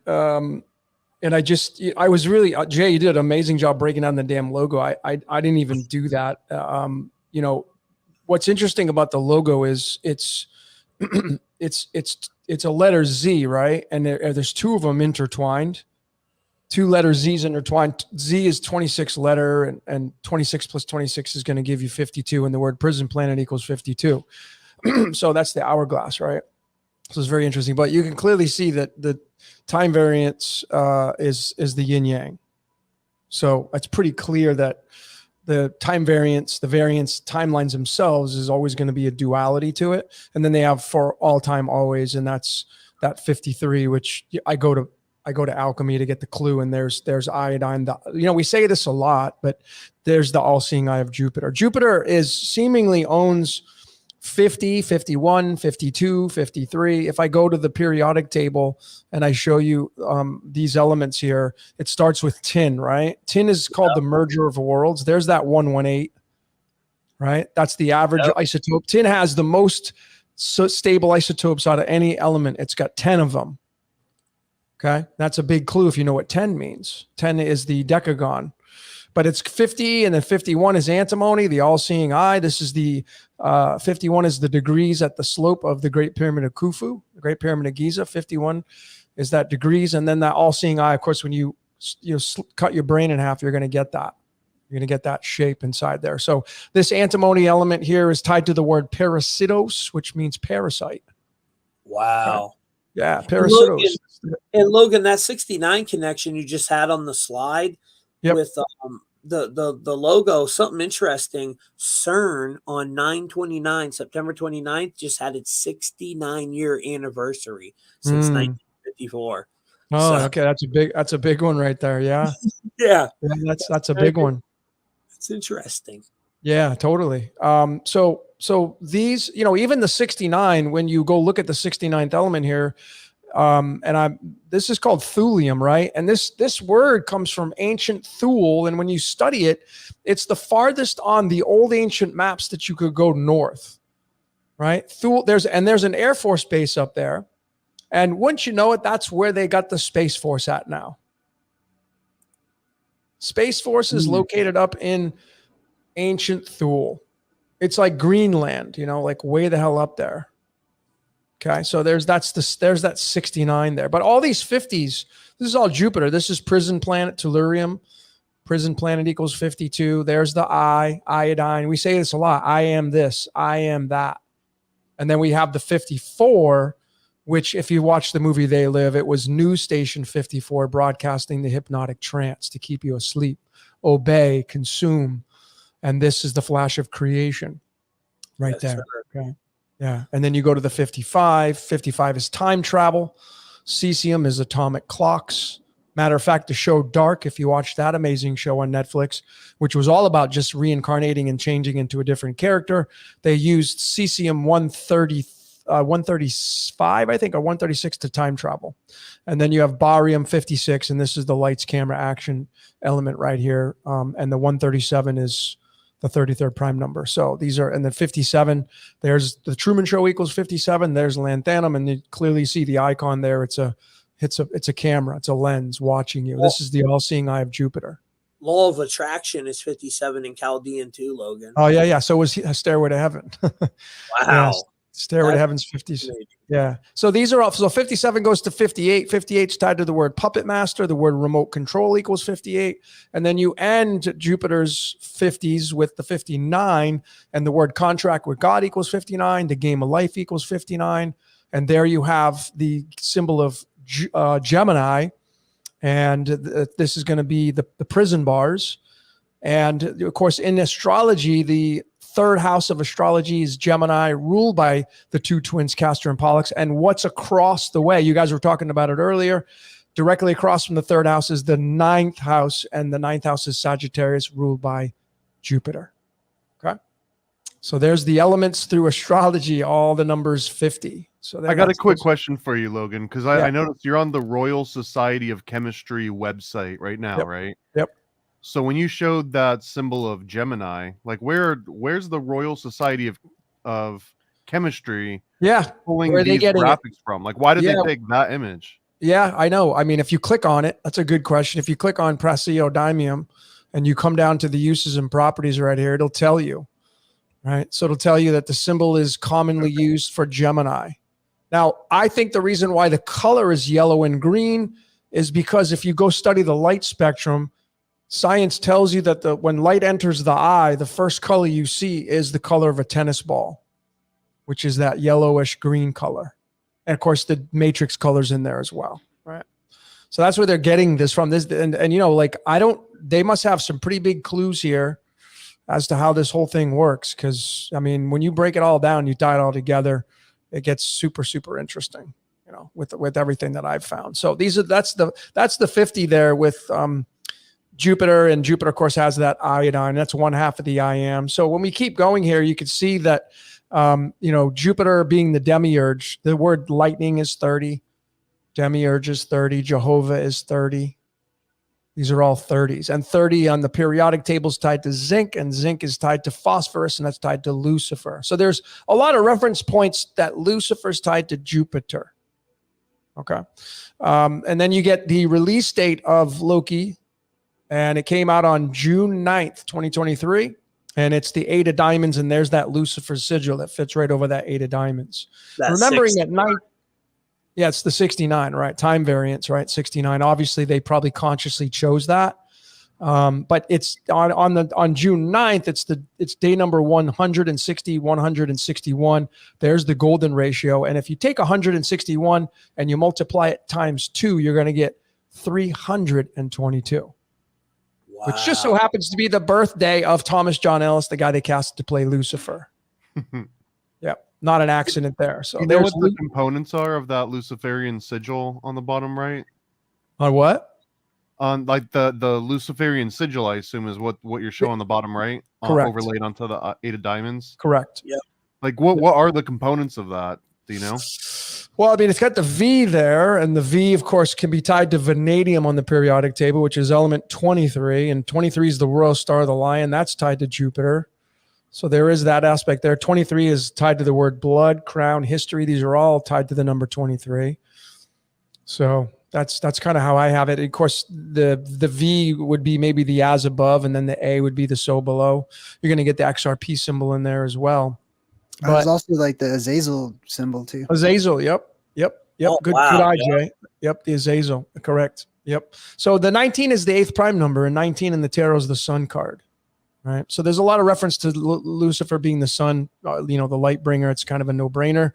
And I was really, Jay, you did an amazing job breaking down the damn logo. I didn't even do that. You know, what's interesting about the logo is it's a letter Z, right? And there's 2 of them intertwined. 2 letter Z's intertwined. Z is 26 letter, and 26 plus 26 is going to give you 52. And the word prison planet equals 52. So that's the hourglass, right? So it's very interesting. But you can clearly see that the time variance is the yin yang. So it's pretty clear that the time variance, the variance timelines themselves is always going to be a duality to it. And then they have for all time always, and that's that 53, which I go to alchemy to get the clue, and there's iodine. We say this a lot, but there's the all-seeing eye of Jupiter. Jupiter seemingly owns 50, 51, 52, 53. If I go to the periodic table and I show you these elements here, it starts with tin, right? Tin is called the merger of worlds. There's that 118, right? That's the average isotope. Tin has the most stable isotopes out of any element. It's got 10 of them. Okay. That's a big clue if you know what 10 means. 10 is the decagon. but it's 50, and then 51 is antimony, the all-seeing eye. This is the 51 is the degrees at the slope of the Great Pyramid of Khufu, the Great Pyramid of Giza. 51 is that degrees, and then that all-seeing eye. Of course, when you cut your brain in half, you're going to get that. You're going to get that shape inside there. So this antimony element here is tied to the word parasitos, which means parasite. Wow. Yeah, parasitos. And Logan, that 69 connection you just had on the slide with the logo, something interesting. CERN on 9/29, September 29th, just had its 69-year anniversary since 1954. Oh, okay, that's a big one right there. Yeah. Yeah, that's a big one. It's interesting. Yeah, totally. So these, even the 69, when you go look at the 69th element here, this is called thulium, right? And this word comes from ancient Thule, and when you study it, it's the farthest on the old ancient maps that you could go north, right? Thule, there's an Air Force base up there, and wouldn't you know it, that's where they got the Space Force at now. Space Force is located up in ancient Thule. It's like Greenland, like way the hell up there. Okay, so there's that 69 there. But all these 50s, this is all Jupiter. This is prison planet Tellurium. Prison planet equals 52. There's the iodine. We say this a lot. I am this. I am that. And then we have the 54, which if you watch the movie They Live, it was News Station 54 broadcasting the hypnotic trance to keep you asleep. Obey, consume. And this is the flash of creation right there. Okay. Yeah. And then you go to the 55. 55 is time travel. Cesium is atomic clocks. Matter of fact, the show Dark, if you watch that amazing show on Netflix, which was all about just reincarnating and changing into a different character, they used cesium 135, I think, or 136 to time travel. And then you have barium 56, and this is the lights, camera, action element right here. And the 137 is the 33rd prime number. So these are, and the 57, there's the Truman Show equals 57. There's lanthanum, and you clearly see the icon there. It's a camera. It's a lens watching you. This is the all-seeing eye of Jupiter. Law of attraction is 57 in Caldian too, Logan. Oh yeah. So was Stairway to Heaven. Wow. Yeah, Stairway to Heaven's 50s. Yeah. So these are all. So 57 goes to 58. 58 is tied to the word puppet master. The word remote control equals 58. And then you end Jupiter's 50s with the 59, and the word contract with God equals 59. The game of life equals 59. And there you have the symbol of Gemini. And this is going to be the prison bars. And of course, in astrology, the third house of astrology is Gemini, ruled by the two twins, Castor and Pollux. And what's across the way? You guys were talking about it earlier. Directly across from the third house is the ninth house, and the ninth house is Sagittarius, ruled by Jupiter. Okay. So there's the elements through astrology, all the numbers 50. So I got a quick question for you, Logan, because I noticed you're on the Royal Society of Chemistry website right now, right? Yep. So when you showed that symbol of Gemini, like where's the Royal Society of Chemistry pulling these graphics from? Like, why did they take that image? Yeah, I know. I mean, if you click on it, that's a good question. If you click on praseodymium and you come down to the uses and properties right here, it'll tell you, right? So it'll tell you that the symbol is commonly used for Gemini. Now, I think the reason why the color is yellow and green is because if you go study the light spectrum, science tells you that when light enters the eye, the first color you see is the color of a tennis ball, which is that yellowish green color. And of course, the matrix color's in there as well, right? So that's where they're getting this from. They must have some pretty big clues here as to how this whole thing works. Because, I mean, when you break it all down, you tie it all together, it gets super, super interesting, with everything that I've found. So that's the 50 there with Jupiter, and Jupiter, of course, has that iodine. That's one half of the I am. So when we keep going here, you can see that, Jupiter being the demiurge, the word lightning is 30. Demiurge is 30. Jehovah is 30. These are all 30s. And 30 on the periodic table is tied to zinc, and zinc is tied to phosphorus, and that's tied to Lucifer. So there's a lot of reference points that Lucifer's tied to Jupiter. Okay. And then you get the release date of Loki. and it came out on June 9th, 2023. And it's the 8 of diamonds, and there's that Lucifer sigil that fits right over that 8 of diamonds. That's Remembering 69. that night, yeah, it's the 69, right? Time variance, right? 69. Obviously, they probably consciously chose that. But it's on June 9th, it's day number 160, 161. There's the golden ratio. And if you take 161 and you multiply it times 2, you're going to get 322. Wow. Which just so happens to be the birthday of Thomas John Ellis, the guy they cast to play Lucifer. Yep, not an accident there. So you know what the components are of that Luciferian sigil on the bottom right? On what? On like the Luciferian sigil, I assume is what you're showing on the bottom right, Correct. Overlaid onto the 8 of diamonds. Correct. Yep. Like what are the components of that? Do you know? Well, I mean, it's got the V there, and the V, of course, can be tied to vanadium on the periodic table, which is element 23, and 23 is the royal star of the lion. That's tied to Jupiter. So there is that aspect there. 23 is tied to the word blood, crown, history. These are all tied to the number 23. So that's kind of how I have it. Of course, the V would be maybe the as above, and then the A would be the so below. You're going to get the XRP symbol in there as well. There's also like the Azazel symbol too. Azazel, yep. Oh, Good wow, eye, yeah. Jay. Yep, the Azazel, correct. Yep. So the 19 is the 8th prime number, and 19 in the tarot is the sun card, right? So there's a lot of reference to Lucifer being the sun, the light bringer. It's kind of a no-brainer.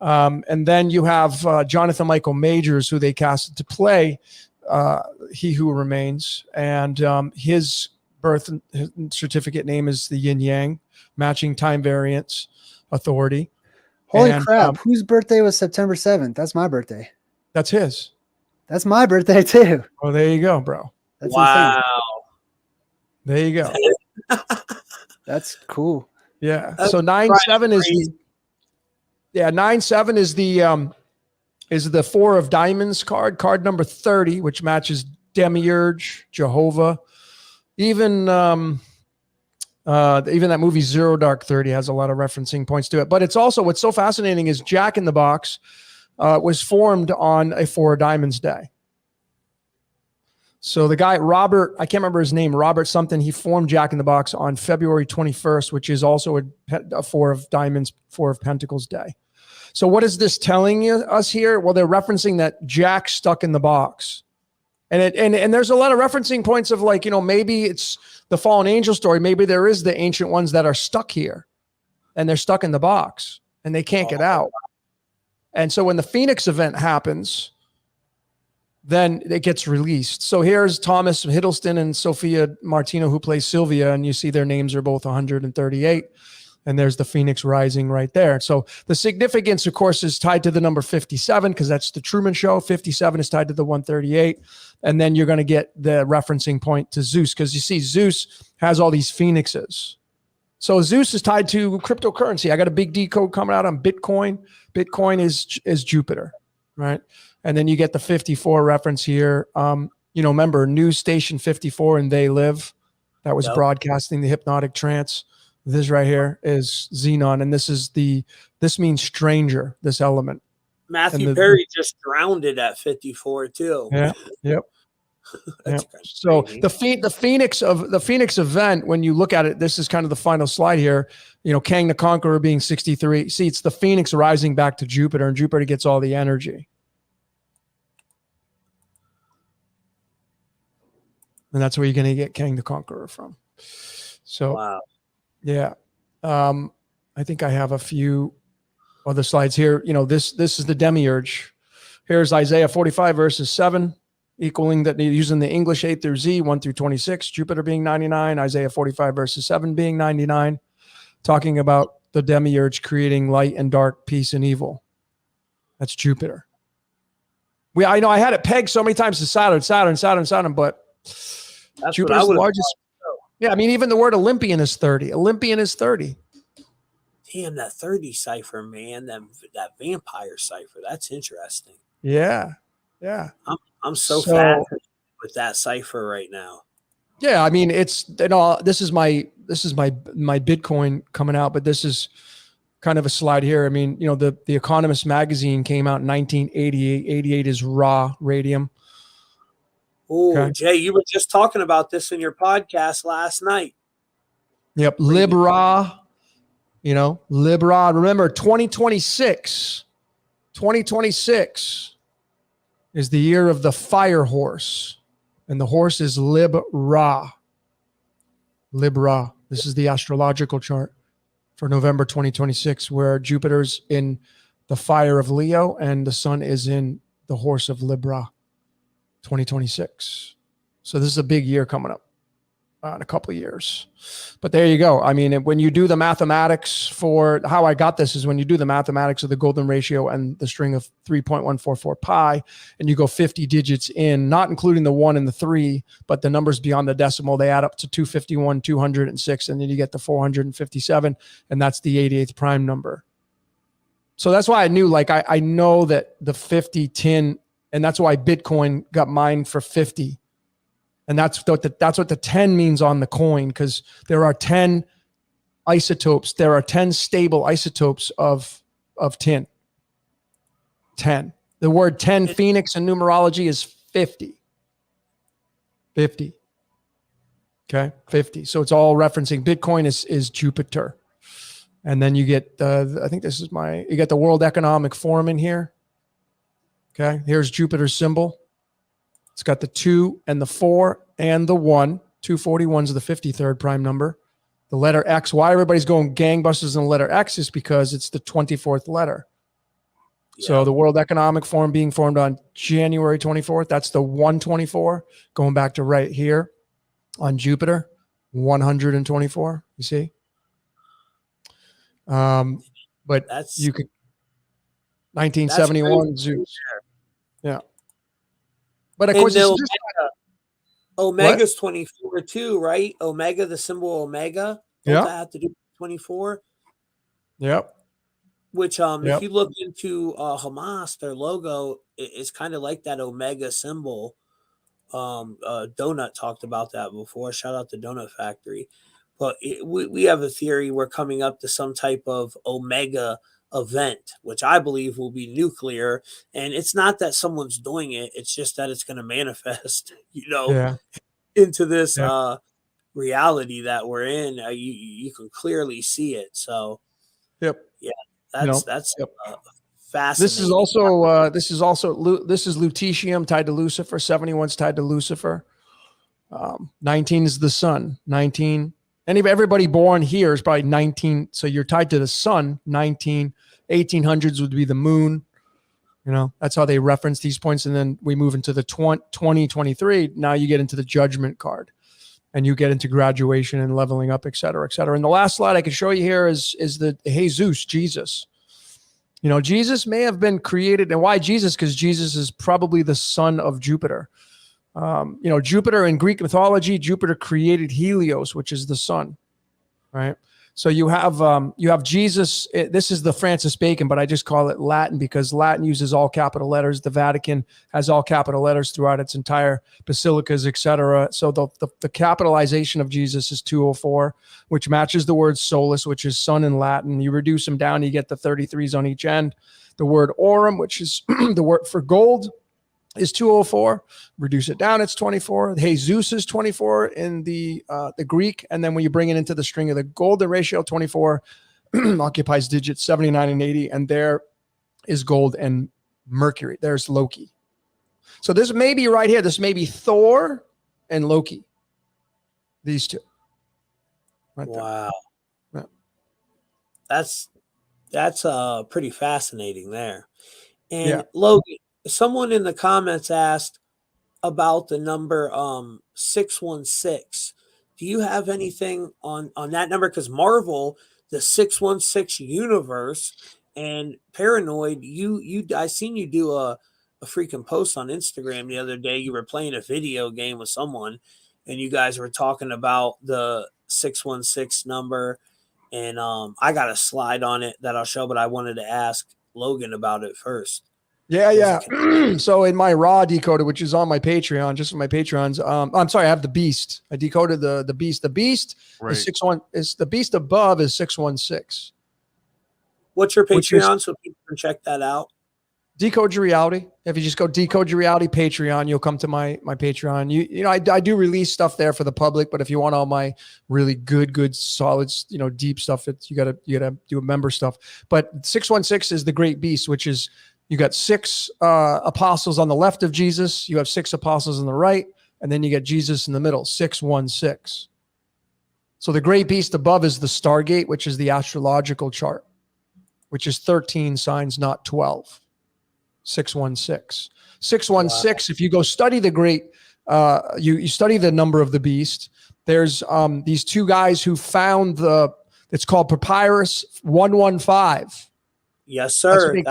And then you have Jonathan Michael Majors, who they casted to play He Who Remains, and his birth certificate name is the Yin Yang, matching time variance authority. Holy crap. Whose birthday was September 7th? That's my birthday. That's his. That's my birthday too. Oh, there you go, bro. That's Wow. insane. There you go. That's cool. Yeah. That's So 9-7 is the 4 of diamonds card number 30, which matches Demiurge, Jehovah. Even that movie Zero Dark 30 has a lot of referencing points to it. But it's also, what's so fascinating is Jack in the Box was formed on a 4 of diamonds day. So the guy, Robert, I can't remember his name, Robert something, he formed Jack in the Box on February 21st, which is also a 4 of diamonds, 4 of pentacles day. So what is this telling us here? Well, they're referencing that Jack stuck in the box. And there's a lot of referencing points of like, maybe it's the fallen angel story. Maybe there is the ancient ones that are stuck here and they're stuck in the box and they can't get out. And so when the Phoenix event happens, then it gets released. So here's Thomas Hiddleston and Sophia Martino, who plays Sylvia, and you see their names are both 138. And there's the Phoenix rising right there. So the significance, of course, is tied to the number 57 because that's the Truman Show. 57 is tied to the 138. And then you're going to get the referencing point to Zeus because you see Zeus has all these phoenixes. So Zeus is tied to cryptocurrency. I got a big decode coming out on Bitcoin. Bitcoin is Jupiter, right? And then you get the 54 reference here. Remember News Station 54 and They Live. That was broadcasting the hypnotic trance. This right here is Xenon, and this means stranger, this element. Matthew Perry just drowned it at 54 too. Yeah. Yep. Yep. So the Phoenix event, when you look at it, this is kind of the final slide here. Kang the Conqueror being 63. See, it's the Phoenix rising back to Jupiter, and Jupiter gets all the energy. And that's where you're going to get Kang the Conqueror from. So, wow. Yeah. I think I have a few other slides here. This is the Demiurge. Here's Isaiah 45 verses 7, equaling that using the English A through Z, 1 through 26, Jupiter being 99, Isaiah 45 verses 7 being 99, talking about the Demiurge creating light and dark, peace and evil. That's Jupiter. I know I had it pegged so many times to Saturn, but that's Jupiter's the largest. Yeah, I mean, even the word Olympian is 30. Olympian is 30. Damn, that 30 cipher, man. That vampire cipher. That's interesting. Yeah. Yeah. I'm so fascinated with that cipher right now. Yeah, I mean, this is my Bitcoin coming out, but this is kind of a slide here. I mean, the Economist magazine came out in 1988. 88 is raw radium. Oh, Okay. Jay, you were just talking about this in your podcast last night. Yep. Libra, Libra. Remember, 2026 is the year of the fire horse. And the horse is Libra. Libra. This is the astrological chart for November 2026, where Jupiter's in the fire of Leo and the sun is in the horse of Libra, 2026. So this is a big year coming up in a couple of years. But there you go. I mean, when you do the mathematics for how I got this is when you do the mathematics of the golden ratio and the string of 3.144 pi, and you go 50 digits in, not including the 1 and the 3, but the numbers beyond the decimal, they add up to 251, 206, and then you get the 457, and that's the 88th prime number. So that's why I knew, like, I know that the 50, 10, and that's why Bitcoin got mined for 50. And that's what the 10 means on the coin, because there are 10 isotopes. There are 10 stable isotopes of tin. 10. The word 10, Phoenix in numerology, is 50. 50. Okay, 50. So it's all referencing Bitcoin is Jupiter. And then you get, I think this is you get the World Economic Forum in here. Okay, here's Jupiter's symbol. It's got the 2 and the 4 and the 1. 241 is the 53rd prime number. The letter X. Why everybody's going gangbusters in the letter X is because it's the 24th letter. Yeah. So the World Economic Forum being formed on January 24th. That's the 124. Going back to right here on Jupiter, 124. You see? But you could 1971 Zeus. Yeah. But of course, Omega's 24 too, right? Omega, the symbol Omega. Don't that have to do with 24? Yep. Which, if you look into Hamas, their logo is kind of like that Omega symbol. Donut talked about that before. Shout out to Donut Factory. But we have a theory we're coming up to some type of Omega event, which I believe will be nuclear. And it's not that someone's doing it. It's just that it's going to manifest, into this reality that we're in. You can clearly see it. So, that's fascinating. This is lutetium tied to Lucifer. 71's tied to Lucifer. 19 is the sun. 19. Everybody born here is probably 19. So you're tied to the sun. 19. 1800s would be the moon. That's how they reference these points. And then we move into the 2023. Now you get into the judgment card, and you get into graduation and leveling up, et cetera, et cetera. And the last slide I can show you here is the Jesus, Jesus. Jesus may have been created. And why Jesus? Because Jesus is probably the son of Jupiter. Jupiter in Greek mythology, Jupiter created Helios, which is the sun, right? So you have Jesus. This is the Francis Bacon, but I just call it Latin because Latin uses all capital letters. The Vatican has all capital letters throughout its entire basilicas, etc. So the capitalization of Jesus is 204, which matches the word solus, which is sun in Latin. You reduce them down, you get the 33s on each end. The word aurum, which is the word for gold, is 204. Reduce it down, it's 24. Jesus is 24 in the Greek, and then when you bring it into the string of the golden ratio, 24 occupies digits 79 and 80, and there is gold and Mercury. There's Loki. So this may be right here. This may be Thor and Loki. These two. Right wow. Yeah. That's pretty fascinating there. And Logan, someone in the comments asked about the number 616. Do you have anything on that number? Because Marvel, the 616 universe, and Paranoid, I seen you do a freaking post on Instagram the other day. You were playing a video game with someone, and you guys were talking about the 616 number. And I got a slide on it that I'll show, but I wanted to ask Logan about it first. Yeah. So in my raw decoder, which is on my Patreon, just for my Patreons, I'm sorry, I have the beast. I decoded the beast. The beast is 61. Is the beast above is 616. What's your Patreon so people can check that out? Decode Your Reality. If you just go Decode Your Reality Patreon, you'll come to my Patreon. You know, I do release stuff there for the public, but if you want all my really good, solid, you know, deep stuff, you gotta do a member stuff. But 616 is the Great Beast, which is you got 6 apostles on the left of Jesus, you have 6 apostles on the right, and then you get Jesus in the middle, 616. So the Great Beast above is the Stargate, which is the astrological chart, which is 13 signs, not 12. 616. 616, if you go study the great, you study the number of the beast, there's these 2 guys who found it's called Papyrus 115. Yes, sir.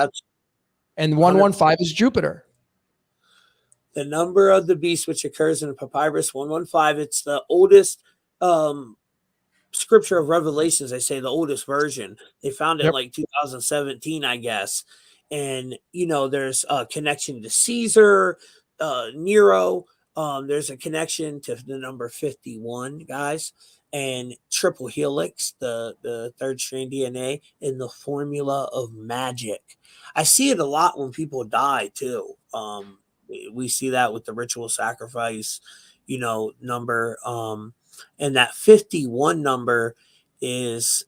And 115 is Jupiter. The number of the beast, which occurs in Papyrus 115. It's the oldest scripture of Revelations. They say the oldest version. They found it in like 2017, I guess. And, you know, there's a connection to Caesar, Nero. There's a connection to the number 51, guys, and triple helix, the third strand DNA, and the formula of magic. I see it a lot when people die, too. We see that with the ritual sacrifice, you know, number. And that 51 number is...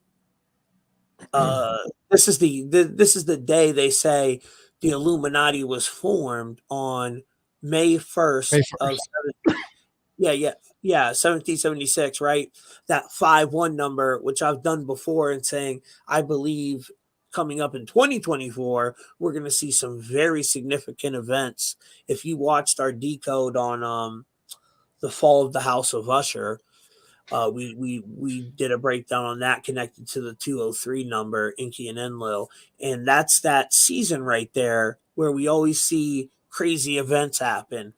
this is the day they say the Illuminati was formed on May 1st. Of 1776, right? That 51 number, which I've done before, and saying I believe coming up in 2024 we're going to see some very significant events. If you watched our decode on the fall of the House of Usher, we did a breakdown on that connected to the 203 number, Inky and Enlil. And that's that season right there where we always see crazy events happen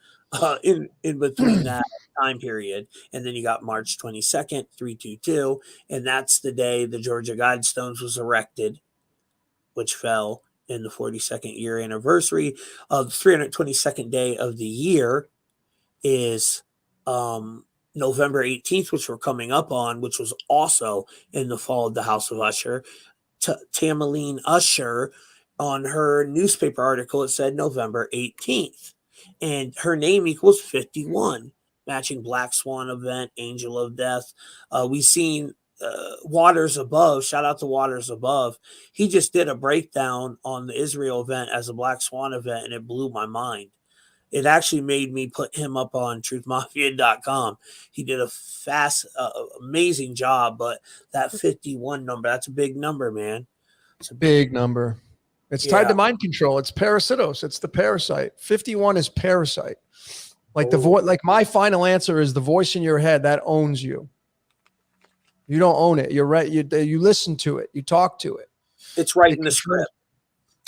in between that time period. And then you got March 22nd, 322. And that's the day the Georgia Guidestones was erected, which fell in the 42nd year anniversary of the 322nd day of the year is November 18th, which we're coming up on, which was also in the fall of the House of Usher. Tamerlane Usher, on her newspaper article, it said November 18th. And her name equals 51, matching Black Swan event, Angel of Death. We've seen Waters Above, shout out to Waters Above. He just did a breakdown on the Israel event as a Black Swan event, and it blew my mind. It actually made me put him up on truthmafia.com. He did a amazing job, but that 51 number, that's a big number, man. It's a big number. It's tied to mind control. It's parasitos. It's the parasite. 51 is parasite. Like like my final answer is the voice in your head that owns you. You don't own it. You're right. You listen to it. You talk to it. It's right in the script.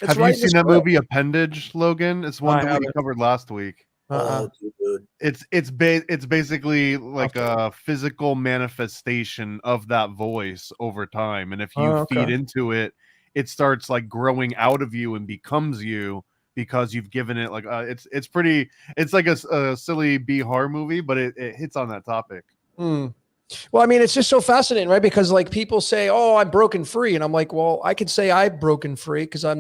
Have you seen that movie Appendage, Logan? It's one that we covered last week. Dude. It's basically like a physical manifestation of that voice over time, and if you feed into it, it starts like growing out of you and becomes you because you've given it like it's like a silly B horror movie, but it hits on that topic. Well, I mean, it's just so fascinating, right? Because like people say, "Oh, I'm broken free," and I'm like, "Well, I could say I'm broken free because I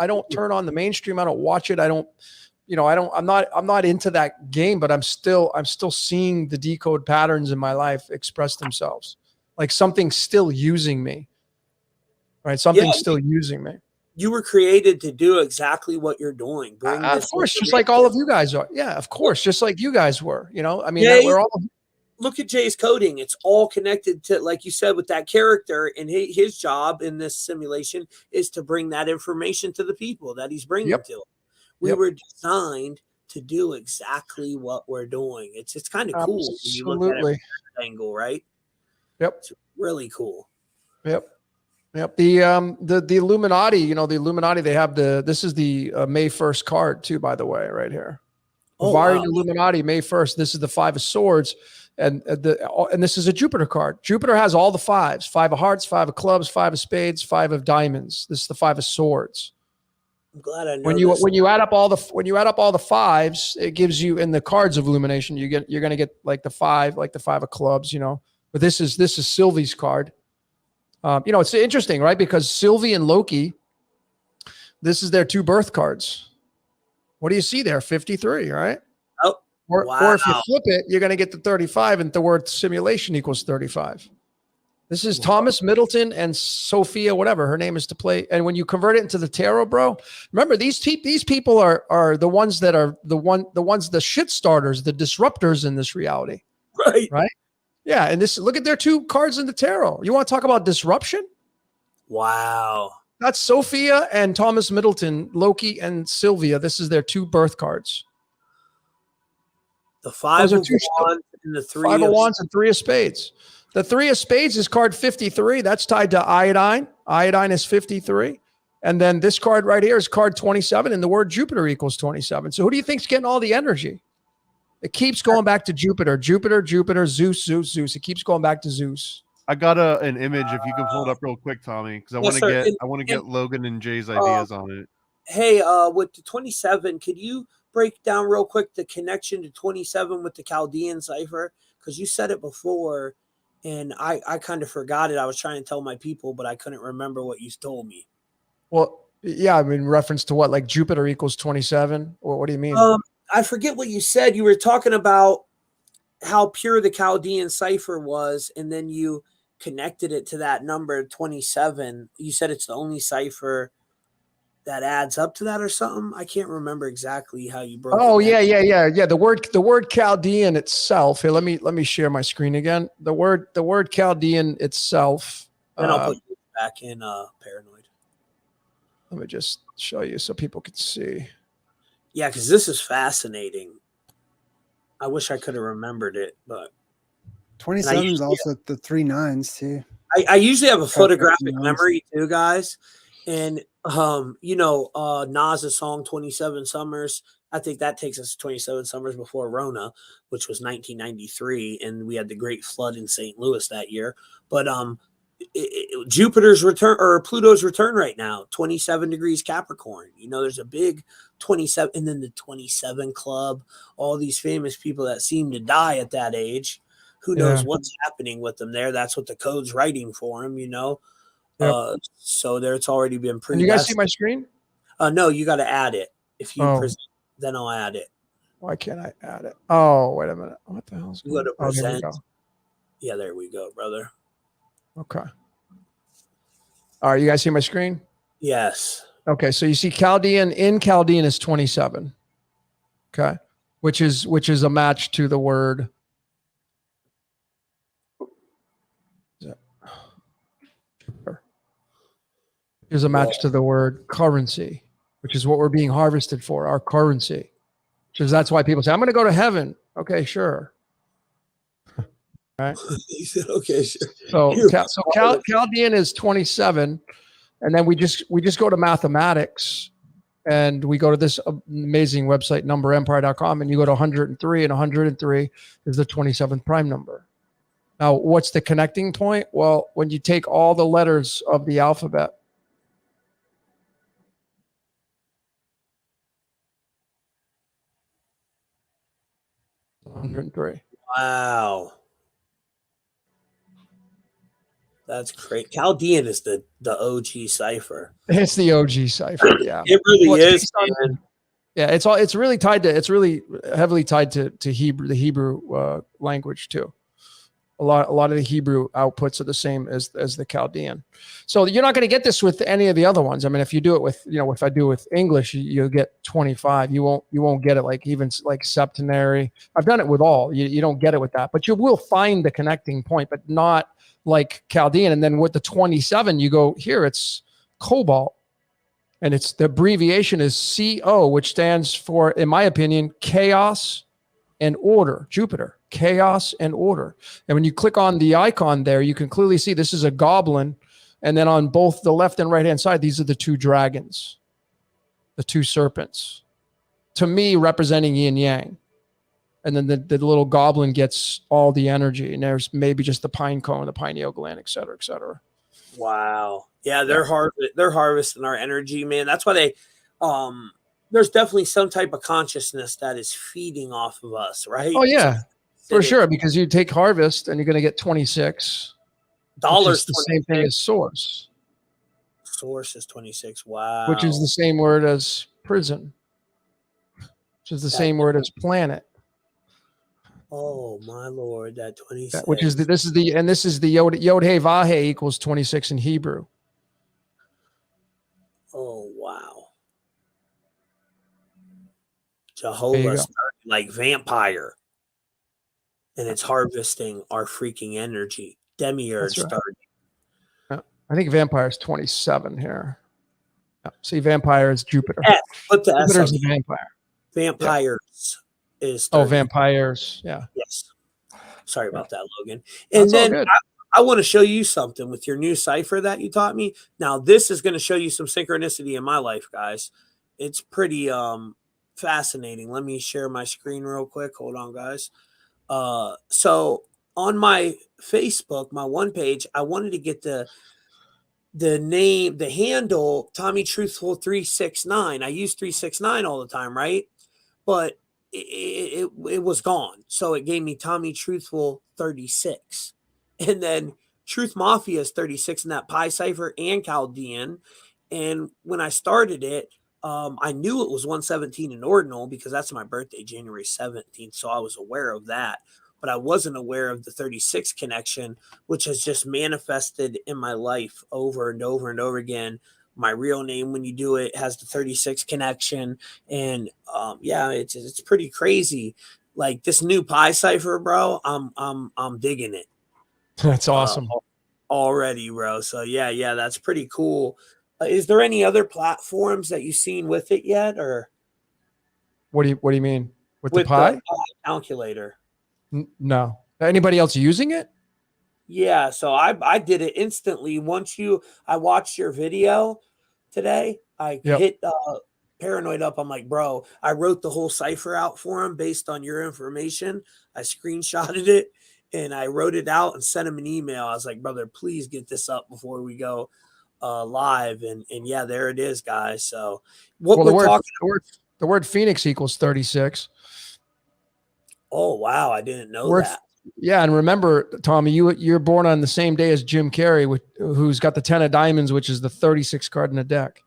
don't turn on the mainstream. I don't watch it. I'm not into that game, but I'm still seeing the decode patterns in my life express themselves. Like something's still using me, right? Something's still using me. You were created to do exactly what you're doing. Of course, just like all of you guys are. Yeah, of course, just like you guys were. You know, I mean, we're all. Look at Jay's coding. It's all connected to, like you said, with that character, and his job in this simulation is to bring that information to the people that he's bringing to them. We were designed to do exactly what we're doing. It's kind of cool when you look at it from that angle, right? Yep. It's really cool. Yep. The Illuminati, the Illuminati, they have this is the May 1st card too, by the way, right here. Illuminati, May 1st. This is the 5 of Swords. And this is a Jupiter card. Jupiter has all the 5s: 5 of Hearts, 5 of Clubs, 5 of Spades, 5 of Diamonds. This is the 5 of Swords. I'm glad I know when you add up all the 5s, it gives you in the cards of illumination. You're going to get like the 5 of Clubs. But this is Sylvie's card. It's interesting, right? Because Sylvie and Loki, this is their 2 birth cards. What do you see there? 53, right? Oh, Or wow. if you flip it, you're going to get to 35, and the word simulation equals 35. This is Thomas Middleton and Sophia, whatever her name is, to play. And when you convert it into the tarot, bro, remember these people are the ones that are the shit starters, the disruptors in this reality. Right. Yeah. And look at their 2 cards in the tarot. You want to talk about disruption? Wow. That's Sophia and Thomas Middleton, Loki and Sylvia. This is their 2 birth cards. The 5 of wands and the 3 of wands and 3 of spades. The 3 of spades is card 53. That's tied to iodine. Iodine is 53. And then this card right here is card 27, and the word Jupiter equals 27. So who do you think's getting all the energy? It keeps going back to Jupiter, Jupiter, Jupiter, Zeus, Zeus, Zeus. It keeps going back to Zeus. I got an image if you can pull it up real quick, Tommy, because I want to get Logan and Jay's ideas on it. Hey, with the 27, could you break down real quick the connection to 27 with the Caldian cipher? Because you said it before, and I kind of forgot it. I was trying to tell my people, but I couldn't remember what you told me. Well, yeah, I mean, reference to what, like Jupiter equals 27? Or what do you mean? I forget what you said. You were talking about how pure the Caldean cipher was, and then you connected it to that number 27. You said it's the only cipher that adds up to that or something. I can't remember exactly how you broke it down. Yeah. The word Chaldean itself. Here, let me share my screen again. The word Chaldean itself. Then I'll put you back in paranoid. Let me just show you so people can see. Yeah, because this is fascinating. I wish I could have remembered it, but 27 is also the 3 9s too. I usually have a photographic memory too, guys. And Nas's song 27 Summers, I think that takes us 27 summers before Rona, which was 1993, and we had the great flood in St. Louis that year. But Jupiter's return, or Pluto's return right now, 27 degrees Capricorn. There's a big 27, and then the 27 Club, all these famous people that seem to die at that age. Who knows what's happening with them there? That's what the code's writing for them, Yep. So there, it's already been pretty. Can you guys see my screen? No, you got to add it. If you present, then I'll add it. Why can't I add it? Oh, wait a minute. What the hell's going on? You got to present. There we go. Yeah, there we go, brother. Okay. All right, you guys see my screen? Yes. Okay, so you see Caldean is 27. Okay, which is a match to the word. Is a match to the word currency, which is what we're being harvested for, our currency. That's why people say, I'm going to go to heaven. Okay, sure. Right? He said, okay, sure. So Caldean is 27, and then we just go to mathematics, and we go to this amazing website, numberempire.com, and you go to 103, and 103 is the 27th prime number. Now, what's the connecting point? Well, when you take all the letters of the alphabet, Wow. That's great. Caldean is the OG cipher. It's the OG cipher, yeah. It really is, man. Yeah, it's really heavily tied to Hebrew, the Hebrew language too. A lot of the Hebrew outputs are the same as the Chaldean. So you're not going to get this with any of the other ones. I mean, if you do it with, if I do it with English, you'll get 25. You won't get it even like septenary. I've done it with all. You don't get it with that, but you will find the connecting point, but not like Chaldean. And then with the 27, you go here, it's cobalt. And the abbreviation is CO, which stands for, in my opinion, chaos and order. Jupiter. Chaos and order. And when you click on the icon there, you can clearly see this is a goblin. And then on both the left and right hand side, these are the 2 dragons, the 2 serpents, to me representing yin yang. And then the little goblin gets all the energy. And there's maybe just the pine cone, the pineal gland, et cetera, et cetera. Wow. Yeah, they're harvesting our energy, man. That's why they there's definitely some type of consciousness that is feeding off of us, right? Oh yeah. For sure, because you take harvest and you're going to get 26 dollars. The same thing as source. Source is 26. Wow. Which is the same word as prison. which is the same word as planet. Oh my Lord, that 26. Which is this is the Yod He Vahe equals 26 in Hebrew. Oh wow. There you Jehovah go. started like vampire. And it's harvesting our freaking energy. Demiurge That's right. started. Yeah. I think vampire is 27 here. Yeah. See, vampire is Jupiter. Put the S Jupiter's on a vampire. Vampires is 30. Oh, vampires. Yeah. Yes. Sorry about that, Logan. That's And all then good. I want to show you something with your new cipher that you taught me. Now, this is going to show you some synchronicity in my life, guys. It's pretty fascinating. Let me share my screen real quick. Hold on, guys. So on my Facebook, my one page, I wanted to get the name, the handle Tommy Truthful 369. I use 369 all the time, right? But it was gone. So it gave me Tommy Truthful 36. And then Truth Mafia is 36 in that Pi cipher and Caldian. And when I started it, I knew it was 117 in ordinal because that's my birthday, January 17th. So I was aware of that. But I wasn't aware of the 36 connection, which has just manifested in my life over and over and over again. My real name, when you do it, has the 36 connection. And yeah, it's pretty crazy. Like this new Pi cipher, bro, I'm digging it. That's awesome. Already, bro. So yeah, that's pretty cool. Is there any other platforms that you've seen with it yet, or What do you mean with the with Pi? the calculator? No. Anybody else using it? Yeah, so I did it instantly. I watched your video today. I hit Paranoid up. I'm like, bro, I wrote the whole cipher out for him based on your information. I screenshotted it and I wrote it out and sent him an email. I was like, brother, please get this up before we go live. And yeah, there it is, guys. So what we're talking about. The word Phoenix equals 36. Oh, wow. I didn't know that. Yeah, and remember, Tommy, you're born on the same day as Jim Carrey, who's got the 10 of diamonds, which is the 36 card in the deck.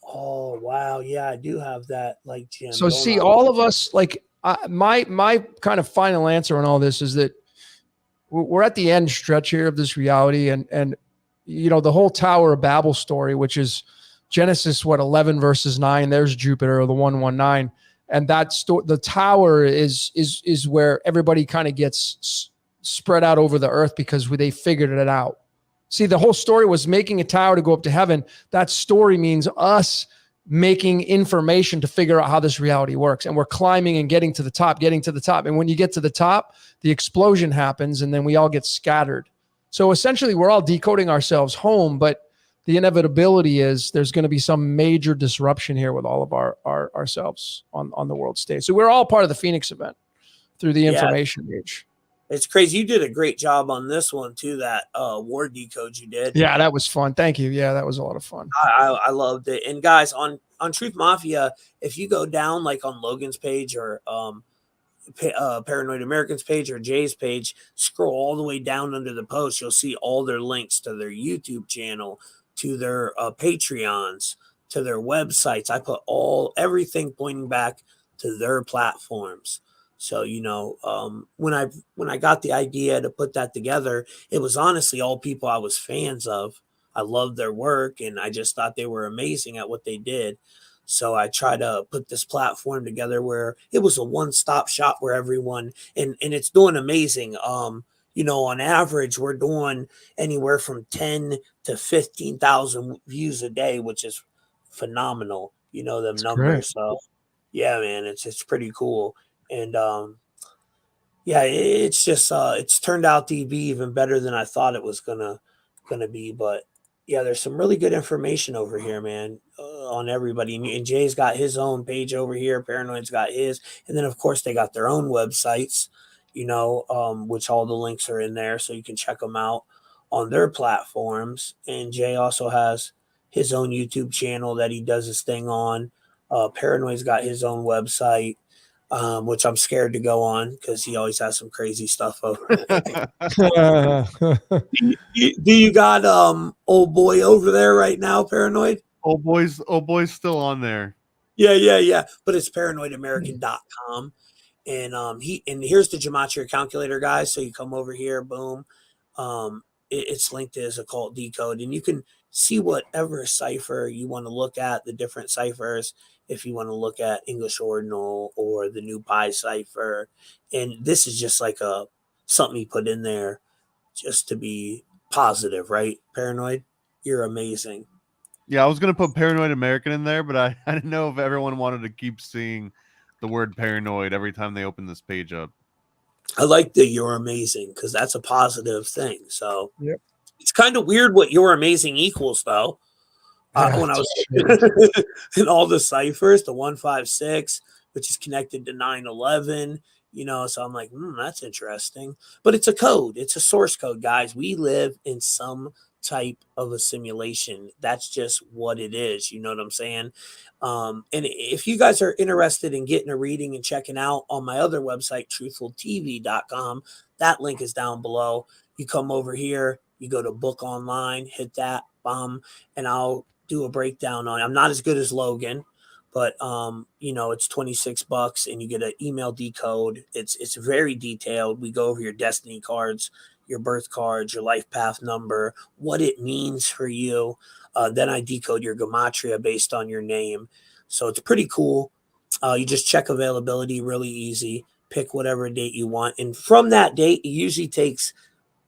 Oh, wow. Yeah, I do have that, like Jim. So see, all of us, like my kind of final answer on all this is that we're at the end stretch here of this reality, and you know the whole Tower of Babel story, which is Genesis 11 verses 9. There's Jupiter, or the 119. And the tower is where everybody kind of gets spread out over the earth because they figured it out. See, the whole story was making a tower to go up to heaven. That story means us making information to figure out how this reality works. And we're climbing and getting to the top. And when you get to the top, the explosion happens and then we all get scattered. So essentially, we're all decoding ourselves home, but the inevitability is there's going to be some major disruption here with all of ourselves on the world stage. So we're all part of the Phoenix event through the information age. It's crazy. You did a great job on this one too. That war decode you did. Yeah, that was fun. Thank you. Yeah, that was a lot of fun. I loved it. And guys, on Truth Mafia, if you go down like on Logan's page or Paranoid American's page or Jay's page, scroll all the way down under the post, you'll see all their links to their YouTube channel, to their Patreons, to their websites. I put everything pointing back to their platforms. So, you know, when I got the idea to put that together, it was honestly all people I was fans of. I loved their work and I just thought they were amazing at what they did. So I tried to put this platform together where it was a one-stop shop where everyone, and it's doing amazing. You know, on average, we're doing anywhere from 10 to 15,000 views a day, which is phenomenal. You know, them numbers. Great. So yeah, man, it's pretty cool. And yeah, it's just it's turned out to be even better than I thought it was gonna be. But yeah, there's some really good information over here, man, on everybody. And Jay's got his own page over here. Paranoid's got his, and then of course they got their own websites, you know, which all the links are in there, so you can check them out on their platforms. And Jay also has his own YouTube channel that he does his thing on. Paranoid's got his own website, which I'm scared to go on because he always has some crazy stuff over there. Do you got old boy over there right now, Paranoid? Old boy's still on there. Yeah. But it's paranoidamerican.com. And here's the Gematria calculator, guys. So you come over here, boom. It's linked as occult decode, and you can see whatever cipher you want to look at, the different ciphers. If you want to look at English ordinal or the new pi cipher, and this is just like something you put in there just to be positive, right? Paranoid, you're amazing. Yeah, I was gonna put Paranoid American in there, but I didn't know if everyone wanted to keep seeing the word paranoid every time they open this page up. I like the you're amazing because that's a positive thing. So Yep. it's kind of weird what you're amazing equals, though. Yeah, When I it's was in all the ciphers, the 156, which is connected to 911, so I'm like, that's interesting. But it's a code, it's a source code, guys. We live in some type of a simulation. That's just what it is. You know what I'm saying? And if you guys are interested in getting a reading and checking out on my other website, truthfultv.com, that link is down below. You come over here, you go to book online, hit that, and I'll do a breakdown on it. I'm not as good as Logan, but it's $26 and you get an email decode. It's very detailed. We go over your destiny cards, your birth cards, your life path number, what it means for you. Then I decode your gematria based on your name. So it's pretty cool. You just check availability, really easy. Pick whatever date you want. And from that date, it usually takes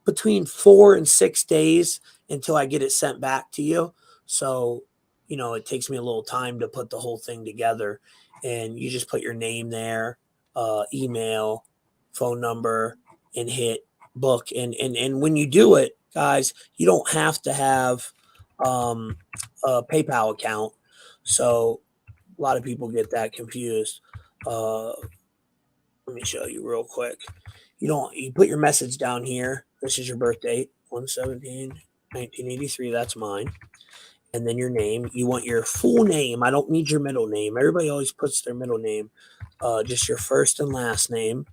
between 4 and 6 days until I get it sent back to you. So, it takes me a little time to put the whole thing together. And you just put your name there, email, phone number, and hit book. And when you do it, guys, you don't have to have a PayPal account. So a lot of people get that confused. Let me show you real quick. You put your message down here. This is your birth date, 1/17/1983. That's mine. And then your name. You want your full name. I don't need your middle name. Everybody always puts their middle name. Just your first and last name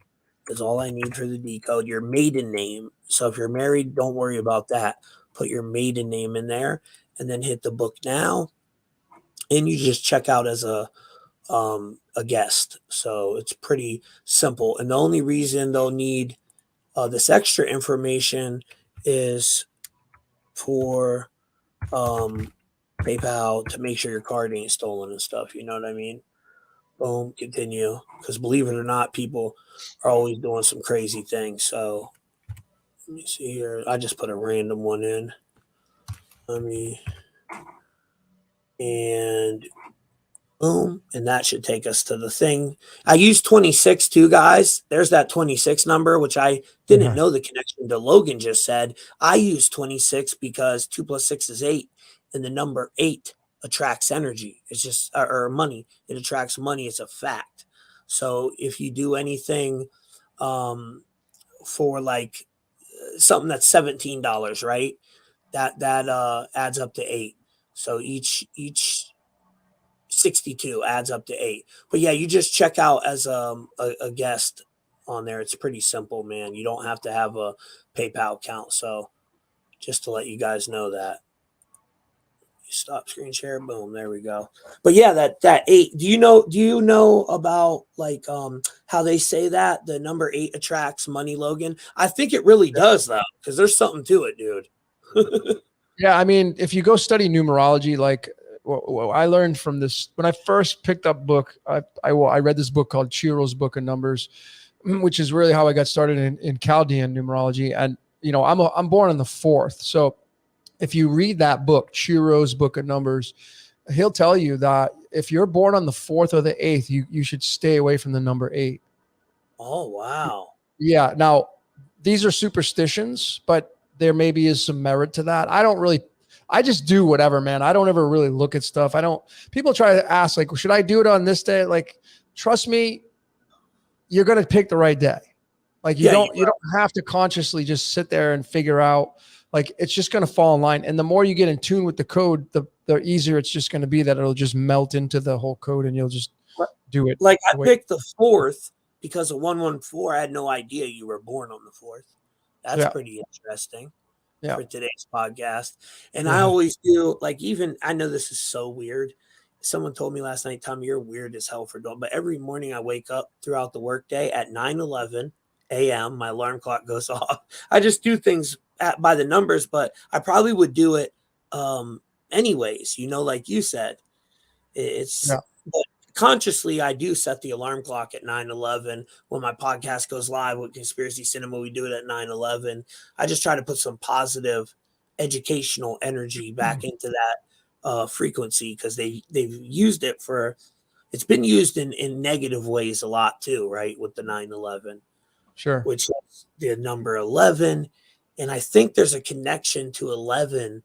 is all I need for the decode. Your maiden name. So if you're married, don't worry about that. Put your maiden name in there and then hit the book now. And you just check out as a guest. So it's pretty simple. And the only reason they'll need this extra information is for PayPal to make sure your card ain't stolen and stuff. You know what I mean? Boom, continue. Because believe it or not, people are always doing some crazy things. So let me see here. I just put a random one in. And boom, and that should take us to the thing. I use 26 too, guys. There's that 26 number, which I didn't know the connection to Logan just said. I use 26 because 2 + 6 is 8, and the number 8 attracts energy. It's just or money. It attracts money. It's a fact. So if you do anything for like something that's $17, right? That adds up to 8. So each 62 adds up to 8. But yeah, you just check out as a guest on there. It's pretty simple, man. You don't have to have a PayPal account. So just to let you guys know that. Stop screen share. Boom. There we go. But yeah, that 8. Do you know about like how they say that the number 8 attracts money, Logan? I think it really does though, because there's something to it, dude. Yeah, I mean, if you go study numerology, like I learned from this when I first picked up book. I read this book called Chiro's Book of Numbers, which is really how I got started in Caldian numerology. And I'm born on the 4th, so if you read that book, Chiro's Book of Numbers, he'll tell you that if you're born on the 4th or the 8th, you should stay away from the number 8. Oh wow! Yeah. Now these are superstitions, but there maybe is some merit to that. I just do whatever, man. I don't ever really look at stuff. People try to ask, like, should I do it on this day? Like, trust me, you're going to pick the right day. Like you don't have to consciously just sit there and figure out, like, it's just going to fall in line. And the more you get in tune with the code, the easier it's just going to be that it'll just melt into the whole code and you'll just do it. Like I picked the 4th because of 114. I had no idea you were born on the 4th. That's pretty interesting for today's podcast. And I always do, like, even I know this is so weird. someone told me last night, Tom, you're weird as hell for doing, but every morning I wake up throughout the workday at 9:11 a.m. My alarm clock goes off. I just do things by the numbers, but I probably would do it anyways, like you said. It's but consciously I do set the alarm clock at 9:11. When my podcast goes live with Conspiracy Cinema, we do it at 9:11. I just try to put some positive educational energy back into that frequency, because they've used it it's been used in negative ways a lot too, right? With the 9/11, Sure. which is the number 11. And I think there's a connection to 11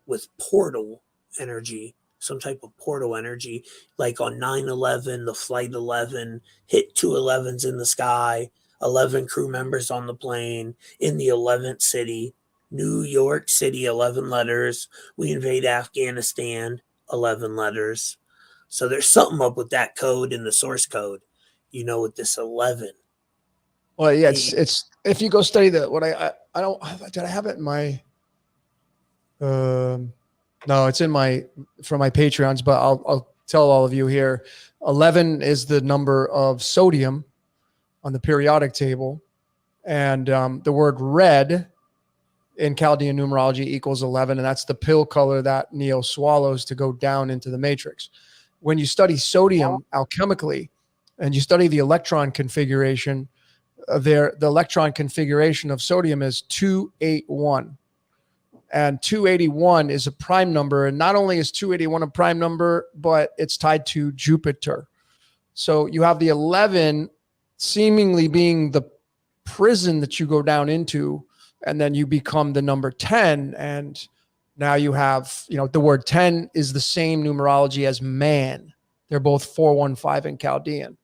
with portal energy, some type of portal energy. Like on 9/11, the flight 11 hit 2 11s in the sky, 11 crew members on the plane in the 11th city, New York City, 11 letters. We invade Afghanistan, 11 letters. So there's something up with that code in the source code, with this 11. Well, yeah, it's if you go study I don't, did I have it in my, no, it's in for my Patreons, but I'll tell all of you here. 11 is the number of sodium on the periodic table. And the word red in Caldian numerology equals 11. And that's the pill color that Neo swallows to go down into the matrix. When you study sodium alchemically and you study the electron configuration, the electron configuration of sodium is 281. And 281 is a prime number. And not only is 281 a prime number, but it's tied to Jupiter. So you have the 11 seemingly being the prison that you go down into, and then you become the number 10. And now you have, the word 10 is the same numerology as man. They're both 415 in Caldean.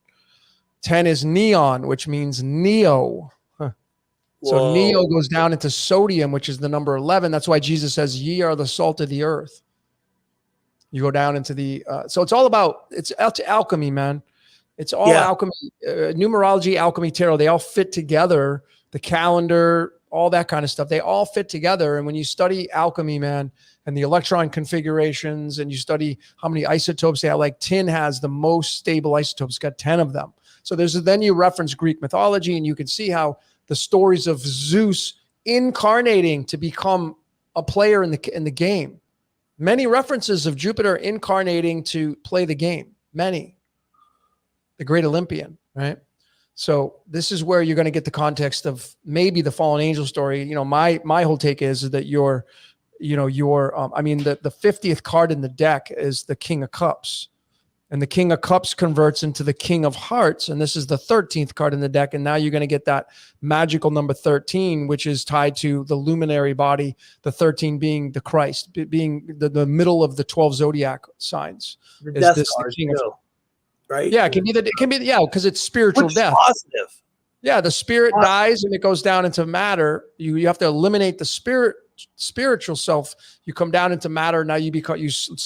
10 is neon, which means Neo. So Neo goes down into sodium, which is the number 11. That's why Jesus says, ye are the salt of the earth. You go down into the, so it's all about, it's alchemy, man. It's all alchemy, numerology, alchemy, tarot. They all fit together. The calendar, all that kind of stuff. They all fit together. And when you study alchemy, man, and the electron configurations, and you study how many isotopes they have, like tin has the most stable isotopes, got 10 of them. So then you reference Greek mythology, and you can see how the stories of Zeus incarnating to become a player in the game. Many references of Jupiter incarnating to play the game. Many. The great Olympian, right? So this is where you're going to get the context of maybe the fallen angel story. My whole take is that the 50th card in the deck is the King of Cups. And the King of Cups converts into the King of Hearts. And this is the 13th card in the deck. And now you're going to get that magical number 13, which is tied to the luminary body, the 13 being the Christ, being the middle of the 12 zodiac signs. The death card, right? Yeah, it can be because it's spiritual death. Positive. Yeah, the spirit dies and it goes down into matter. You have to eliminate the spiritual self. You come down into matter. Now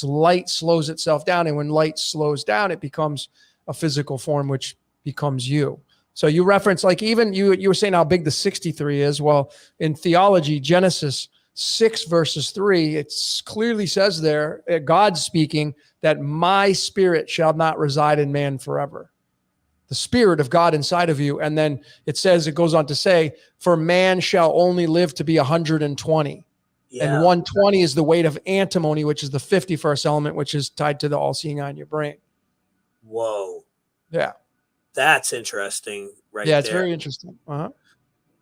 light slows itself down, and when light slows down, it becomes a physical form, which becomes you. So you reference, like, even you were saying how big the 63 is. Well, in theology, Genesis 6 verses 3, it clearly says there, God speaking, that my spirit shall not reside in man forever. The spirit of God inside of you. And then it goes on to say, for man shall only live to be 120. Yeah. And 120 is the weight of antimony, which is the 51st element, which is tied to the all-seeing eye in your brain. Whoa. Yeah. That's interesting, right? Yeah, it's very interesting. Uh-huh.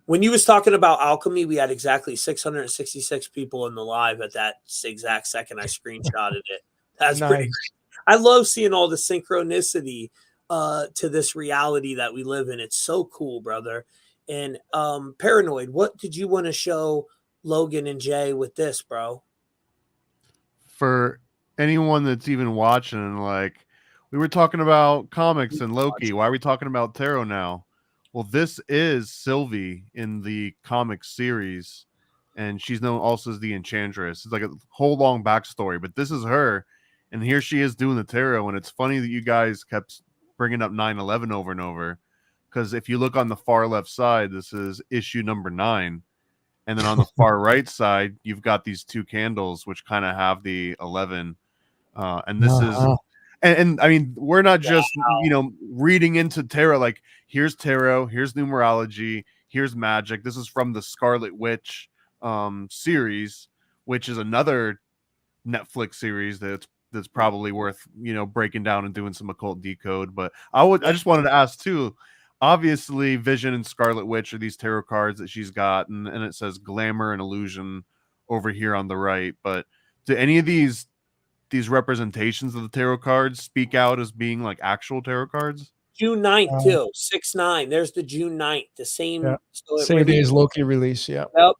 When you was talking about alchemy, we had exactly 666 people in the live at that exact second. I screenshotted it. That's nice. Pretty great. I love seeing all the synchronicity to this reality that we live in. It's so cool, brother. And Paranoid, what did you want to show Logan and Jay with this, bro? For anyone that's even watching, like, we were talking about comics and Loki. Why are we talking about tarot now? Well, this is Sylvie in the comic series, and she's known also as the Enchantress. It's like a whole long backstory, but this is her, and here she is doing the tarot. And it's funny that you guys kept bringing up 9/11 over and over, because if you look on the far left side, this is issue number 9, and then on the far right side, you've got these two candles which kind of have the 11, and this is And I mean, we're not just reading into tarot. Like, here's tarot, here's numerology, here's magic. This is from the Scarlet Witch series, which is another Netflix series that's probably worth breaking down and doing some occult decode. But I just wanted to ask too. Obviously, Vision and Scarlet Witch are these tarot cards that she's got, and it says glamour and illusion over here on the right. But do any of these representations of the tarot cards speak out as being like actual tarot cards? June 9th too, 6/9. There's the June 9th, the same. Yeah. So Same day as Loki release. Yeah. Yep.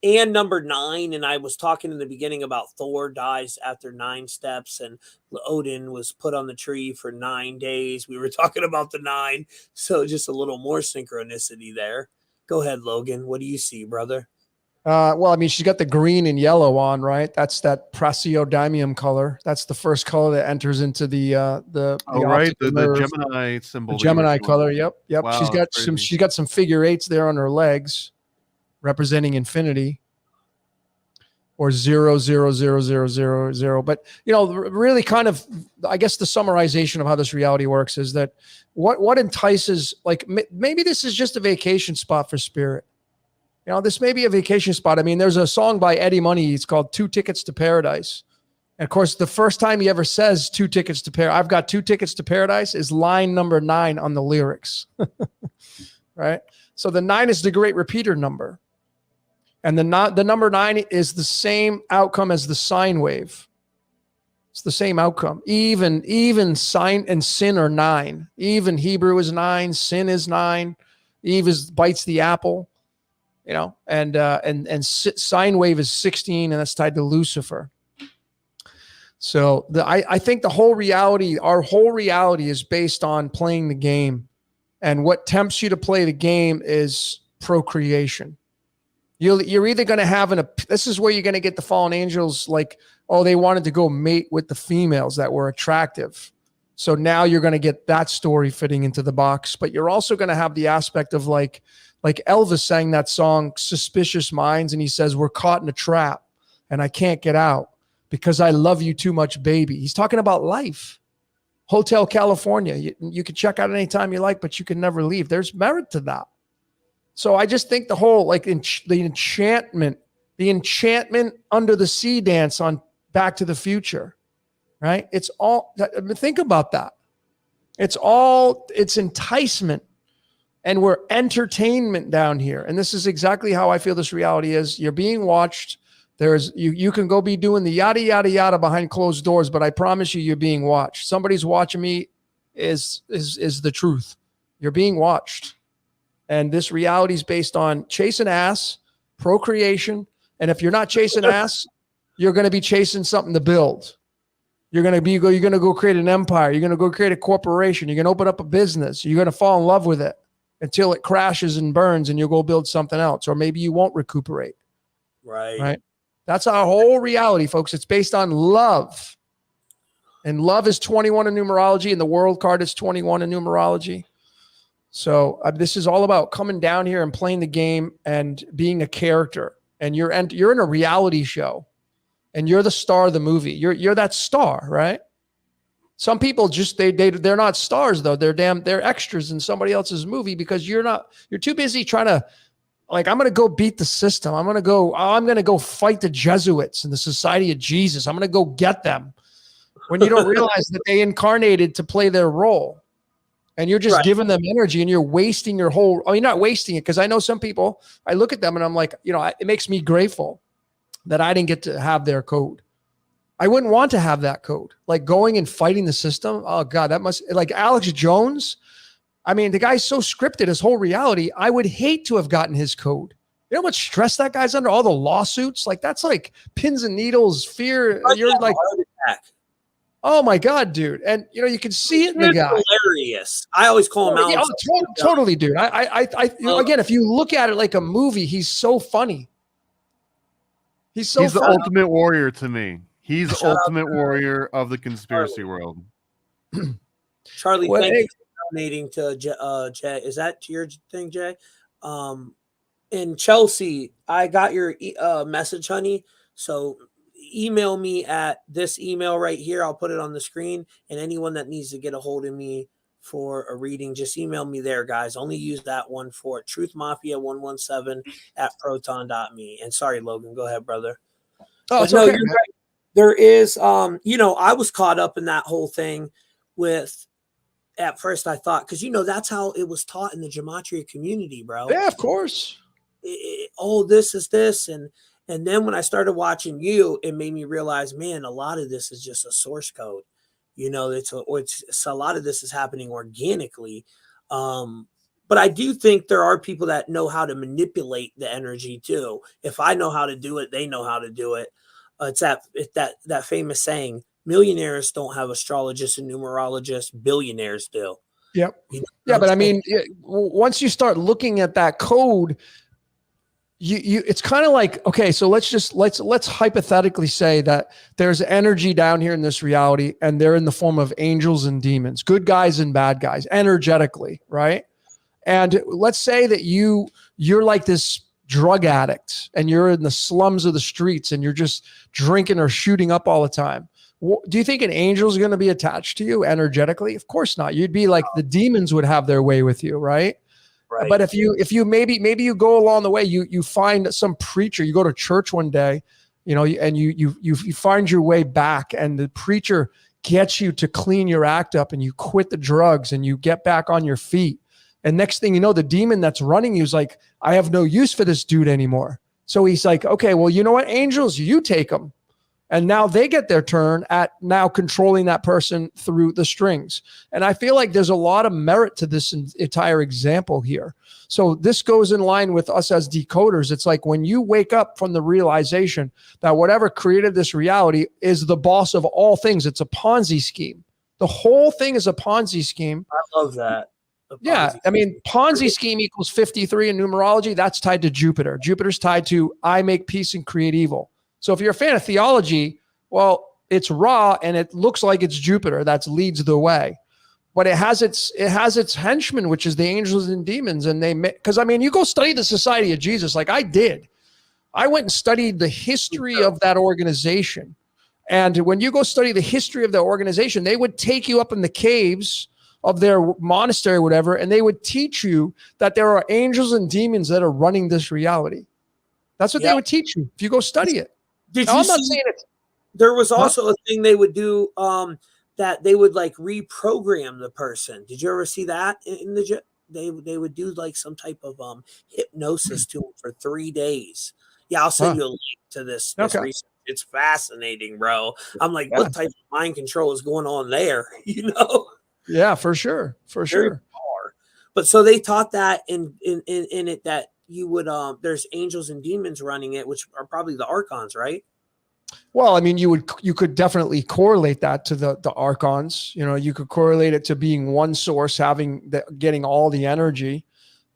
And number 9. And I was talking in the beginning about Thor dies after 9 steps, and Odin was put on the tree for 9 days. We were talking about the 9. So just a little more synchronicity there. Go ahead, Logan. What do you see, brother? Well, I mean, she's got the green and yellow on, right? That's that praseodymium color. That's the first color that enters into the Gemini symbol. The Gemini color. Yep. Wow, she's got some figure 8s there on her legs, representing infinity, or 0, But really, kind of, I guess the summarization of how this reality works is that what entices, like maybe this is just a vacation spot for spirit. This may be a vacation spot. I mean, there's a song by Eddie Money. It's called 2 Tickets to Paradise. And of course, the first time he ever says 2 tickets to Paradise, I've got 2 tickets to paradise, is line number 9 on the lyrics. Right? So the 9 is the great repeater number. And the number 9 is the same outcome as the sine wave. It's the same outcome. Even sine and sin are 9. Even Hebrew is 9. Sin is 9. Eve bites the apple. And sine wave is 16, and that's tied to Lucifer. So I think our whole reality is based on playing the game, and what tempts you to play the game is procreation. You're either going to have this is where you're going to get the fallen angels, like, oh, they wanted to go mate with the females that were attractive. So now you're going to get that story fitting into the box, but you're also going to have the aspect of like Elvis sang that song, Suspicious Minds, and he says, we're caught in a trap and I can't get out because I love you too much, baby. He's talking about life. Hotel California. You can check out anytime you like, but you can never leave. There's merit to that. So I just think the whole, like, the enchantment under the sea dance on Back to the Future, right? It's all, think about that. It's enticement. And we're entertainment down here. And this is exactly how I feel this reality is. You're being watched. You can go be doing the yada, yada, yada behind closed doors, but I promise you're being watched. Somebody's watching me is the truth. You're being watched. And this reality is based on chasing ass, procreation. And if you're not chasing ass, you're going to be chasing something to build. You're going to go create an empire. You're going to go create a corporation. You're going to open up a business. You're going to fall in love with it until it crashes and burns and you'll go build something else. Or maybe you won't recuperate. Right. That's our whole reality, folks. It's based on love. And love is 21 in numerology, and the world card is 21 in numerology. So this is all about coming down here and playing the game and being a character. And you're in a reality show, and you're the star of the movie. You're that star, right? Some people just they're not stars though. They're extras in somebody else's movie because you're too busy trying to, like, I'm going to go beat the system. I'm going to go fight the Jesuits and the Society of Jesus. I'm going to go get them. When you don't realize that they incarnated to play their role. And you're just giving them energy, and you're wasting your whole, you're not wasting it, because I know some people, I look at them and I'm like, it makes me grateful that I didn't get to have their code. I wouldn't want to have that code. Like going and fighting the system. Oh God, that must, like Alex Jones. I mean, the guy's so scripted, his whole reality. I would hate to have gotten his code. You know how much stress that guy's under? All the lawsuits. Like, that's like pins and needles, fear. You're like, oh my God, dude. And you can see it in the guy. Hilarious. I always call him Alex. Totally, dude. Again, if you look at it like a movie, he's so funny. He's the ultimate warrior to me. He's the ultimate warrior of the conspiracy world. Charlie, thank you for donating to Jay. Is that your thing, Jay? In Chelsea, I got your message, honey. So email me at this email right here. I'll put it on the screen. And anyone that needs to get a hold of me for a reading, just email me there, guys. Only use that one for it. truthmafia117@proton.me. And sorry, Logan, go ahead, brother. Oh, But it's no, okay, you're man. right. There is, you know, I was caught up in that whole thing with, at first I thought, because, you know, that's how it was taught in the Gematria community, bro. Yeah, of course. Oh, this is this. And then when I started watching you, it made me realize, man, a lot of this is just a source code. You know, it's a lot of this is happening organically. But I do think there are people that know how to manipulate the energy too. If I know how to do it, they know how to do it. It's that famous saying, millionaires don't have astrologists and numerologists, billionaires do. Yep. You know Yeah, but I saying? mean, once you start looking at that code, it's kind of like, okay, so let's hypothetically say that there's energy down here in this reality, and they're in the form of angels and demons, good guys and bad guys, energetically, right? And let's say that you're like this drug addict, and you're in the slums of the streets, and you're just drinking or shooting up all the time. Do you think an angel is going to be attached to you energetically? Of course not. You'd be like the demons would have their way with you, right? Right. But if you maybe you go along the way, you find some preacher, you go to church one day, you know, and you find your way back, and the preacher gets you to clean your act up, and you quit the drugs, and you get back on your feet. And next thing you know, the demon that's running you is like, I have no use for this dude anymore. So he's like, okay, well, you know what, angels, you take them. And now they get their turn at now controlling that person through the strings. And I feel like there's a lot of merit to this entire example here. So this goes in line with us as decoders. It's like when you wake up from the realization that whatever created this reality is the boss of all things. It's a Ponzi scheme. The whole thing is a Ponzi scheme. I love that. Yeah, I mean, Ponzi scheme equals 53 in numerology. That's tied to Jupiter. Jupiter's tied to I make peace and create evil. So if you're a fan of theology, well, it's Ra, and it looks like it's Jupiter that leads the way. But it has its henchmen, which is the angels and demons. And because I mean, you go study the Society of Jesus, like I did. I went and studied the history of that organization. And when you go study the history of the organization, they would take you up in the caves of their monastery or whatever, and they would teach you that there are angels and demons that are running this reality. That's what they would teach you if you go study it. Did now, you I'm not see, saying it. There was also a thing they would do that they would like reprogram the person. Did you ever see that in the they would do like some type of hypnosis to them for 3 days. Yeah, I'll send you a link to this research. It's fascinating, bro. I'm like, what type of mind control is going on there? You know? Yeah, for sure. For sure. But so they taught that in it that you would there's angels and demons running it, which are probably the archons, right? Well, I mean, you could definitely correlate that to the archons. You know, you could correlate it to being one source, getting all the energy.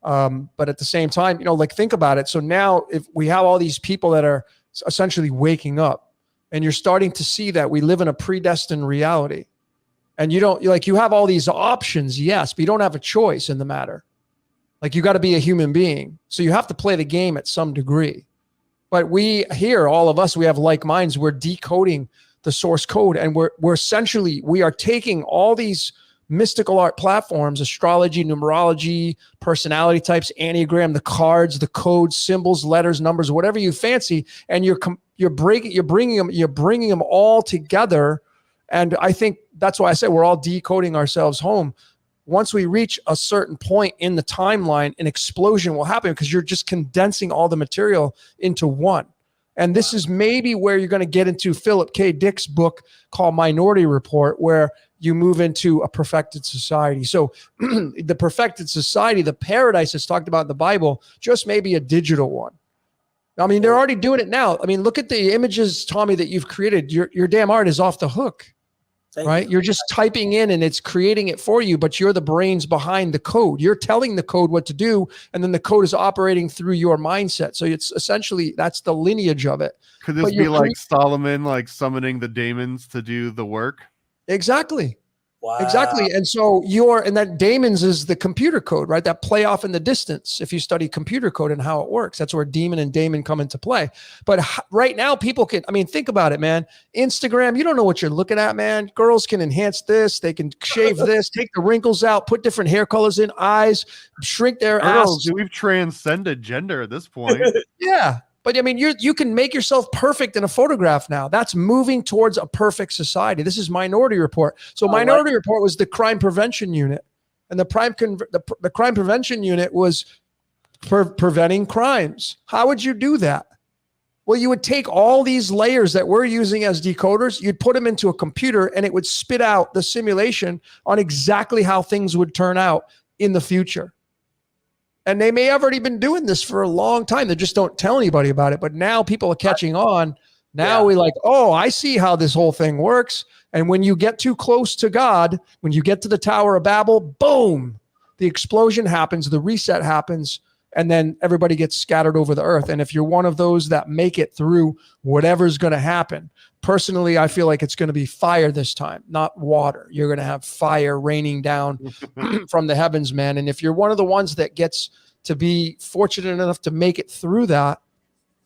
But at the same time, you know, like think about it. So now if we have all these people that are essentially waking up, and you're starting to see that we live in a predestined reality, and you have all these options, yes, but you don't have a choice in the matter. Like you got to be a human being. So you have to play the game at some degree. But we here, all of us, we have like minds. We're decoding the source code, and we're essentially, we are taking all these mystical art platforms, astrology, numerology, personality types, Enneagram, the cards, the codes, symbols, letters, numbers, whatever you fancy, and you're bringing them all together. And I think that's why I say we're all decoding ourselves home. Once we reach a certain point in the timeline, an explosion will happen because you're just condensing all the material into one. And this is maybe where you're going to get into Philip K. Dick's book called Minority Report, where you move into a perfected society. So the perfected society, the paradise that's talked about in the Bible, just maybe a digital one. I mean, they're already doing it now. I mean, look at the images, Tommy, that you've created. Your damn art is off the hook. Right? You're just typing in and it's creating it for you, but you're the brains behind the code. You're telling the code what to do, and then the code is operating through your mindset. So it's essentially, that's the lineage of it. Could this be like Solomon, like summoning the demons to do the work? Exactly. Wow. Exactly. And so and that Damon's is the computer code, right? That play off in the distance. If you study computer code and how it works, that's where demon and Damon come into play. But right now people can, think about it, man. Instagram, you don't know what you're looking at, man. Girls can enhance this. They can shave this, take the wrinkles out, put different hair colors in, eyes, shrink their Girls, ass. we've transcended gender at this point. Yeah. But you can make yourself perfect in a photograph now. That's moving towards a perfect society. This is Minority Report. So Minority Report was the crime prevention unit. And the crime prevention unit was preventing crimes. How would you do that? Well, you would take all these layers that we're using as decoders, you'd put them into a computer, and it would spit out the simulation on exactly how things would turn out in the future. And they may have already been doing this for a long time. They just don't tell anybody about it. But now people are catching on. Now we're like, oh, I see how this whole thing works. And when you get too close to God, when you get to the Tower of Babel, boom, the explosion happens, the reset happens, and then everybody gets scattered over the earth. And if you're one of those that make it through whatever's going to happen, personally, I feel like it's going to be fire this time, not water. You're going to have fire raining down from the heavens, man. And if you're one of the ones that gets to be fortunate enough to make it through that,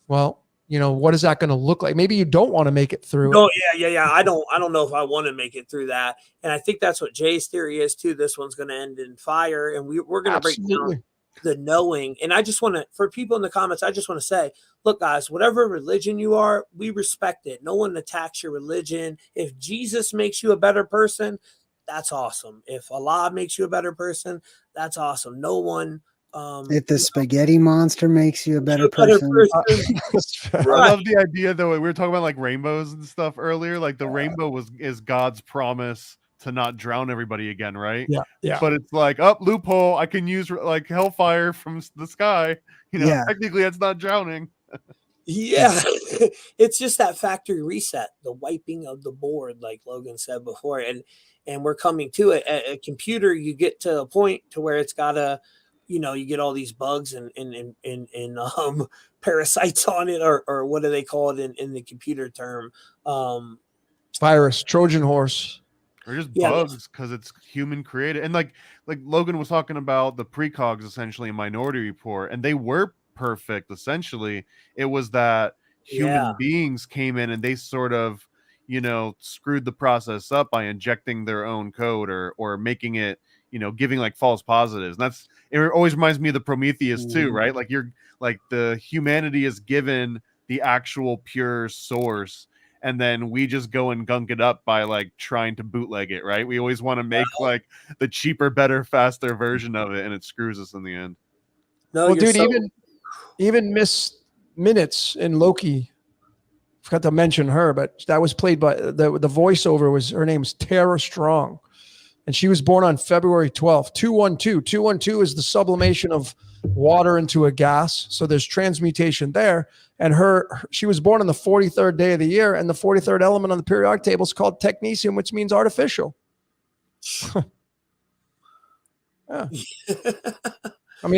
well, what is that going to look like? Maybe you don't want to make it through. No, yeah. I don't know if I want to make it through that. And I think that's what Jay's theory is too. This one's going to end in fire, and we're going to break down the knowing. And I just want to, for people in the comments, I just want to say, look, guys, whatever religion you are, we respect it. No one attacks your religion. If Jesus makes you a better person, that's awesome. If Allah makes you a better person, that's awesome. No one. If the spaghetti monster makes you a better person. I love the idea, though. We were talking about like rainbows and stuff earlier. Like the rainbow is God's promise to not drown everybody again, right? Yeah. But it's like, loophole. I can use like hellfire from the sky. Technically, that's not drowning. Yeah, it's just that factory reset, the wiping of the board, like Logan said before, and we're coming to it. A computer, you get to a point to where it's gotta, you get all these bugs and parasites on it, or what do they call it in the computer term? Virus, Trojan horse. Or just bugs, because it's human created. And like Logan was talking about the precogs essentially in Minority Report, and they were perfect essentially. It was that human beings came in and they sort of, screwed the process up by injecting their own code or making it, giving like false positives. And it always reminds me of the Prometheus too, right? Like the humanity is given the actual pure source, and then we just go and gunk it up by like trying to bootleg it, right? We always want to make like the cheaper, better, faster version of it, and it screws us in the end. No, well, dude, even Miss Minutes in Loki, forgot to mention her, but that was played by the voiceover was, her name's Tara Strong, and she was born on February 12th, 212. 212 is the sublimation of water into a gas, so there's transmutation there. And she was born on the 43rd day of the year, and the 43rd element on the periodic table is called technetium, which means artificial. Yeah.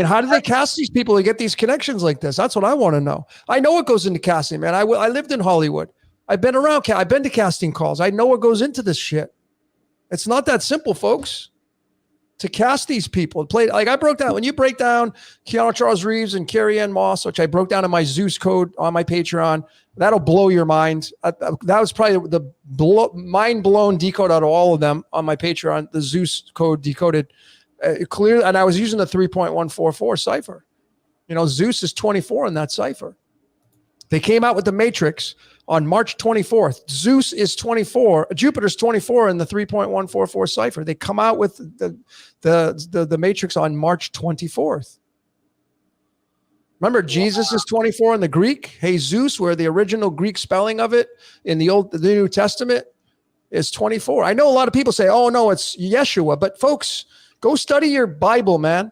How do they cast these people to get these connections like this? That's what I want to know. I know what goes into casting, man. I lived in Hollywood. I've been around. I've been to casting calls. I know what goes into this shit. It's not that simple, folks. To cast these people, I broke down. When you break down Keanu Charles Reeves and Carrie Ann Moss, which I broke down in my Zeus code on my Patreon, that'll blow your mind. That was probably the mind-blown decode out of all of them on my Patreon. The Zeus code decoded clearly, and I was using the 3.144 cipher. Zeus is 24 in that cipher. They came out with the Matrix on March 24th. Zeus is 24. Jupiter's 24 in the 3.144 cipher. They come out with the Matrix on March 24th. Remember, Jesus is 24 in the Greek. Jesus, where the original Greek spelling of it in the New Testament is 24. I know a lot of people say, oh, no, it's Yeshua. But folks, go study your Bible, man.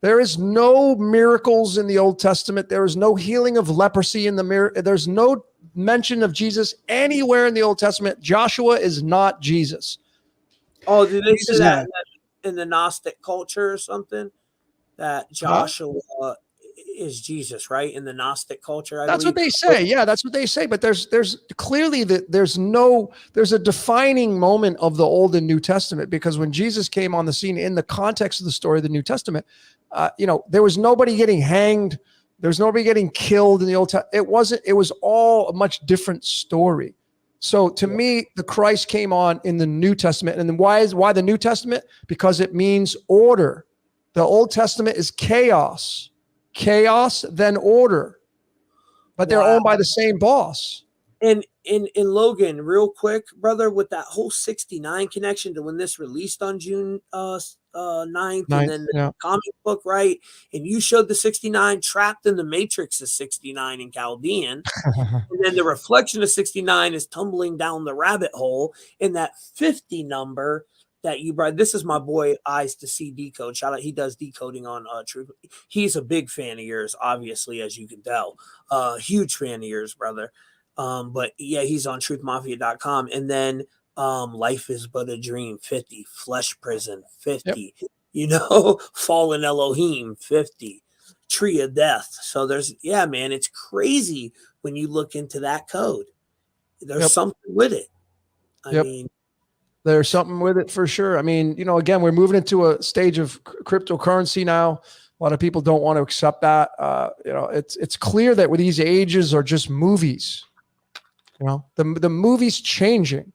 There is no miracles in the Old Testament. There is no healing of leprosy in the miracle. There's no mention of Jesus anywhere in the Old Testament. Joshua is not Jesus. Oh, did they say that in the Gnostic culture or something? That Joshua is Jesus, right? In the Gnostic culture, I That's what believe. they say. Yeah, that's what they say. But there's clearly that there's a defining moment of the Old and New Testament, because when Jesus came on the scene in the context of the story of the New Testament, there was nobody getting hanged. There was nobody getting killed in the Old Testament. It was all a much different story. So to me, the Christ came on in the New Testament. And then why the New Testament? Because it means order. The Old Testament is chaos, then order, but they're owned by the same boss. And in Logan, real quick, brother, with that whole 69 connection to when this released on June 9th, and then the comic book, right? And you showed the 69 trapped in the matrix of 69 in Caldian. And then the reflection of 69 is tumbling down the rabbit hole in that 50 number that you brought. This is my boy Eyes to See Decode. Shout out, he does decoding on Truth. He's a big fan of yours, obviously, as you can tell. Huge fan of yours, brother. But yeah, he's on truthmafia.com. And then Life is But a Dream, 50, Flesh Prison, 50, Fallen Elohim, 50, Tree of Death. So man, it's crazy when you look into that code. There's something with it. I mean, there's something with it for sure. I mean, again, we're moving into a stage of cryptocurrency now. A lot of people don't want to accept that. It's clear that with these ages are just movies. The movie's changing.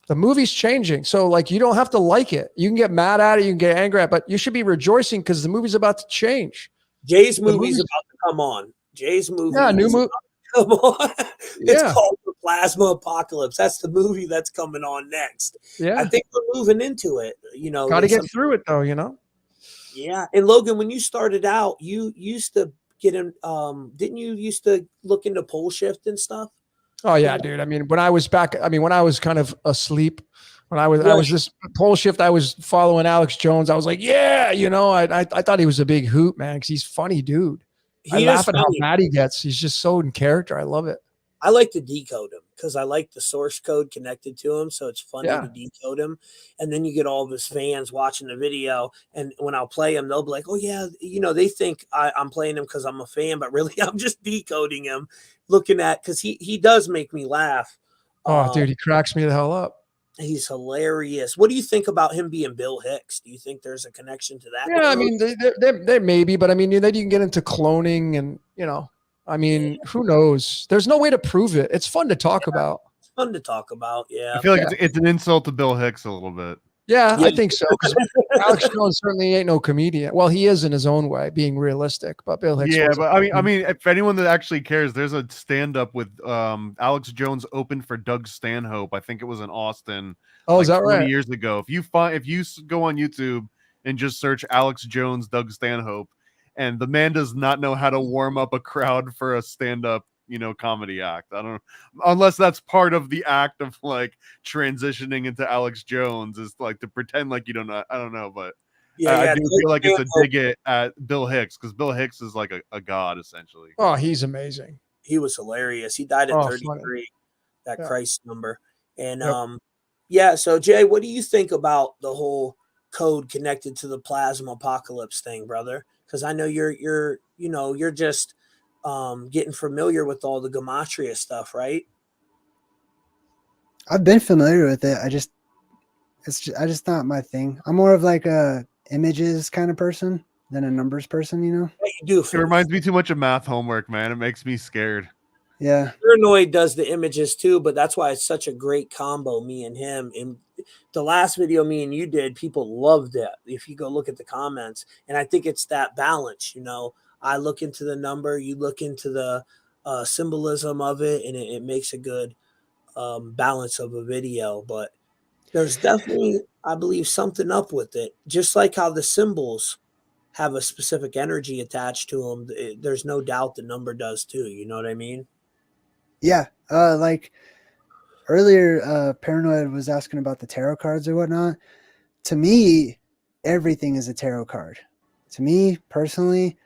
The movie's changing. So like, you don't have to like it. You can get mad at it. You can get angry at it, but you should be rejoicing because the movie's about to change. Jay's movie's about to come on. Jay's movie. Yeah, new movie. Come on. It's called The Plasma Apocalypse. That's the movie that's coming on next. Yeah. I think we're moving into it. Got to get through it though, Yeah. And Logan, when you started out, you used to get in, didn't you used to look into pole shift and stuff? Oh yeah, dude. I mean, when I was kind of asleep, when I was this pole shift, I was following Alex Jones. I was like, I thought he was a big hoot, man, because he's funny, dude. I laugh at how mad he gets. He's just so in character. I love it. I like to decode him because I like the source code connected to him. So it's funny to decode him. And then you get all of his fans watching the video. And when I'll play him, they'll be like, oh, yeah, they think I'm playing him because I'm a fan. But really, I'm just decoding him, looking at, because he does make me laugh. Oh, dude, he cracks me the hell up. He's hilarious. What do you think about him being Bill Hicks? Do you think there's a connection to that? Yeah, I mean, there may be, but I mean, then you can get into cloning and, I mean, who knows? There's no way to prove it. It's fun to talk about. It's fun to talk about, yeah. I feel like it's an insult to Bill Hicks a little bit. Yeah, I think so. Because Alex Jones certainly ain't no comedian. Well, he is in his own way, being realistic. But Bill Hicks. Yeah, but I mean, if anyone that actually cares, there's a stand-up with Alex Jones opened for Doug Stanhope. I think it was in Austin. Oh, is that 20 right? Years ago. If you go on YouTube and just search Alex Jones, Doug Stanhope, and the man does not know how to warm up a crowd for a stand-up, comedy act. I don't know, unless that's part of the act of like transitioning into Alex Jones is like to pretend like you don't know. I don't know, but I do feel like it's a dig at Bill Hicks because Bill Hicks is like a god essentially. Oh, he's amazing. He was hilarious. He died at 33. Funny. That Christ number. And so Jay, what do you think about the whole code connected to the plasma apocalypse thing, brother? Because I know you're just getting familiar with all the Gematria stuff, right? I've been familiar with it. I just not my thing. I'm more of like a images kind of person than a numbers person, Yeah, you do. It reminds me too much of math homework, man. It makes me scared. Yeah. Paranoid does the images too, but that's why it's such a great combo, me and him. And the last video me and you did, people loved it. If you go look at the comments, and I think it's that balance, I look into the number, you look into the symbolism of it, and it makes a good balance of a video. But there's definitely, I believe, something up with it. Just like how the symbols have a specific energy attached to them, there's no doubt the number does too. You know what I mean? Yeah. Like earlier, Paranoid was asking about the tarot cards or whatnot. To me, everything is a tarot card. To me personally,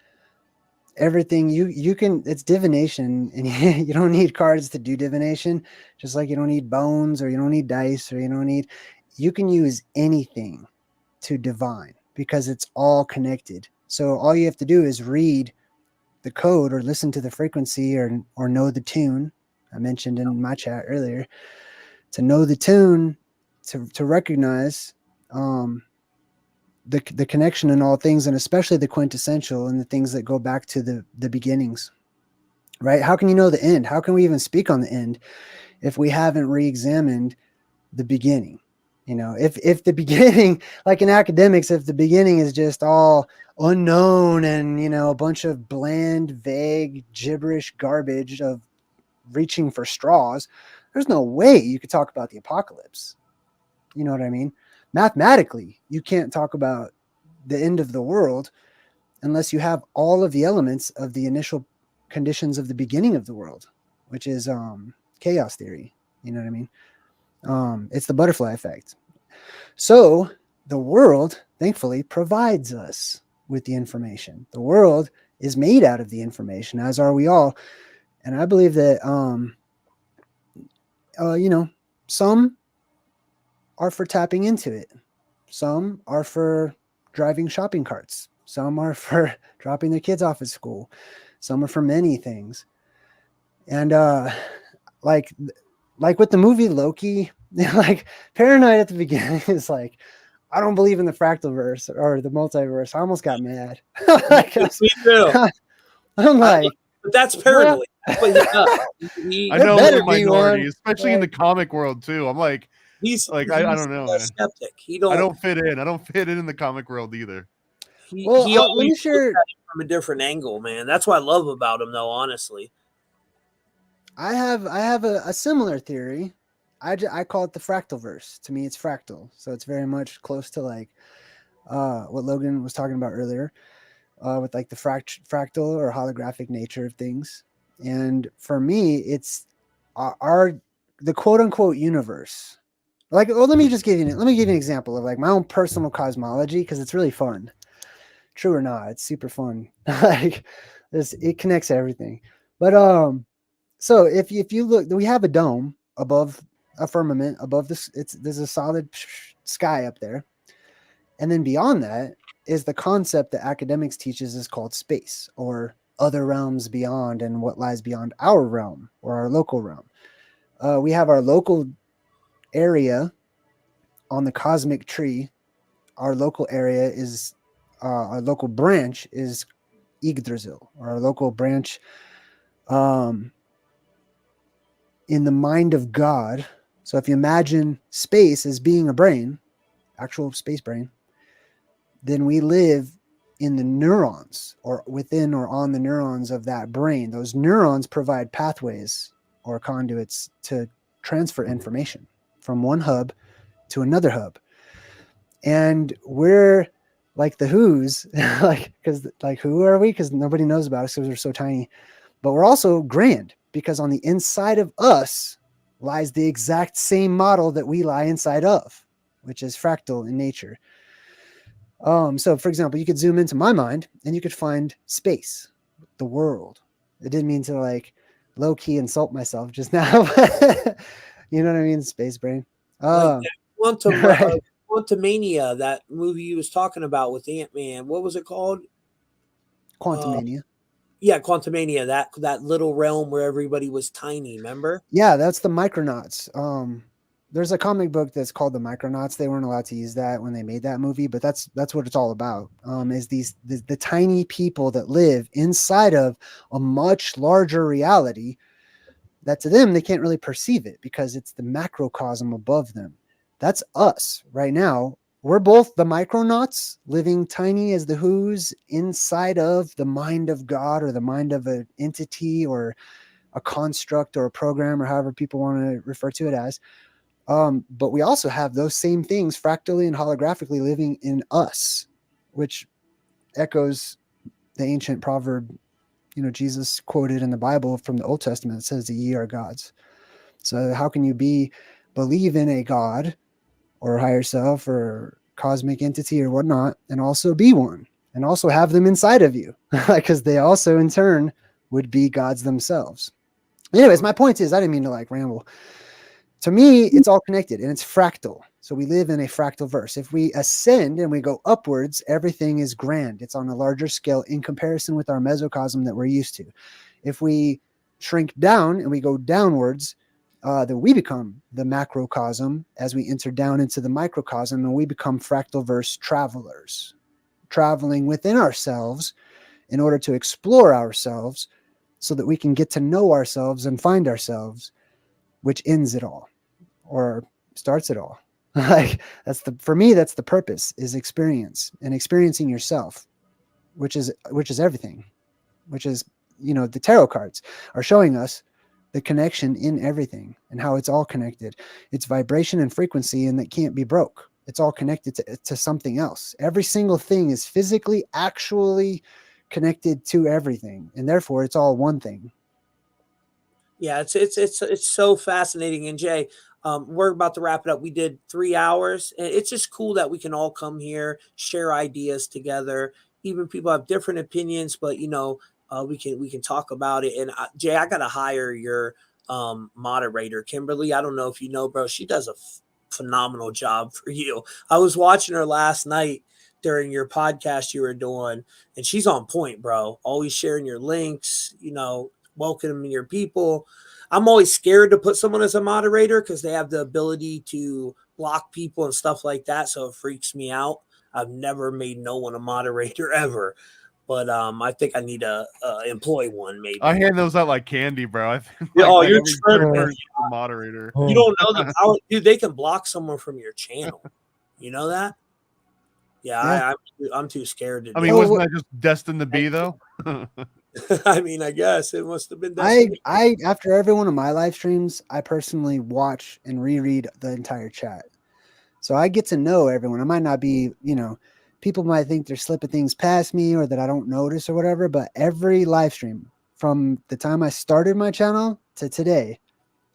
everything you can, it's divination, and you don't need cards to do divination, just like you don't need bones or you don't need dice or you can use anything to divine because it's all connected. So all you have to do is read the code or listen to the frequency or know the tune. I mentioned in my chat earlier, to know the tune, to recognize the connection in all things, and especially the quintessential and the things that go back to the beginnings, right? How can you know the end? How can we even speak on the end if we haven't re-examined the beginning? You know, if the beginning, like in academics, if the beginning is just all unknown and, you know, a bunch of bland, vague, gibberish garbage of reaching for straws, there's no way you could talk about the apocalypse. You know what I mean? Mathematically, you can't talk about the end of the world unless you have all of the elements of the initial conditions of the beginning of the world, which is chaos theory. You know what I mean? It's the butterfly effect. So the world, thankfully, provides us with the information. The world is made out of the information, as are we all. And I believe that, you know, some are for tapping into it. Some are for driving shopping carts. Some are for dropping their kids off at school. Some are for many things. And like with the movie Loki, like Paranoid at the beginning is like, I don't believe in the fractal verse or the multiverse. I almost got mad. Like, Me too. I'm like, but that's paranoid. That's what he does. I know better I'm a be minority, one. especially in the comic world too. I'm like, he's I don't know, a man. skeptic. I don't fit in. I don't fit in the comic world either. He Well, let me always share- looks at it from a different angle, man. That's what I love about him, though. Honestly, I have a similar theory. I call it the fractal verse. To me, it's fractal, so it's very much close to like what Logan was talking about earlier, with like the fractal or holographic nature of things. And for me, it's the quote unquote universe. Like, well, let me give you an example of like my own personal cosmology, because it's really fun. True or not, it's super fun. Like it connects everything. But so if you look, we have a dome above a firmament above this. There's a solid sky up there, and then beyond that is the concept that academics teaches is called space, or other realms beyond, and what lies beyond our realm or our local realm. We have our local area on the cosmic tree. Our local area is our local branch is Yggdrasil, or our local branch in the mind of God. So if you imagine space as being a brain, actual space brain, then we live in the neurons, or within or on the neurons of that brain. Those neurons provide pathways or conduits to transfer information from one hub to another hub. And we're like the Who's, who are we? Because nobody knows about us because we're so tiny. But we're also grand, because on the inside of us lies the exact same model that we lie inside of, which is fractal in nature. So for example, you could zoom into my mind and you could find space, the world. I didn't mean to like low key insult myself just now. You know what I mean? Space brain. Quantumania, that movie you was talking about with Ant-Man. What was it called? Quantumania. Yeah, Quantumania, that little realm where everybody was tiny, remember? Yeah, that's the Micronauts. There's a comic book that's called the Micronauts. They weren't allowed to use that when they made that movie, but that's what it's all about. Is the tiny people that live inside of a much larger reality that to them they can't really perceive it because it's the macrocosm above them. That's us right now. We're both the Micronauts living tiny as the Who's inside of the mind of God, or the mind of an entity or a construct or a program, or however people want to refer to it as. But we also have those same things fractally and holographically living in us, which echoes the ancient proverb, Jesus quoted in the Bible from the Old Testament that says that ye are gods. So how can you believe in a God or higher self or cosmic entity or whatnot, and also be one, and also have them inside of you? Because they also in turn would be gods themselves. Anyways, my point is, I didn't mean to like ramble. to me, it's all connected and it's fractal. So we live in a fractal verse. If we ascend and we go upwards, everything is grand. It's on a larger scale in comparison with our mesocosm that we're used to. If we shrink down and we go downwards, then we become the macrocosm as we enter down into the microcosm, and we become fractal verse travelers, traveling within ourselves in order to explore ourselves so that we can get to know ourselves and find ourselves, which ends it all or starts it all. Like for me, that's the purpose, is experience and experiencing yourself, which is everything, which is, the tarot cards are showing us the connection in everything and how it's all connected. It's vibration and frequency, and that can't be broke. It's all connected to something else. Every single thing is physically, actually connected to everything, and therefore it's all one thing. Yeah, it's so fascinating. And Jay, we're about to wrap it up. We did 3 hours, and it's just cool that we can all come here, share ideas together. Even people have different opinions, but we can talk about it. And Jay, I gotta hire your moderator, Kimberly. I don't know if you know, bro. She does a phenomenal job for you. I was watching her last night during your podcast you were doing, and she's on point, bro. Always sharing your links, welcoming your people. I'm always scared to put someone as a moderator because they have the ability to block people and stuff like that. So it freaks me out. I've never made no one a moderator ever. But I think I need to employ one, maybe. I hand those out like candy, bro. I think you're the moderator. You don't know the power, dude. They can block someone from your channel. You know that? Yeah. I'm too scared to. Wasn't that just destined to be though? I mean, I guess it must have been. I after every one of my live streams, I personally watch and reread the entire chat, so I get to know everyone. I might not be, people might think they're slipping things past me or that I don't notice or whatever, but every live stream from the time I started my channel to today,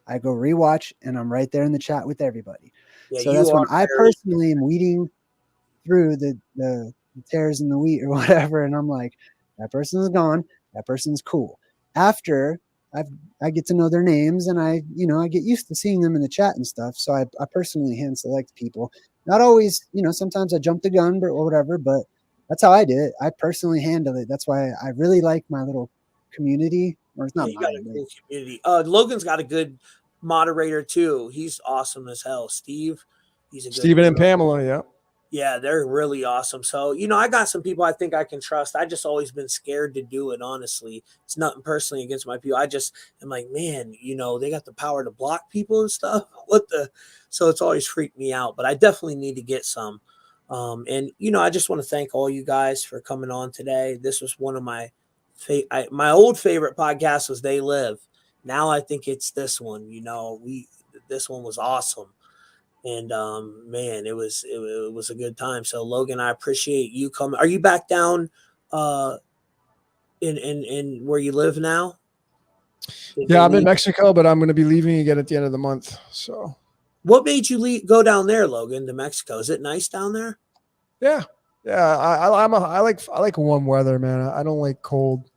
I go rewatch and I'm right there in the chat with everybody. Yeah, so that's when I personally am weeding through the tares in the wheat or whatever, and I'm like, that person's gone, that person's cool. After I get to know their names and I get used to seeing them in the chat and stuff. So I personally hand select people. Not always, sometimes I jump the gun or whatever, but that's how I did it. I personally handle it. That's why I really like my little community. Or it's not got a cool community. Logan's got a good moderator too. He's awesome as hell. Steve, he's a good Steven and Pamela, yeah. Yeah, they're really awesome. So, I got some people I think I can trust. I just always been scared to do it, honestly. It's nothing personally against my people. I just am like, man, they got the power to block people and stuff. So it's always freaked me out. But I definitely need to get some. And I just want to thank all you guys for coming on today. This was one of my old favorite podcasts was They Live. Now I think it's this one. This one was awesome. And man, it was a good time. So Logan, I appreciate you coming. Are you back down in where you live now? Yeah, I'm in Mexico, but I'm going to be leaving again at the end of the month. So, what made you go down there, Logan, to Mexico? Is it nice down there? Yeah. I like warm weather, man. I don't like cold.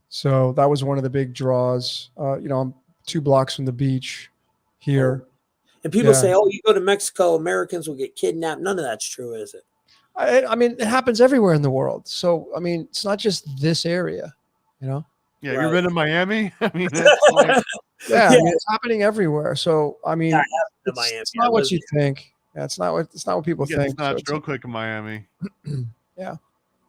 So that was one of the big draws. I'm 2 blocks from the beach here. And people say, oh, you go to Mexico, Americans will get kidnapped. None of that's true, is it? I mean, it happens everywhere in the world. So, I mean, it's not just this area, Yeah, right. You've been to Miami? I mean, I mean, it's happening everywhere. So, I mean, it's not what you think. Yeah, it's not what people think. It's not real quick in Miami. Yeah.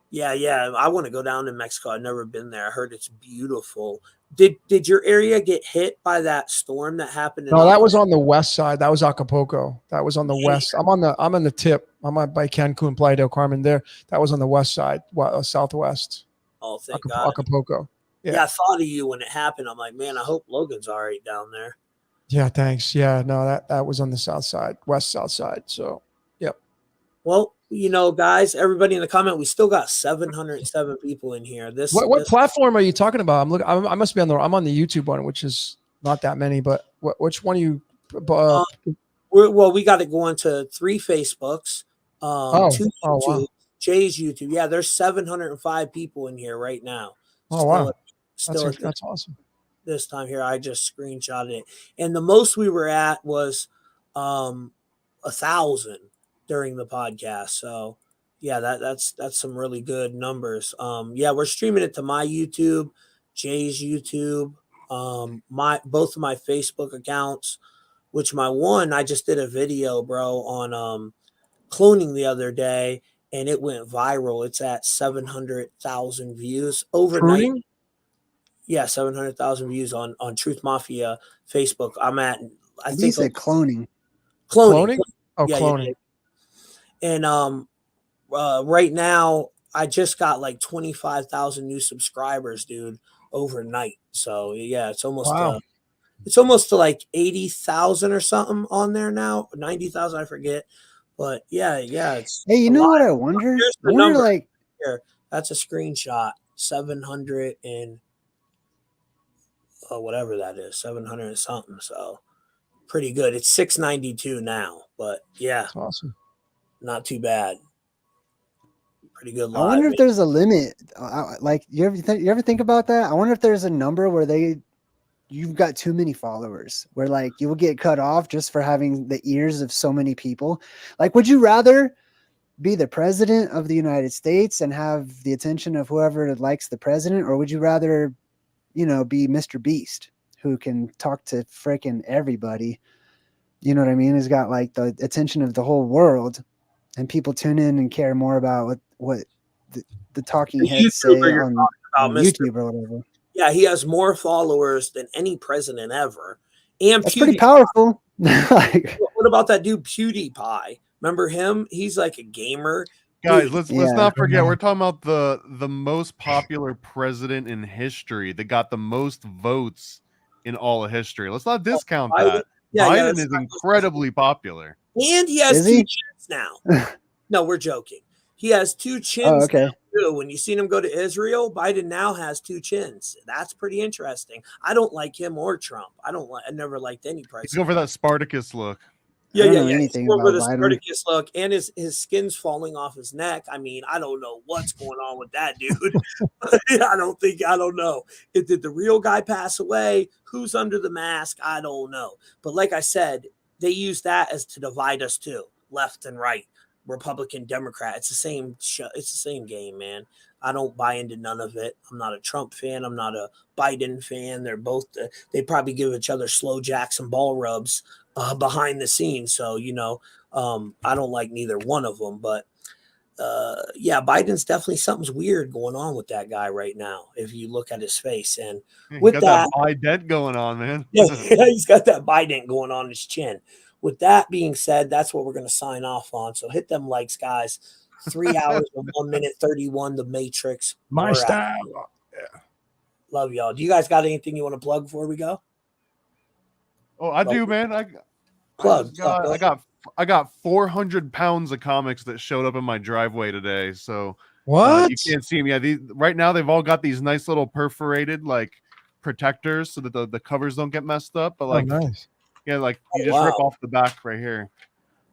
Yeah. I want to go down to Mexico. I've never been there. I heard it's beautiful. Did your area get hit by that storm that happened? No, that was on the west side. That was Acapulco. That was on the west. I'm on the tip. I'm by Cancun, Playa del Carmen there. That was on the west side, southwest. Oh, thank God. Acapulco. Yeah, I thought of you when it happened. I'm like, man, I hope Logan's all right down there. Yeah, thanks. Yeah, no, that was on the south side, south side. So, yep. Well, guys, everybody in the comment, we still got 707 people in here. What platform are you talking about? I must be I'm on the YouTube one, which is not that many, but which one are you? We got to go on to 3 Facebooks, 2 YouTube, wow. Jay's YouTube. Yeah, there's 705 people in here right now. Oh, wow. That's awesome. this time here. I just screenshotted it, and the most we were at was 1,000 during the podcast. So yeah, that's some really good numbers. Yeah, we're streaming it to my YouTube, Jay's YouTube, both of my Facebook accounts, which my one, I just did a video, bro, on cloning the other day, and it went viral. It's at 700,000 views overnight. Pruning? Yeah, 700,000 views on Truth Mafia Facebook. I'm at, I You think, said cloning. cloning. Oh, Yeah, cloning. yeah. And right now I just got like 25,000 new subscribers, dude, overnight. So yeah, it's almost Wow. it's almost to like 80,000 or something on there now, 90,000, I forget. But yeah, it's Hey, you a know lot. what I wonder? Here's I the wonder, number like, here. That's a screenshot. 700 and whatever that is, 700 and something. So pretty good. It's 692 now, but yeah, That's awesome. not too bad. Pretty good I live. wonder if there's a limit. Like, you ever think about that? I wonder if there's a number where you've got too many followers, where like you will get cut off just for having the ears of so many people. Like, would you rather be the president of the United States and have the attention of whoever likes the president, or would you rather, be Mr. Beast, who can talk to freaking everybody? You know what I mean? He's got like the attention of the whole world, and people tune in and care more about what the talking heads say on YouTube or whatever. Yeah, he has more followers than any president ever. And that's pretty powerful. Like, what about that dude PewDiePie? Remember him? He's like a gamer. Guys, let's not forget, we're talking about the most popular president in history that got the most votes in all of history. Let's not discount that. Yeah, Biden is incredibly popular. And he has two chins now. No, we're joking. He has two chins now, too. When you seen him go to Israel, Biden now has two chins. That's pretty interesting. I don't like him or Trump. I never liked any president. He's going for that Spartacus look. Yeah. Anything about the Spartacus look, and his skin's falling off his neck. I mean, I don't know what's going on with that dude. I don't know. Did the real guy pass away? Who's under the mask? I don't know. But like I said, they use that as to divide us too, left and right, Republican, Democrat. It's the same show. It's the same game, man. I don't buy into none of it. I'm not a Trump fan. I'm not a Biden fan. They're both. They probably give each other slow jacks and ball rubs behind the scenes. So I don't like neither one of them. But yeah, Biden's definitely something's weird going on with that guy right now. If you look at his face, and with that Biden going on, man. Yeah, he's got that Biden going on his chin. With that being said, that's what we're going to sign off on. So hit them likes, guys. 3 hours and 1 minute 31. The Matrix. My style. Yeah. Love y'all. Do you guys got anything you want to plug before we go? Oh, I do, man. I got 400 pounds of comics that showed up in my driveway today. So what? You can't see them. Yeah, right now they've all got these nice little perforated like protectors so that the covers don't get messed up. But like, nice. Yeah, like you just rip off the back right here.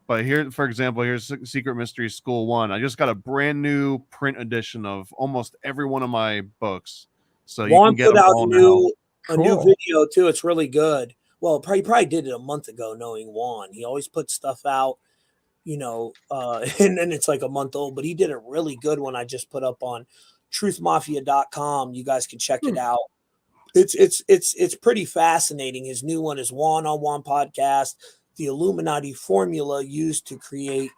But here, for example, here's Secret Mystery School 1. I just got a brand new print edition of almost every one of my books. So you can get them all now. A new video too. It's really good. Well, he probably did it a month ago, knowing Juan. He always puts stuff out, and then it's like a month old. But he did a really good one I just put up on truthmafia.com. You guys can check it out. It's pretty fascinating. His new one is One-on-One Podcast, the Illuminati formula used to create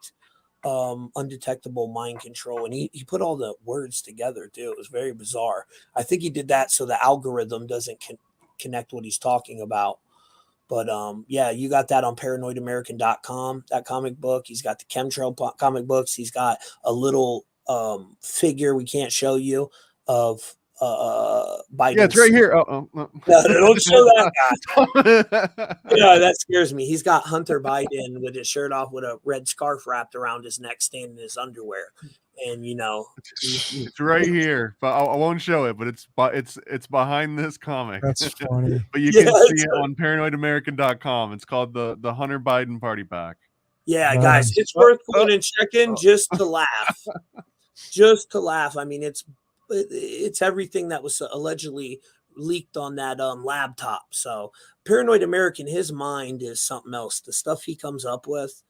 undetectable mind control. And he put all the words together too. It was very bizarre. I think he did that so the algorithm doesn't connect what he's talking about. But yeah, you got that on paranoidamerican.com, that comic book. He's got the chemtrail comic books. He's got a little figure we can't show you of Biden. Yeah, it's right here. No, don't show that guy. That scares me. He's got Hunter Biden with his shirt off with a red scarf wrapped around his neck, standing in his underwear. And it's right here, but I won't show it. But it's behind this comic. That's funny. But you can see it on paranoidamerican.com. It's called the Hunter Biden Party Pack. Yeah, guys, it's worth going and checking just to laugh. Just to laugh. I mean, it's everything that was allegedly leaked on that laptop. So Paranoid American, his mind is something else. The stuff he comes up with,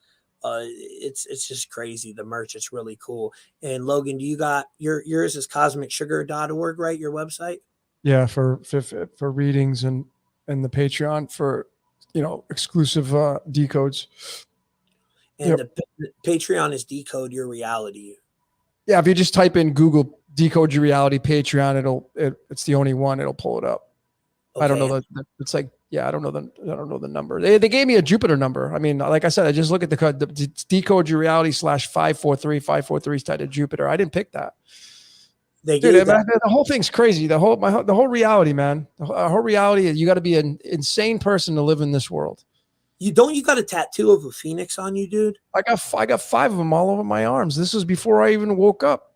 it's just crazy. The merch, it's really cool. And Logan, do you got yours is cosmicsugar.org, right? Your website? Yeah, for readings and the Patreon for exclusive decodes. And the Patreon is Decode Your Reality. Yeah, if you just type in Google Decode Your Reality Patreon, it's the only one. It'll pull it up. Okay. I don't know that it's like, yeah, I don't know the number. They gave me a Jupiter number. I mean, like I said, I just look at the code. It's Decode Your Reality /543. 543 is tied to Jupiter. I didn't pick that. The whole thing's crazy. The whole reality, man. The whole reality is you got to be an insane person to live in this world. You got a tattoo of a phoenix on you, dude? I got 5 of them all over my arms. This was before I even woke up.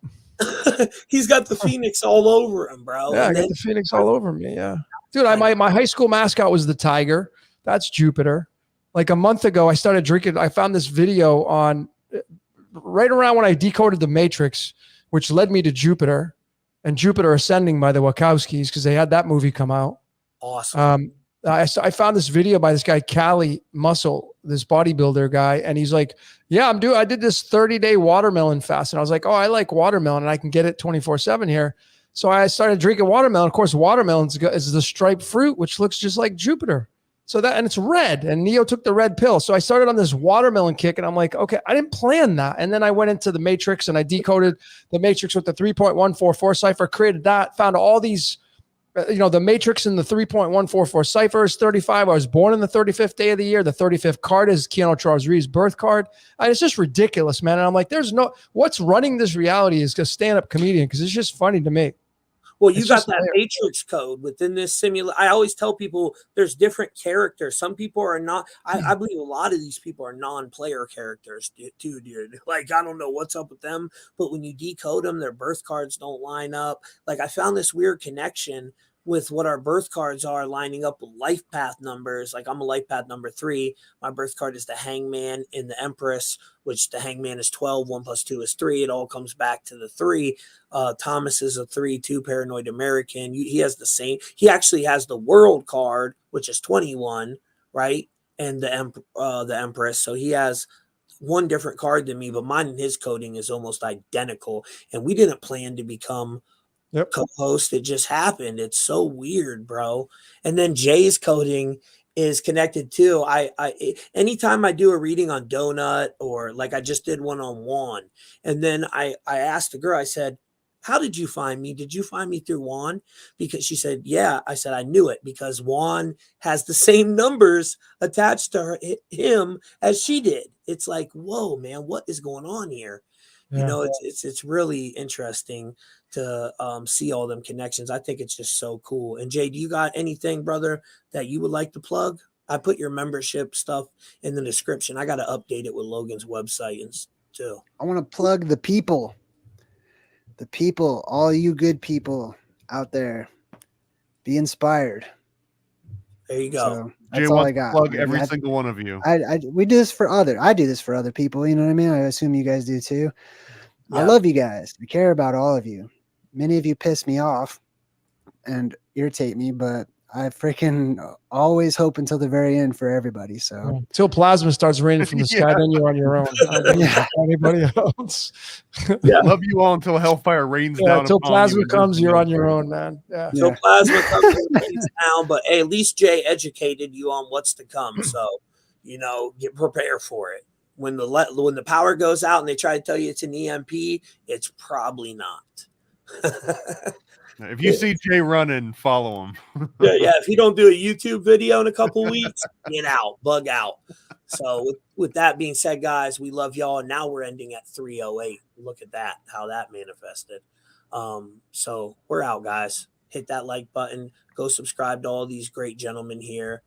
He's got the phoenix all over him, bro. Yeah, I got the phoenix all over me. Yeah, dude. My high school mascot was the tiger. That's Jupiter. Like a month ago, I started drinking. I found this video on right around when I decoded the Matrix, which led me to Jupiter and Jupiter Ascending by the Wachowskis because they had that movie come out. Awesome. I found this video by this guy, Cali Muscle, this bodybuilder guy. And he's like, yeah, I did this 30-day watermelon fast. And I was like, oh, I like watermelon and I can get it 24/7 here. So I started drinking watermelon. Of course, watermelon is the striped fruit, which looks just like Jupiter. And it's red, and Neo took the red pill. So I started on this watermelon kick, and I'm like, okay, I didn't plan that. And then I went into the Matrix, and I decoded the Matrix with the 3.144 cipher, created that, found all these, the Matrix and the 3.144 cipher is 35. I was born on the 35th day of the year. The 35th card is Keanu Charles Reeves' birth card. And it's just ridiculous, man. And I'm like, what's running this reality is a stand-up comedian because it's just funny to me. Well, you got that Matrix code within this simulation. I always tell people there's different characters. Some people are not. I believe a lot of these people are non-player characters too, dude. Like, I don't know what's up with them, but when you decode them, their birth cards don't line up. Like, I found this weird connection with what our birth cards are lining up with life path numbers. Like, I'm a life path number 3. My birth card is the Hangman and the Empress, which the Hangman is 12. 1 + 2 is 3. It all comes back to the 3. Thomas is a 3-2 Paranoid American. He has the same. He actually has the World card, which is 21, right? And the Empress. So he has one different card than me, but mine and his coding is almost identical. And we didn't plan to become co-host. It just happened. It's so weird, bro. And then Jay's coding is connected too. I anytime I do a reading on DOENUT, or like I just did one on Juan, and then I asked the girl, I said, how did you find me? Did you find me through Juan? Because she said, yeah. I said, I knew it because Juan has the same numbers attached to him as she did. It's like, whoa, man, what is going on here? Yeah. It's really interesting to see all them connections. I think it's just so cool. And Jay, do you got anything, brother, that you would like to plug? I put your membership stuff in the description. I got to update it with Logan's website too. I want to plug the people, all you good people out there. Be inspired. There you go. So that's all I got. Plug every single one of you. I do this for other people. You know what I mean? I assume you guys do too. Yeah. I love you guys. I care about all of you. Many of you piss me off and irritate me, but I freaking always hope until the very end for everybody. So until plasma starts raining from the sky, then you're on your own. Anybody else? Love you all until hellfire rains down. Until plasma comes, you're on your own, man. Until plasma comes and rains down, but hey, at least Jay educated you on what's to come. So get prepared for it. When the power goes out and they try to tell you it's an EMP, it's probably not. If you see Jay running, follow him. yeah. If you don't do a YouTube video in a couple weeks, get out, bug out. So with that being said, guys, we love y'all. And now we're ending at 3:08. Look at that, how that manifested. So we're out, guys. Hit that like button. Go subscribe to all these great gentlemen here.